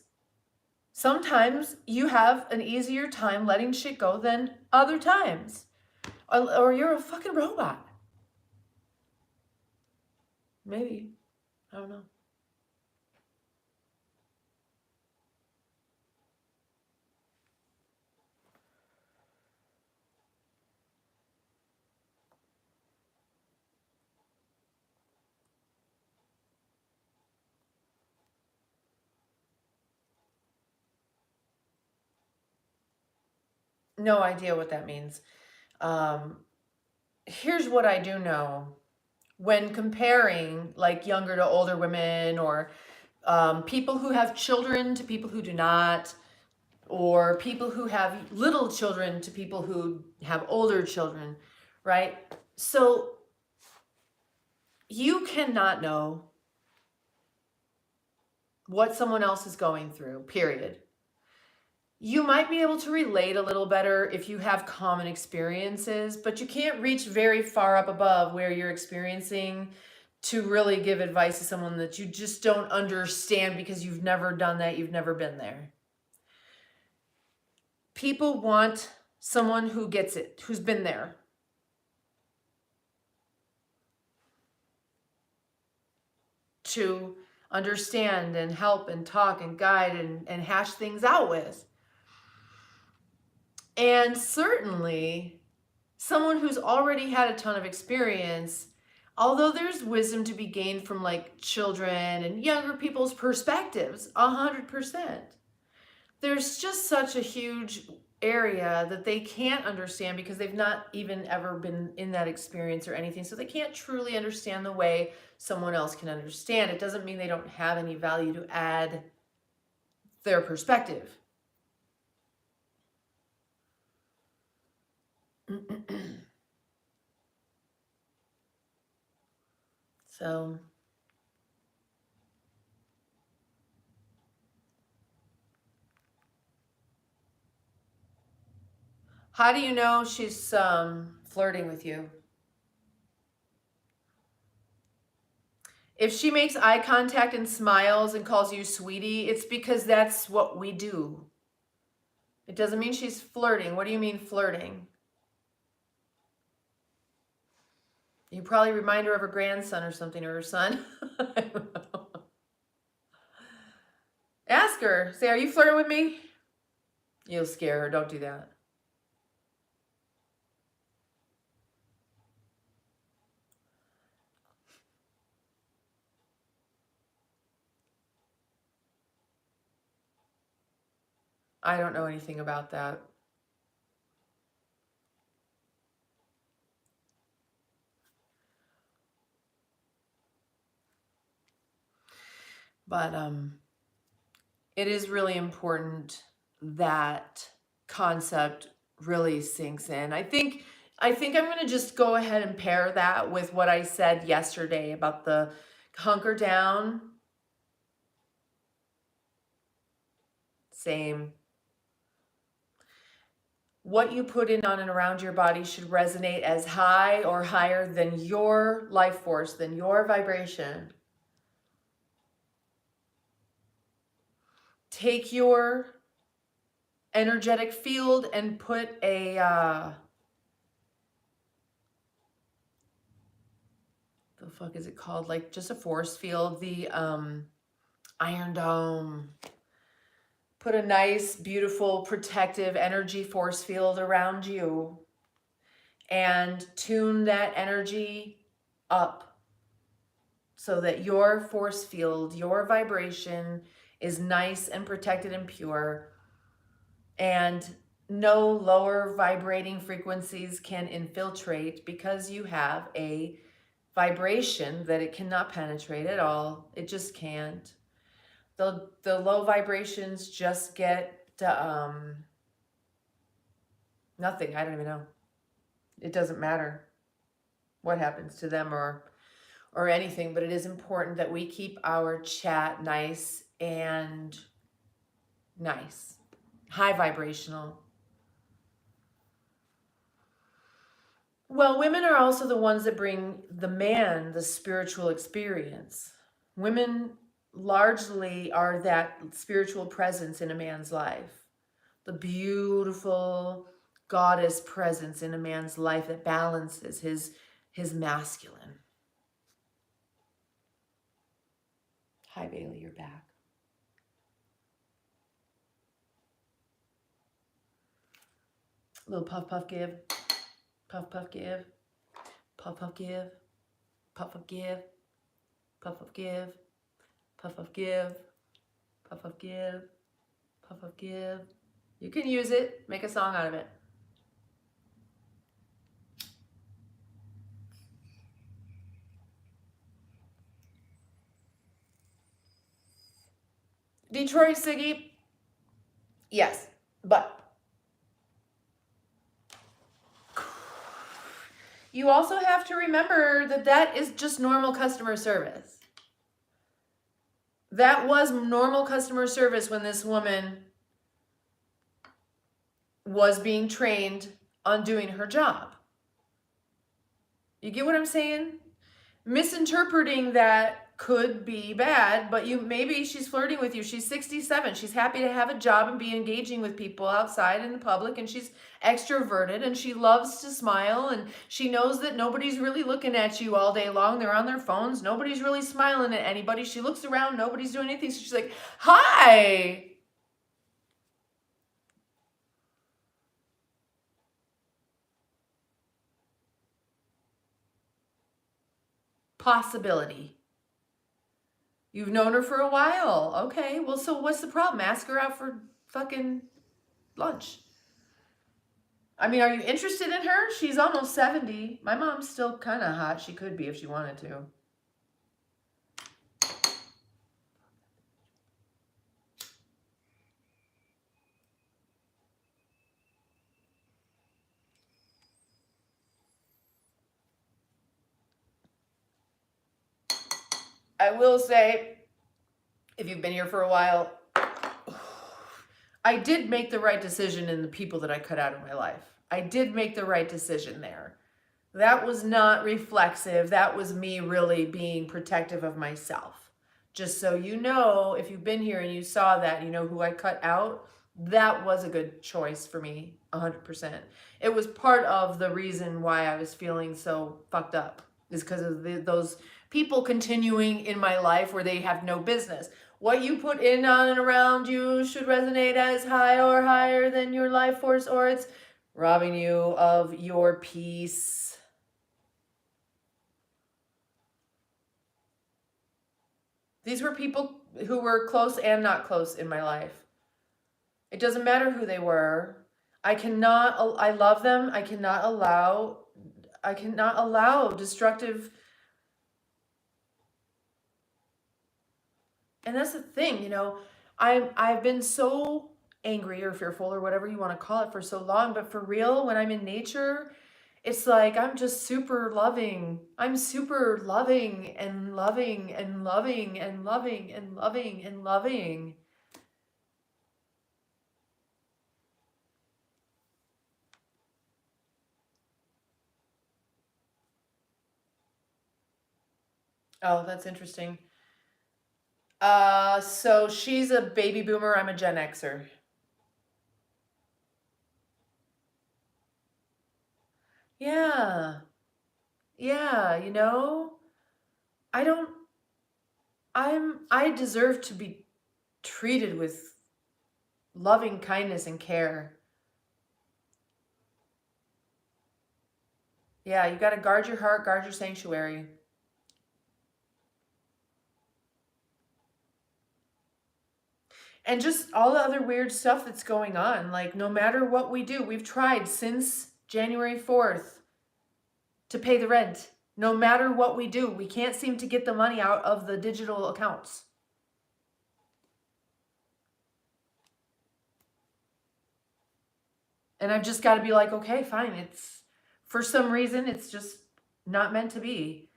Sometimes you have an easier time letting shit go than other times. Or you're a fucking robot. Maybe. I don't know. No idea what that means. Here's what I do know. When comparing like younger to older women, or people who have children to people who do not, or people who have little children to people who have older children, right? So you cannot know what someone else is going through, period. You might be able to relate a little better if you have common experiences, but you can't reach very far up above where you're experiencing to really give advice to someone that you just don't understand because you've never done that, you've never been there. People want someone who gets it, who's been there. To understand and help and talk and guide and hash things out with. And certainly someone who's already had a ton of experience, although there's wisdom to be gained from like children and younger people's perspectives, 100%. There's just such a huge area that they can't understand because they've not even ever been in that experience or anything. So they can't truly understand the way someone else can understand. It doesn't mean they don't have any value to add their perspective. So how do you know she's flirting with you? If she makes eye contact and smiles and calls you sweetie, it's because that's what we do. It doesn't mean she's flirting. What do you mean flirting? You probably remind her of her grandson or something, or her son. I don't know. Ask her. Say, are you flirting with me? You'll scare her. Don't do that. I don't know anything about that. But it is really important that concept really sinks in. I think I'm going to just go ahead and pair that with what I said yesterday about the hunker down. Same. What you put in on and around your body should resonate as high or higher than your life force, than your vibration. Take your energetic field and put a the fuck is it called? Like just a force field, the Iron Dome. Put a nice, beautiful, protective energy force field around you and tune that energy up so that your force field, your vibration is nice and protected and pure, and no lower vibrating frequencies can infiltrate because you have a vibration that it cannot penetrate at all. It just can't. The low vibrations just get nothing. I don't even know. It doesn't matter what happens to them or anything, but it is important that we keep our chat nice and nice, high vibrational. Well, women are also the ones that bring the man the spiritual experience. Women largely are that spiritual presence in a man's life, the beautiful goddess presence in a man's life that balances his masculine. Hi, Bailey, you're back. Little puff, puff, give. Puff, puff, give. Puff, puff, give. Puff, puff, give. Puff, puff, give. Puff, puff, give. Puff, puff, give. Puff, puff, give. You can use it. Make a song out of it. Detroit Siggy. Yes, but you also have to remember that that is just normal customer service. That was normal customer service when this woman was being trained on doing her job. You get what I'm saying? Misinterpreting that could be bad, but maybe she's flirting with you. She's 67. She's happy to have a job and be engaging with people outside in the public, and she's extroverted and she loves to smile, and she knows that nobody's really looking at you all day long. They're on their phones. Nobody's really smiling at anybody. She looks around, nobody's doing anything. So she's like, "Hi." Possibility. You've known her for a while. Okay, well, so what's the problem? Ask her out for fucking lunch. I mean, are you interested in her? She's almost 70. My mom's still kind of hot. She could be if she wanted to. I will say, if you've been here for a while, I did make the right decision in the people that I cut out of my life. I did make the right decision there. That was not reflexive. That was me really being protective of myself. Just so you know, if you've been here and you saw that, you know who I cut out, that was a good choice for me, 100%. It was part of the reason why I was feeling so fucked up, is because of those people continuing in my life where they have no business. What you put in, on, and around you should resonate as high or higher than your life force, or it's robbing you of your peace. These were people who were close and not close in my life. It doesn't matter who they were. I love them. I cannot allow destructive. And that's the thing, you know, I've been so angry or fearful or whatever you want to call it for so long, but for real, when I'm in nature, it's like I'm just super loving. I'm super loving and loving and loving and loving and loving and loving. Oh, that's interesting. So she's a baby boomer, I'm a Gen Xer. Yeah. Yeah, you know, I deserve to be treated with loving kindness and care. Yeah, you got to guard your heart, guard your sanctuary. And just all the other weird stuff that's going on. Like, no matter what we do, we've tried since January 4th to pay the rent. No matter what we do, we can't seem to get the money out of the digital accounts. And I've just got to be like, okay, fine. It's, for some reason, it's just not meant to be.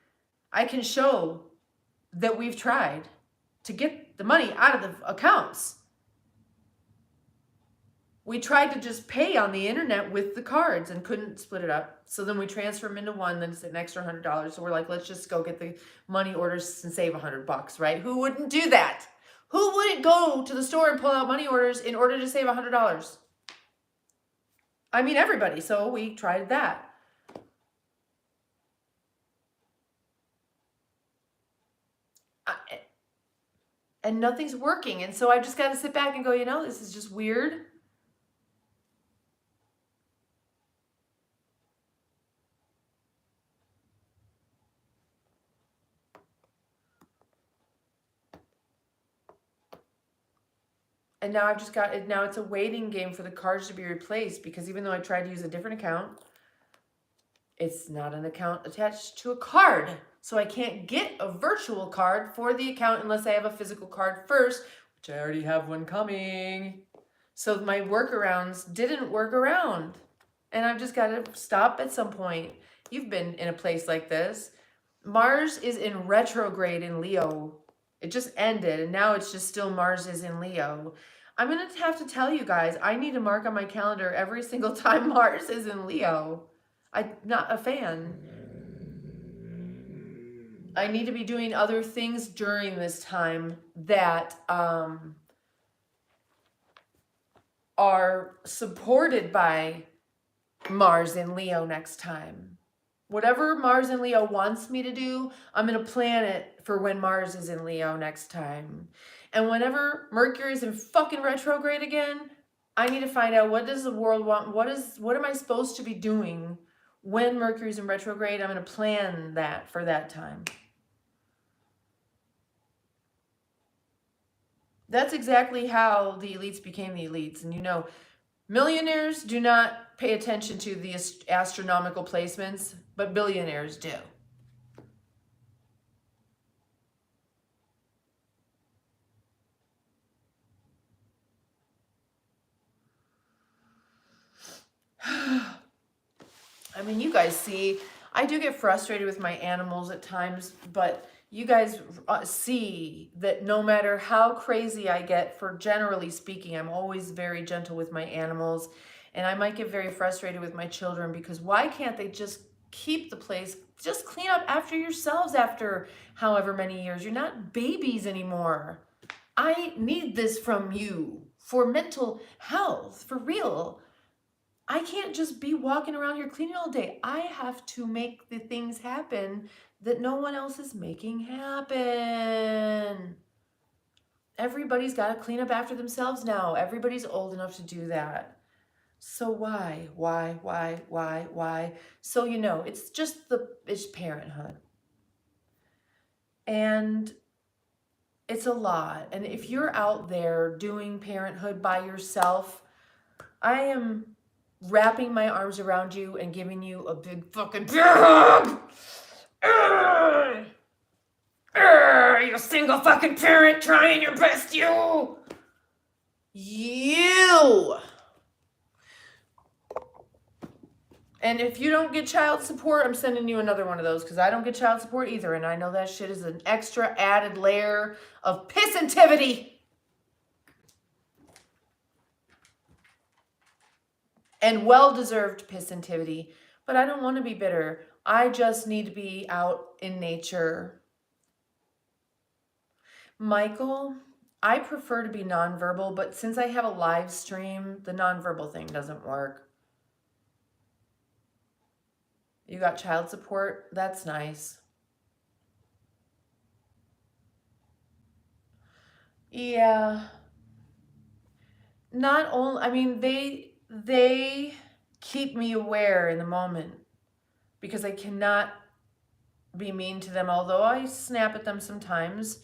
I can show that we've tried to get the money out of the accounts. We tried to just pay on the internet with the cards and couldn't split it up. So then we transfer them into one, then it's an extra $100. So we're like, let's just go get the money orders and save $100, right? Who wouldn't do that? Who wouldn't go to the store and pull out money orders in order to save $100? I mean, everybody. So we tried that. And nothing's working. And so I've just got to sit back and go, you know, this is just weird. And now I've just got it. Now it's a waiting game for the cards to be replaced, because even though I tried to use a different account, it's not an account attached to a card. So I can't get a virtual card for the account unless I have a physical card first, which I already have one coming. So my workarounds didn't work around. And I've just got to stop at some point. You've been in a place like this. Mars is in retrograde in Leo. It just ended, and now it's just still Mars is in Leo. I'm going to have to tell you guys, I need to mark on my calendar every single time Mars is in Leo. I'm not a fan. I need to be doing other things during this time that are supported by Mars in Leo next time. Whatever Mars in Leo wants me to do, I'm going to plan it for when Mars is in Leo next time. And whenever Mercury is in fucking retrograde again, I need to find out, what does the world want? What am I supposed to be doing when Mercury's in retrograde? I'm going to plan that for that time. That's exactly how the elites became the elites. And you know, millionaires do not pay attention to the astronomical placements, but billionaires do. I mean, you guys see, I do get frustrated with my animals at times, but you guys see that no matter how crazy I get, for generally speaking, I'm always very gentle with my animals. And I might get very frustrated with my children, because why can't they just keep the place, just clean up after yourselves after however many years? You're not babies anymore. I need this from you for mental health, for real. I can't just be walking around here cleaning all day. I have to make the things happen that no one else is making happen. Everybody's got to clean up after themselves now. Everybody's old enough to do that. So why? So, you know, it's just it's parenthood. And it's a lot. And if you're out there doing parenthood by yourself, I am wrapping my arms around you and giving you a big fucking hug. You single fucking parent trying your best, you. And if you don't get child support, I'm sending you another one of those, because I don't get child support either, and I know that shit is an extra added layer of pissentivity. And well-deserved pissentivity. But I don't want to be bitter. I just need to be out in nature. Michael, I prefer to be nonverbal, but since I have a live stream, the nonverbal thing doesn't work. You got child support? That's nice. Yeah. Not only, I mean, they keep me aware in the moment, because I cannot be mean to them, although I snap at them sometimes,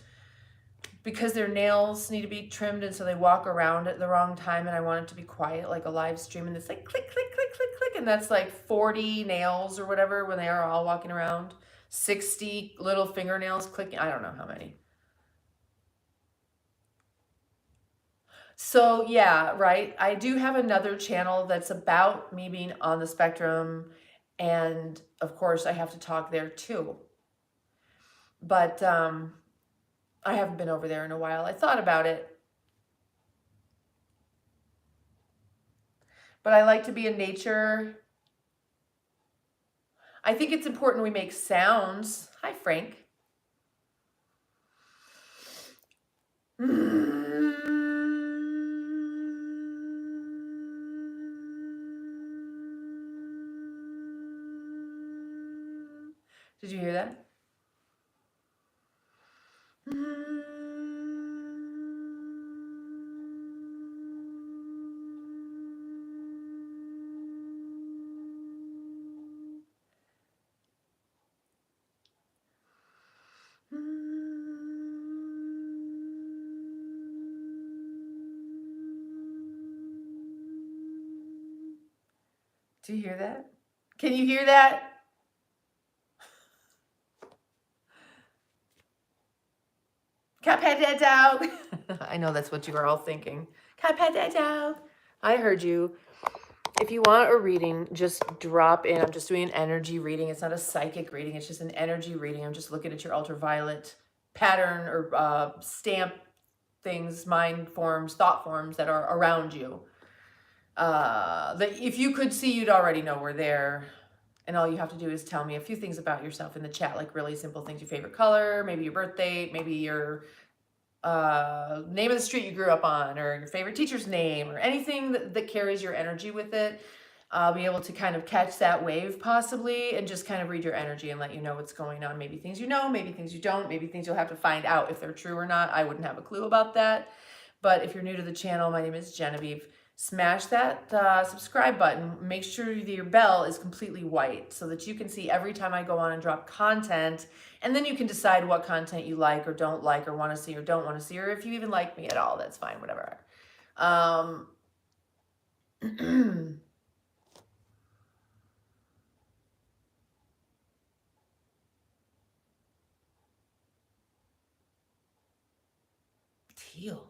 because their nails need to be trimmed, and so they walk around at the wrong time, and I want it to be quiet like a live stream, and it's like click, click, click, click, click, and that's like 40 nails or whatever when they are all walking around, 60 little fingernails clicking, I don't know how many. So yeah, right. I do have another channel that's about me being on the spectrum. And of course I have to talk there too. But I haven't been over there in a while. I thought about it. But I like to be in nature. I think it's important we make sounds. Hi, Frank. Did you hear that? Do you hear that? Can you hear that? Can I pet that dog? I know that's what you are all thinking. Can I pet that dog? I heard you. If you want a reading, just drop in. I'm just doing an energy reading. It's not a psychic reading. It's just an energy reading. I'm just looking at your ultraviolet pattern or stamp things, mind forms, thought forms that are around you. That if you could see, you'd already know we're there. And all you have to do is tell me a few things about yourself in the chat, like really simple things, your favorite color, maybe your birth date, maybe your name of the street you grew up on, or your favorite teacher's name, or anything that carries your energy with it. I'll be able to kind of catch that wave possibly and just kind of read your energy and let you know what's going on. Maybe things you know, maybe things you don't, maybe things you'll have to find out if they're true or not. I wouldn't have a clue about that. But if you're new to the channel, my name is Genevieve. Smash that subscribe button. Make sure your bell is completely white so that you can see every time I go on and drop content. And then you can decide what content you like or don't like or want to see or don't want to see, or if you even like me at all, that's fine, whatever. Teal.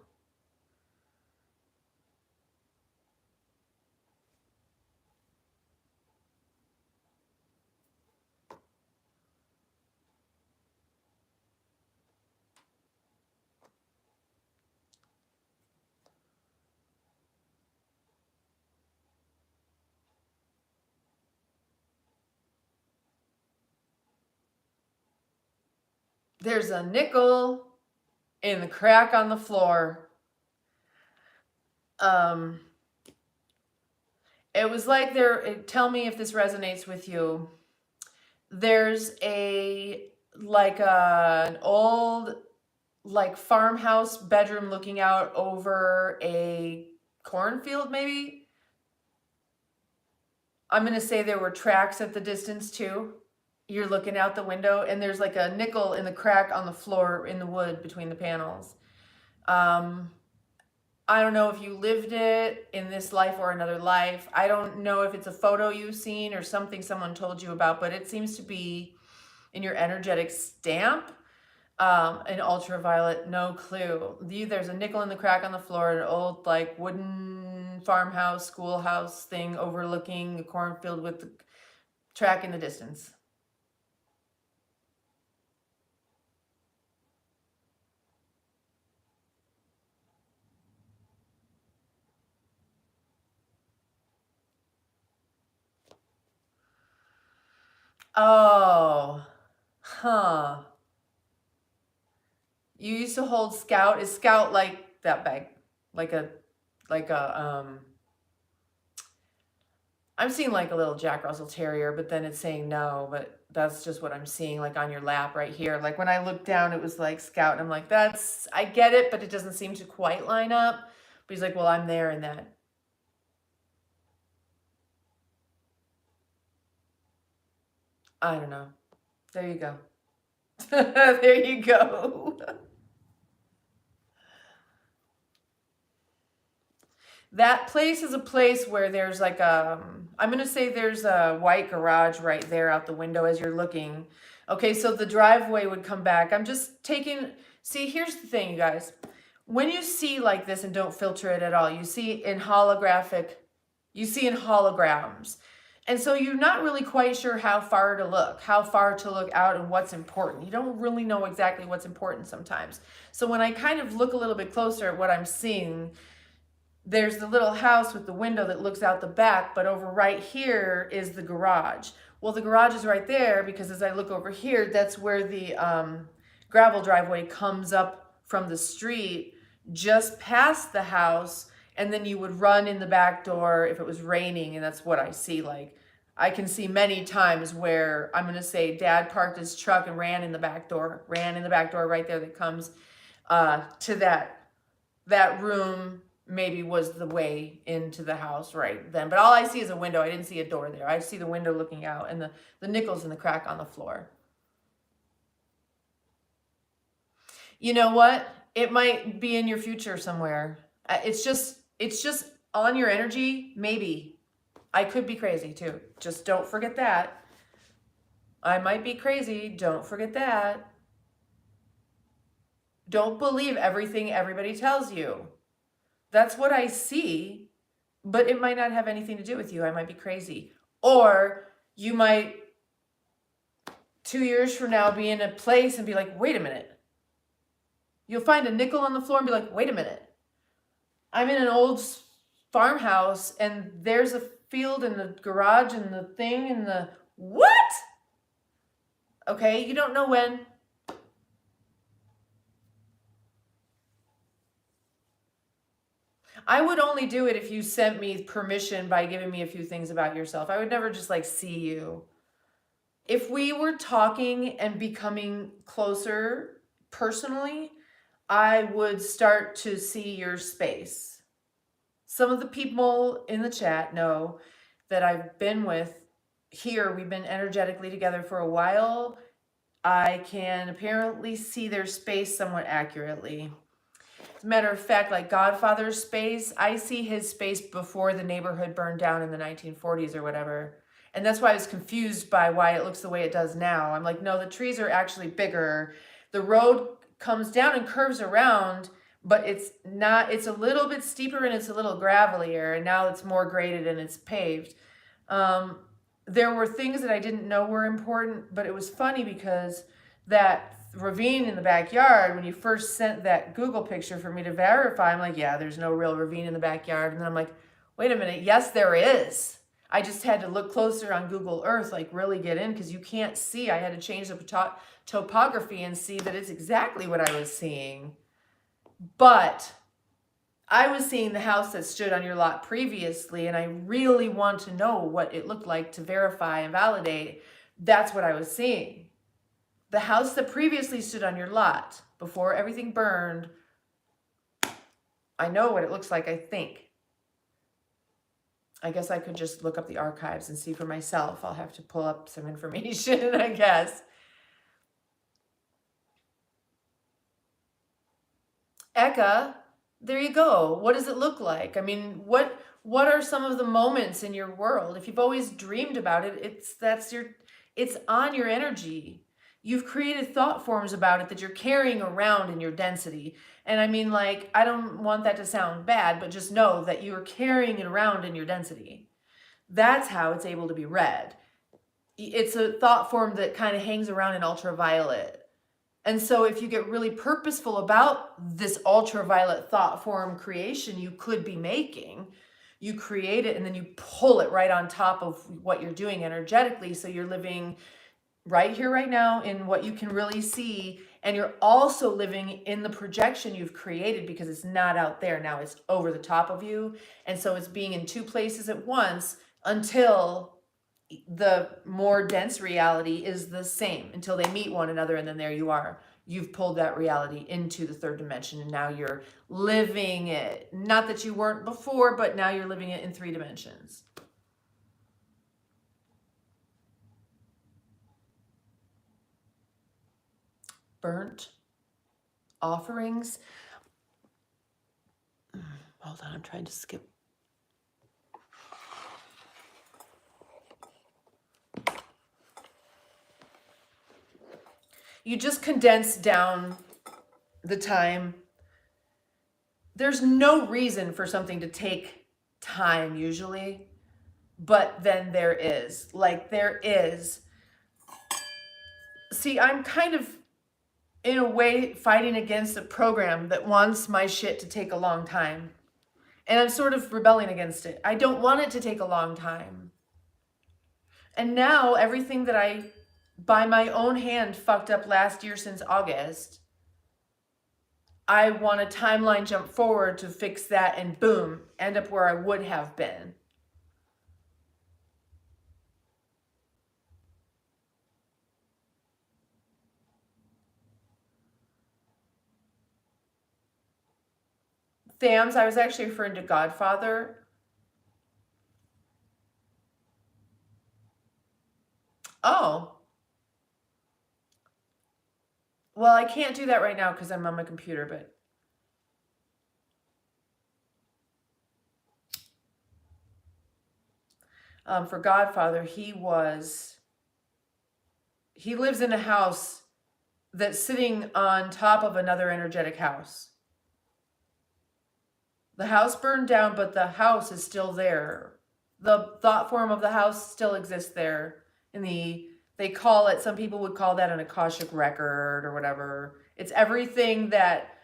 There's a nickel in the crack on the floor. It was like tell me if this resonates with you. There's an old farmhouse bedroom looking out over a cornfield, maybe. I'm going to say there were tracks at the distance too. You're looking out the window and there's like a nickel in the crack on the floor in the wood between the panels. I don't know if you lived it in this life or another life. I don't know if it's a photo you've seen or something someone told you about, but it seems to be in your energetic stamp. An ultraviolet, no clue. There's a nickel in the crack on the floor, an old wooden farmhouse, schoolhouse thing overlooking a cornfield with the track in the distance. Oh, huh. You used to hold Scout. Is Scout like that bag? I'm seeing like a little Jack Russell Terrier, but then it's saying no, but that's just what I'm seeing like on your lap right here. Like when I looked down, it was like Scout, and I'm like, I get it, but it doesn't seem to quite line up. But he's like, well, I'm there in that. I don't know. There you go. There you go. That place is a place where there's like I'm going to say there's a white garage right there out the window as you're looking. Okay, so the driveway would come back. I'm just see, here's the thing, you guys. When you see like this and don't filter it at all, you see in holograms. And so you're not really quite sure how far to look out and what's important. You don't really know exactly what's important sometimes. So when I kind of look a little bit closer at what I'm seeing, there's the little house with the window that looks out the back, but over right here is the garage. Well, the garage is right there because as I look over here, that's where the gravel driveway comes up from the street just past the house, and then you would run in the back door if it was raining, and that's what I see. Like I can see many times where I'm going to say Dad parked his truck and ran in the back door right there that comes to that room. Maybe was the way into the house right then. But all I see is a window. I didn't see a door there. I see the window looking out and the nickels in the crack on the floor. You know what? It might be in your future somewhere. It's just on your energy. Maybe. I could be crazy too. Just don't forget that. I might be crazy. Don't forget that. Don't believe everything everybody tells you. That's what I see, but it might not have anything to do with you. I might be crazy. Or you might, 2 years from now, be in a place and be like, wait a minute. You'll find a nickel on the floor and be like, wait a minute. I'm in an old farmhouse and there's a field and the garage and the thing and the What? Okay, you don't know when. I would only do it if you sent me permission by giving me a few things about yourself. I would never just like see you. If we were talking and becoming closer personally, I would start to see your space. Some of the people in the chat know that I've been with here. We've been energetically together for a while. I can apparently see their space somewhat accurately. As a matter of fact, like Godfather's space, I see his space before the neighborhood burned down in the 1940s or whatever. And that's why I was confused by why it looks the way it does now. I'm like, no, the trees are actually bigger. The road comes down and curves around, but it's not, it's a little bit steeper and it's a little gravelier. And now it's more graded and it's paved. There were things that I didn't know were important, but it was funny because that ravine in the backyard, when you first sent that Google picture for me to verify, I'm like, yeah, there's no real ravine in the backyard. And then I'm like, wait a minute, yes, there is. I just had to look closer on Google Earth, like really get in, because you can't see. I had to change the topography and see that it's exactly what I was seeing. But I was seeing the house that stood on your lot previously, and I really want to know what it looked like to verify and validate. That's what I was seeing. The house that previously stood on your lot before everything burned, I know what it looks like, I think. I guess I could just look up the archives and see for myself. I'll have to pull up some information, I guess. Eka, there you go. What does it look like? I mean, what are some of the moments in your world? If you've always dreamed about it, it's on your energy. You've created thought forms about it that you're carrying around in your density. And I mean, like, I don't want that to sound bad, but just know that you're carrying it around in your density. That's how it's able to be read. It's a thought form that kind of hangs around in ultraviolet. And so if you get really purposeful about this ultraviolet thought form creation you could be making, you create it and then you pull it right on top of what you're doing energetically. So you're living right here, right now in what you can really see. And you're also living in the projection you've created because it's not out there. Now it's over the top of you. And so it's being in two places at once until the more dense reality is the same, until they meet one another. And then there you are. You've pulled that reality into the third dimension. And now you're living it. Not that you weren't before, but now you're living it in 3 dimensions. Burnt offerings. Hold on, I'm trying to skip. You just condense down the time. There's no reason for something to take time usually, but then there is. Like there is. See, I'm kind of in a way fighting against a program that wants my shit to take a long time. And I'm sort of rebelling against it. I don't want it to take a long time. And now everything that I, by my own hand, fucked up last year since August, I want a timeline jump forward to fix that and boom, end up where I would have been. Thams, I was actually referring to Godfather. Oh. Well, I can't do that right now because I'm on my computer, but for Godfather, he lives in a house that's sitting on top of another energetic house. The house burned down, but the house is still there. The thought form of the house still exists there. They call it, some people would call that an Akashic record or whatever. It's everything that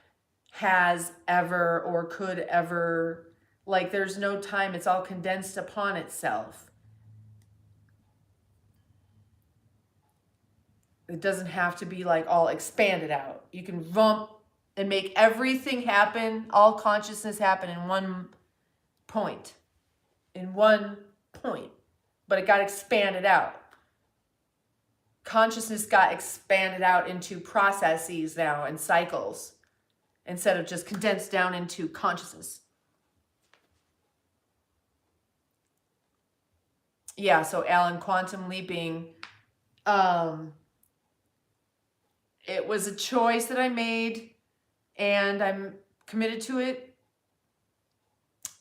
has ever or could ever, like there's no time. It's all condensed upon itself. It doesn't have to be like all expanded out. You can vump and make everything happen, all consciousness happen in one point. In one point. But it got expanded out. Consciousness got expanded out into processes now and cycles instead of just condensed down into consciousness. Yeah, so Alan, quantum leaping, it was a choice that I made and I'm committed to it.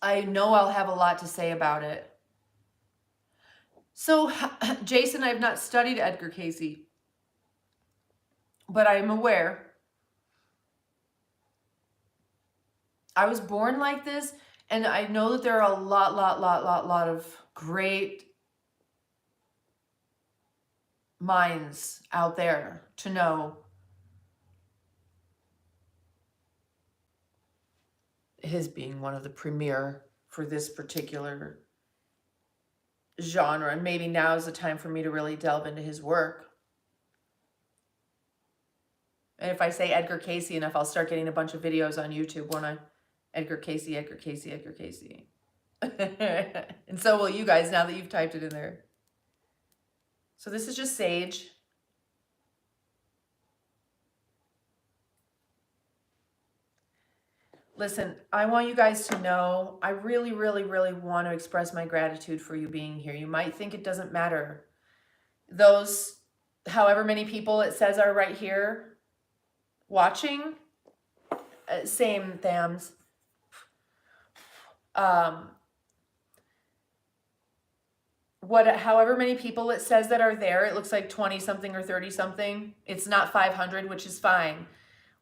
I know I'll have a lot to say about it. So, Jason, I have not studied Edgar Cayce, but I am aware. I was born like this, and I know that there are a lot of great minds out there to know. His being one of the premier for this particular genre, and maybe now is the time for me to really delve into his work. And if I say Edgar Cayce enough, I'll start getting a bunch of videos on YouTube, won't I? Edgar Cayce, Edgar Cayce, Edgar Cayce. And so will you guys now that you've typed it in there. So this is just sage. Listen, I want you guys to know, I really want to express my gratitude for you being here. You might think it doesn't matter. Those, however many people it says are right here watching, same thams. However many people it says that are there, it looks like 20 something or 30 something. It's not 500, which is fine.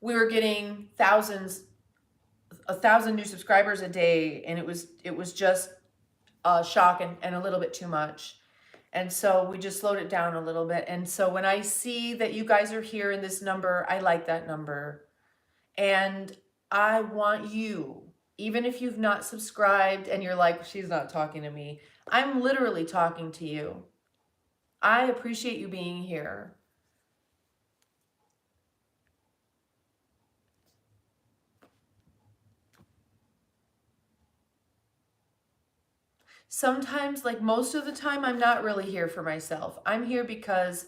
We were getting 1,000 new subscribers a day, and it was just a shock and a little bit too much. And so we just slowed it down a little bit. And so when I see that you guys are here in this number, I like that number. And I want you, even if you've not subscribed and you're like, she's not talking to me, I'm literally talking to you. I appreciate you being here. Sometimes, like most of the time, I'm not really here for myself. I'm here because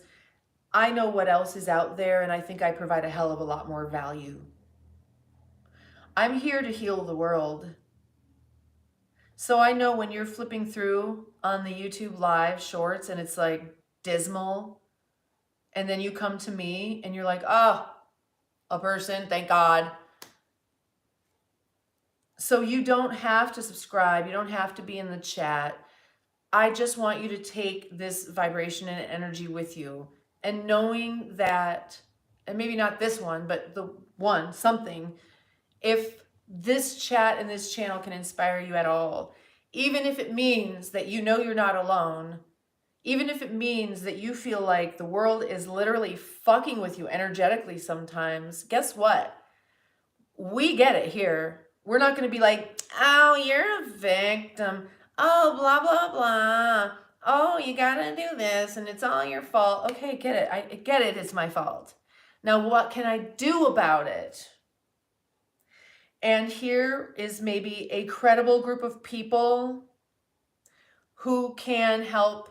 I know what else is out there, and I think I provide a hell of a lot more value. I'm here to heal the world. So I know when you're flipping through on the YouTube live shorts and it's like dismal, and then you come to me and you're like, oh, a person, thank God. So you don't have to subscribe. You don't have to be in the chat. I just want you to take this vibration and energy with you. And knowing that, and maybe not this one, but the one, something, if this chat and this channel can inspire you at all, even if it means that you know you're not alone, even if it means that you feel like the world is literally fucking with you energetically sometimes, guess what? We get it here. We're not going to be like, oh, you're a victim. Oh, blah, blah, blah. Oh, you got to do this and it's all your fault. Okay, get it. I get it. It's my fault. Now, what can I do about it? And here is maybe a credible group of people who can help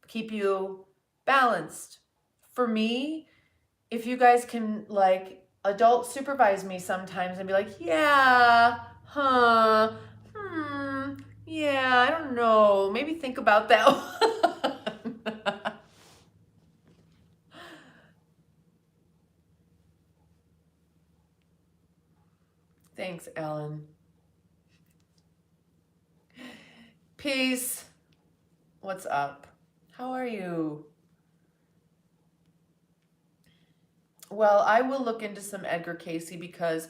keep you balanced. For me, if you guys can like adult supervise me sometimes and be like, yeah, yeah, I don't know, maybe think about that one. Thanks, Ellen. Peace. What's up? How are you? Well, I will look into some Edgar Cayce because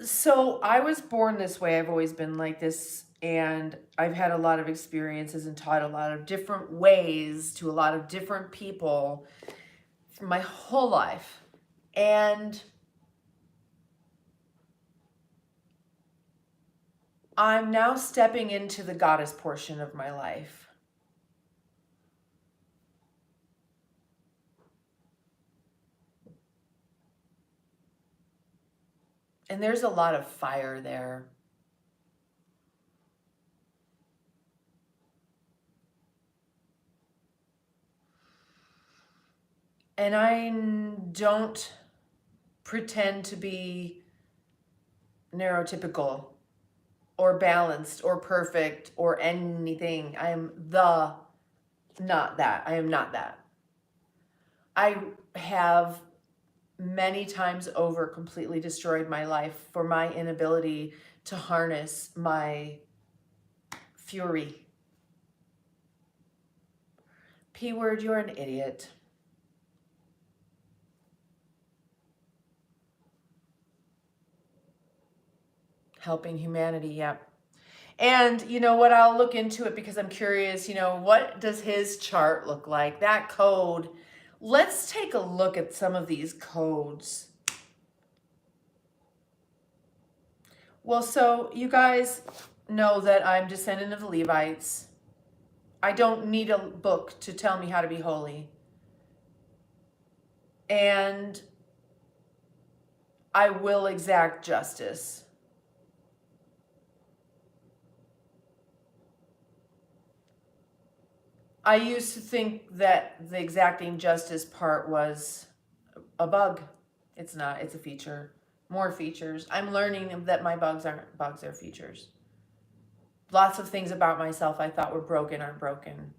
so I was born this way. I've always been like this, and I've had a lot of experiences and taught a lot of different ways to a lot of different people for my whole life. And I'm now stepping into the goddess portion of my life. And there's a lot of fire there. And I don't pretend to be neurotypical or balanced or perfect or anything. I am not that. I am not that. I have many times over completely destroyed my life for my inability to harness my fury. P word, you're an idiot. Helping humanity, yep. And you know what, I'll look into it because I'm curious, you know, what does his chart look like? That code. Let's take a look at some of these codes. Well, so you guys know that I'm descendant of the Levites. I don't need a book to tell me how to be holy. And I will exact justice. I used to think that the exacting justice part was a bug. It's not, it's a feature. More features. I'm learning that my bugs aren't bugs, they're features. Lots of things about myself I thought were broken aren't broken.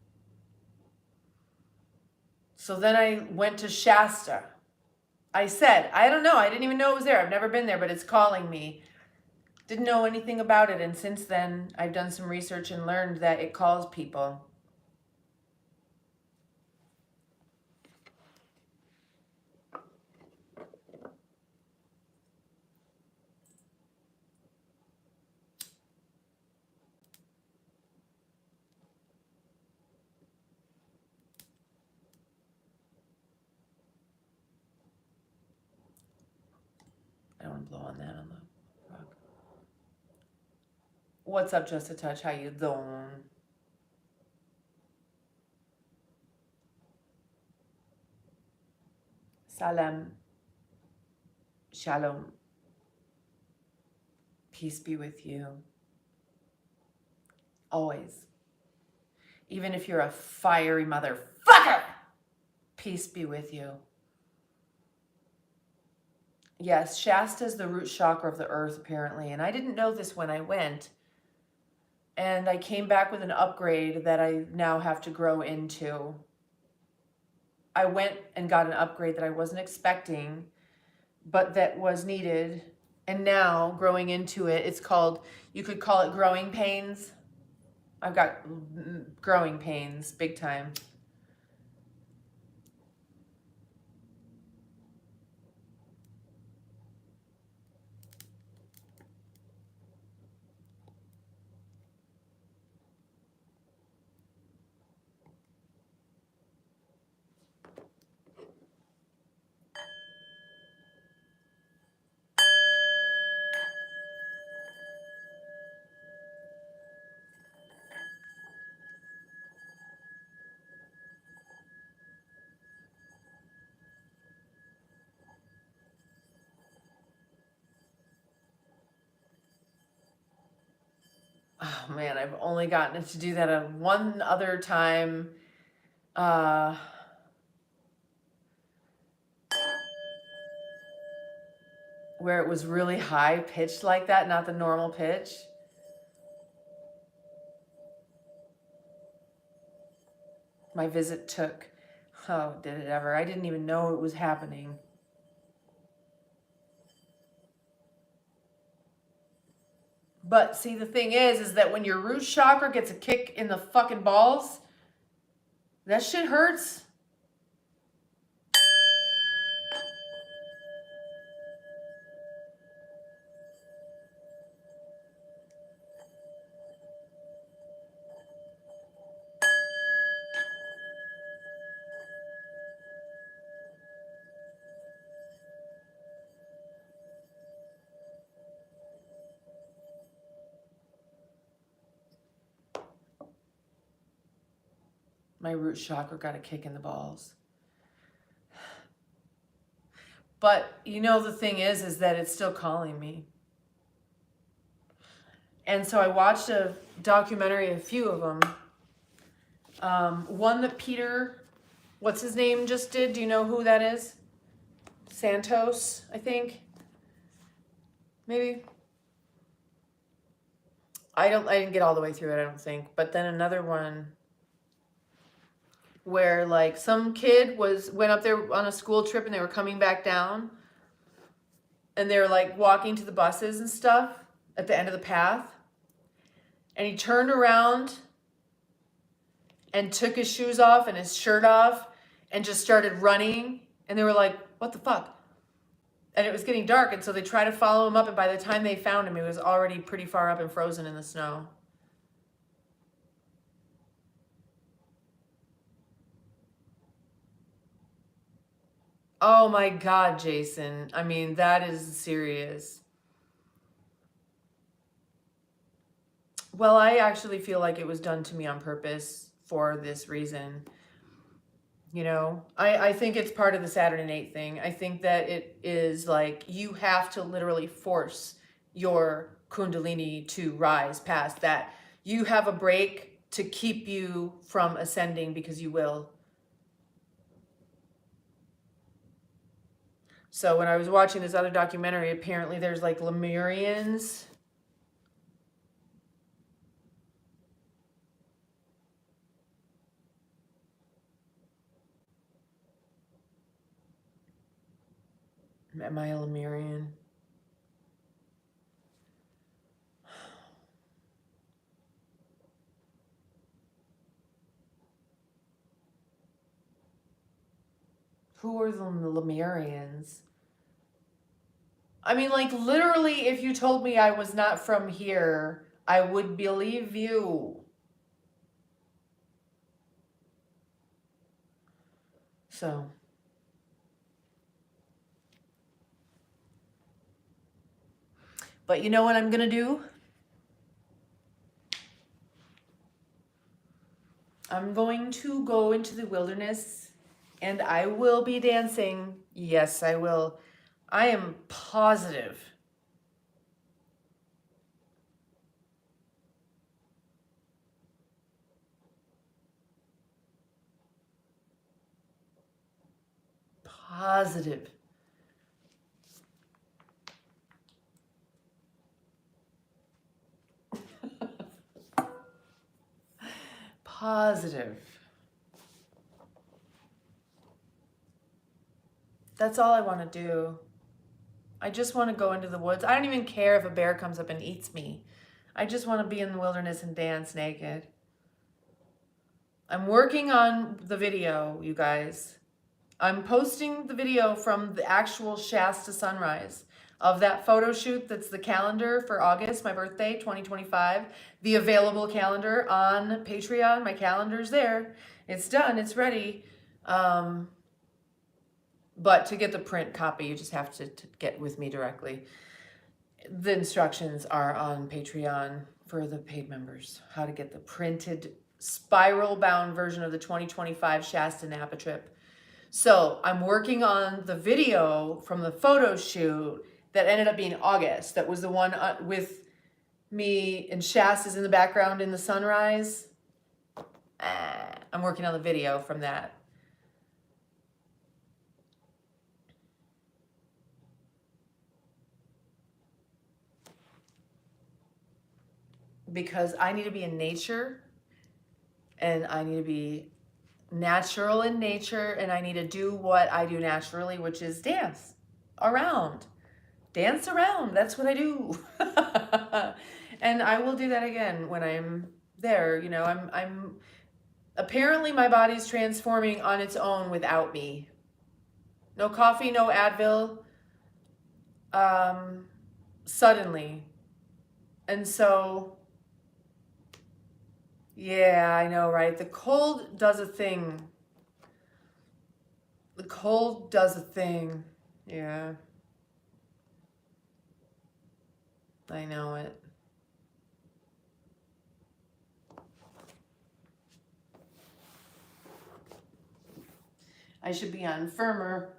So then I went to Shasta. I said, I don't know, I didn't even know it was there. I've never been there, but it's calling me. Didn't know anything about it, and since then I've done some research and learned that it calls people. I don't want to blow on that on the rock. What's up, Just a Touch? How you doing? Salam. Shalom. Peace be with you. Always. Even if you're a fiery motherfucker, peace be with you. Yes, Shasta is the root chakra of the earth, apparently. And I didn't know this when I went. And I came back with an upgrade that I now have to grow into. I went and got an upgrade that I wasn't expecting, but that was needed. And now, growing into it, it's called, you could call it growing pains. I've got growing pains, big time. Oh man, I've only gotten to do that one other time. Where it was really high pitched like that, not the normal pitch. My visit took, oh, did it ever? I didn't even know it was happening. But see, the thing is that when your root chakra gets a kick in the fucking balls, that shit hurts. My root chakra got a kick in the balls. But you know, the thing is that it's still calling me. And so I watched a documentary, a few of them. One that Peter, what's his name, just did. Do you know who that is? Santos, I think. Maybe. I didn't get all the way through it, I don't think. But then another one where like some kid went up there on a school trip and they were coming back down. And they were like walking to the buses and stuff at the end of the path. And he turned around and took his shoes off and his shirt off and just started running. And they were like, what the fuck? And it was getting dark. And so they tried to follow him up. And by the time they found him, he was already pretty far up and frozen in the snow. Oh my God, Jason. I mean, that is serious. Well, I actually feel like it was done to me on purpose for this reason. You know, I think it's part of the Saturn and 8 thing. I think that it is like you have to literally force your Kundalini to rise past that. You have a break to keep you from ascending because you will. So when I was watching this other documentary, apparently there's like Lemurians. Am I a Lemurian? Who are the Lemurians? I mean, like, literally, if you told me I was not from here, I would believe you. So. But you know what I'm going to do? I'm going to go into the wilderness and I will be dancing. Yes, I will. I am positive. Positive. Positive. That's all I want to do. I just want to go into the woods. I don't even care if a bear comes up and eats me. I just want to be in the wilderness and dance naked. I'm working on the video, you guys. I'm posting the video from the actual Shasta sunrise of that photo shoot. That's the calendar for August, my birthday, 2025. The available calendar on Patreon. My calendar's there. It's done. It's ready. But to get the print copy, you just have to get with me directly. The instructions are on Patreon for the paid members. How to get the printed spiral bound version of the 2025 Shasta Napa trip. So I'm working on the video from the photo shoot that ended up being August. That was the one with me and Shasta's in the background in the sunrise. I'm working on the video from that. Because I need to be in nature and I need to be natural in nature and I need to do what I do naturally, which is dance around. Dance around. That's what I do. And I will do that again when I'm there. You know, I'm apparently my body's transforming on its own without me. No coffee, no Advil. Suddenly. And so, yeah, I know, right? The cold does a thing. The cold does a thing. Yeah. I know it. I should be on firmer.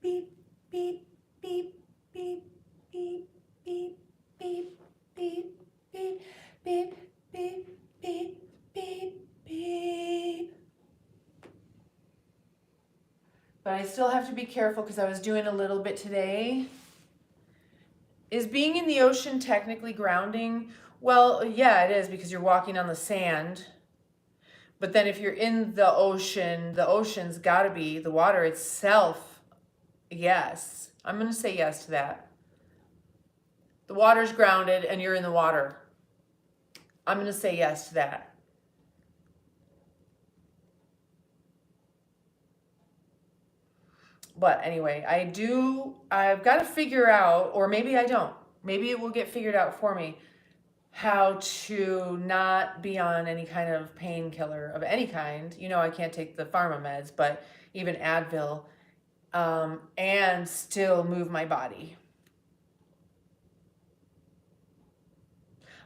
beep, beep, beep, beep, beep, beep, beep, beep, beep, beep, beep, beep, beep, beep. But I still have to be careful because I was doing a little bit today. Is being in the ocean technically grounding? Well, yeah, it is because you're walking on the sand. But then if you're in the ocean's got to be the water itself. Yes. I'm going to say yes to that. The water's grounded and you're in the water. I'm going to say yes to that. But anyway, I've got to figure out, or maybe I don't. Maybe it will get figured out for me how to not be on any kind of painkiller of any kind. You know, I can't take the pharma meds, but even Advil, and still move my body.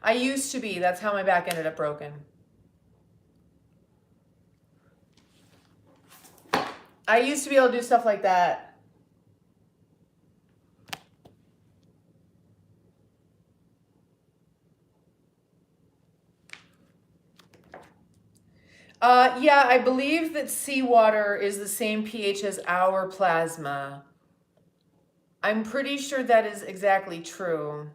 I used to be. That's how my back ended up broken. I used to be able to do stuff like that. Yeah, I believe that seawater is the same pH as our plasma. I'm pretty sure that is exactly true.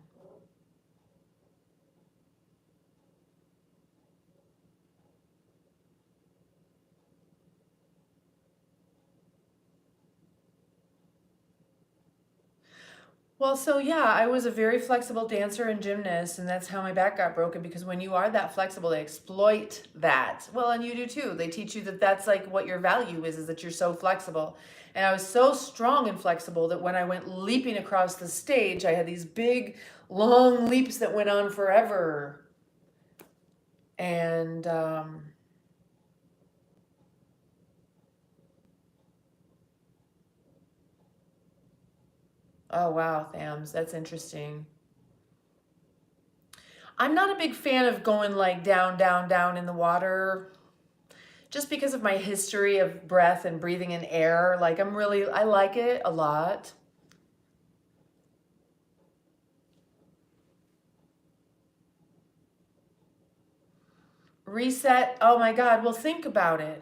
Well, so yeah, I was a very flexible dancer and gymnast, and that's how my back got broken because when you are that flexible, they exploit that. Well, and you do too. They teach you that that's like what your value is that you're so flexible. And I was so strong and flexible that when I went leaping across the stage, I had these big, long leaps that went on forever. And oh wow, Thams, that's interesting. I'm not a big fan of going like down, down, down in the water just because of my history of breath and breathing in air. Like I like it a lot. Reset. Oh my God. Well, think about it.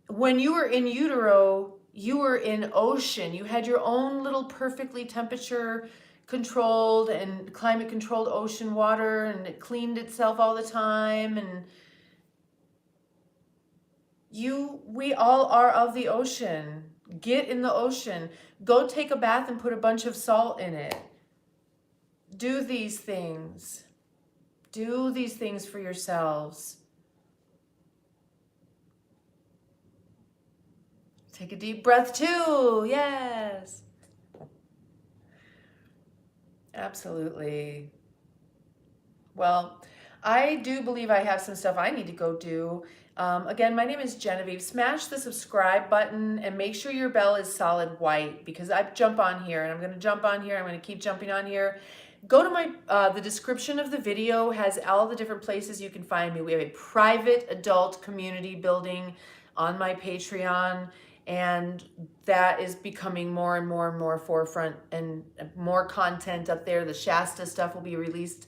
When you were in utero, you were in ocean. You had your own little perfectly temperature controlled and climate controlled ocean water, and it cleaned itself all the time. And we all are of the ocean. Get in the ocean. Go take a bath and put a bunch of salt in it. Do these things. Do these things for yourselves. Take a deep breath too. Yes. Absolutely. Well, I do believe I have some stuff I need to go do. Again, my name is Genevieve. Smash the subscribe button and make sure your bell is solid white because I jump on here and I'm going to jump on here. I'm going to keep jumping on here. Go to my, the description of the video has all the different places you can find me. We have a private adult community building on my Patreon, and that is becoming more and more and more forefront and more content up there. The Shasta stuff will be released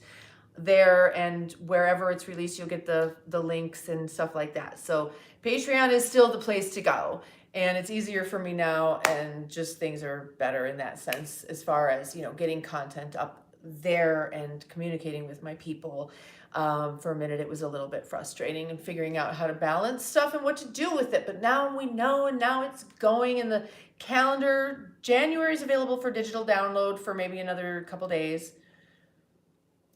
there, and wherever it's released, you'll get the links and stuff like that. So Patreon is still the place to go. And it's easier for me now, and just things are better in that sense as far as, you know, getting content up there and communicating with my people. For a minute, it was a little bit frustrating and figuring out how to balance stuff and what to do with it. But now we know, and now it's going in the calendar. January is available for digital download for maybe another couple days.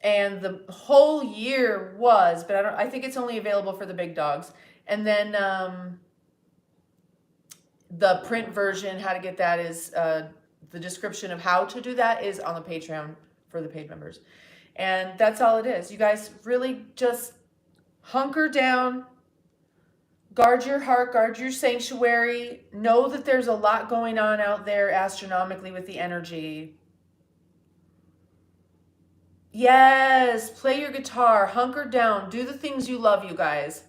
And the whole year was, but I think it's only available for the big dogs. And then the print version, how to get that is, the description of how to do that is on the Patreon for the paid members. And that's all it is. You guys really just hunker down, guard your heart, guard your sanctuary. Know that there's a lot going on out there astronomically with the energy. Yes, play your guitar, hunker down, do the things you love, you guys.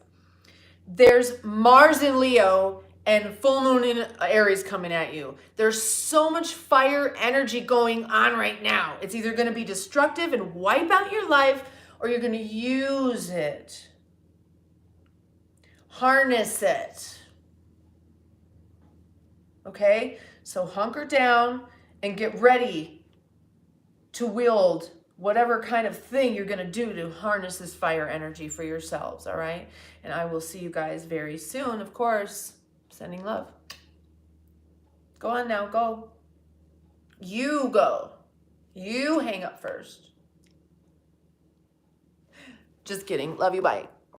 There's Mars in Leo and full moon in Aries coming at you. There's so much fire energy going on right now. It's either going to be destructive and wipe out your life, or you're going to use it. Harness it. Okay? So hunker down and get ready to wield whatever kind of thing you're going to do to harness this fire energy for yourselves, all right? And I will see you guys very soon, of course. Sending love. Go on now, go. You go. You hang up first. Just kidding. Love you, bye.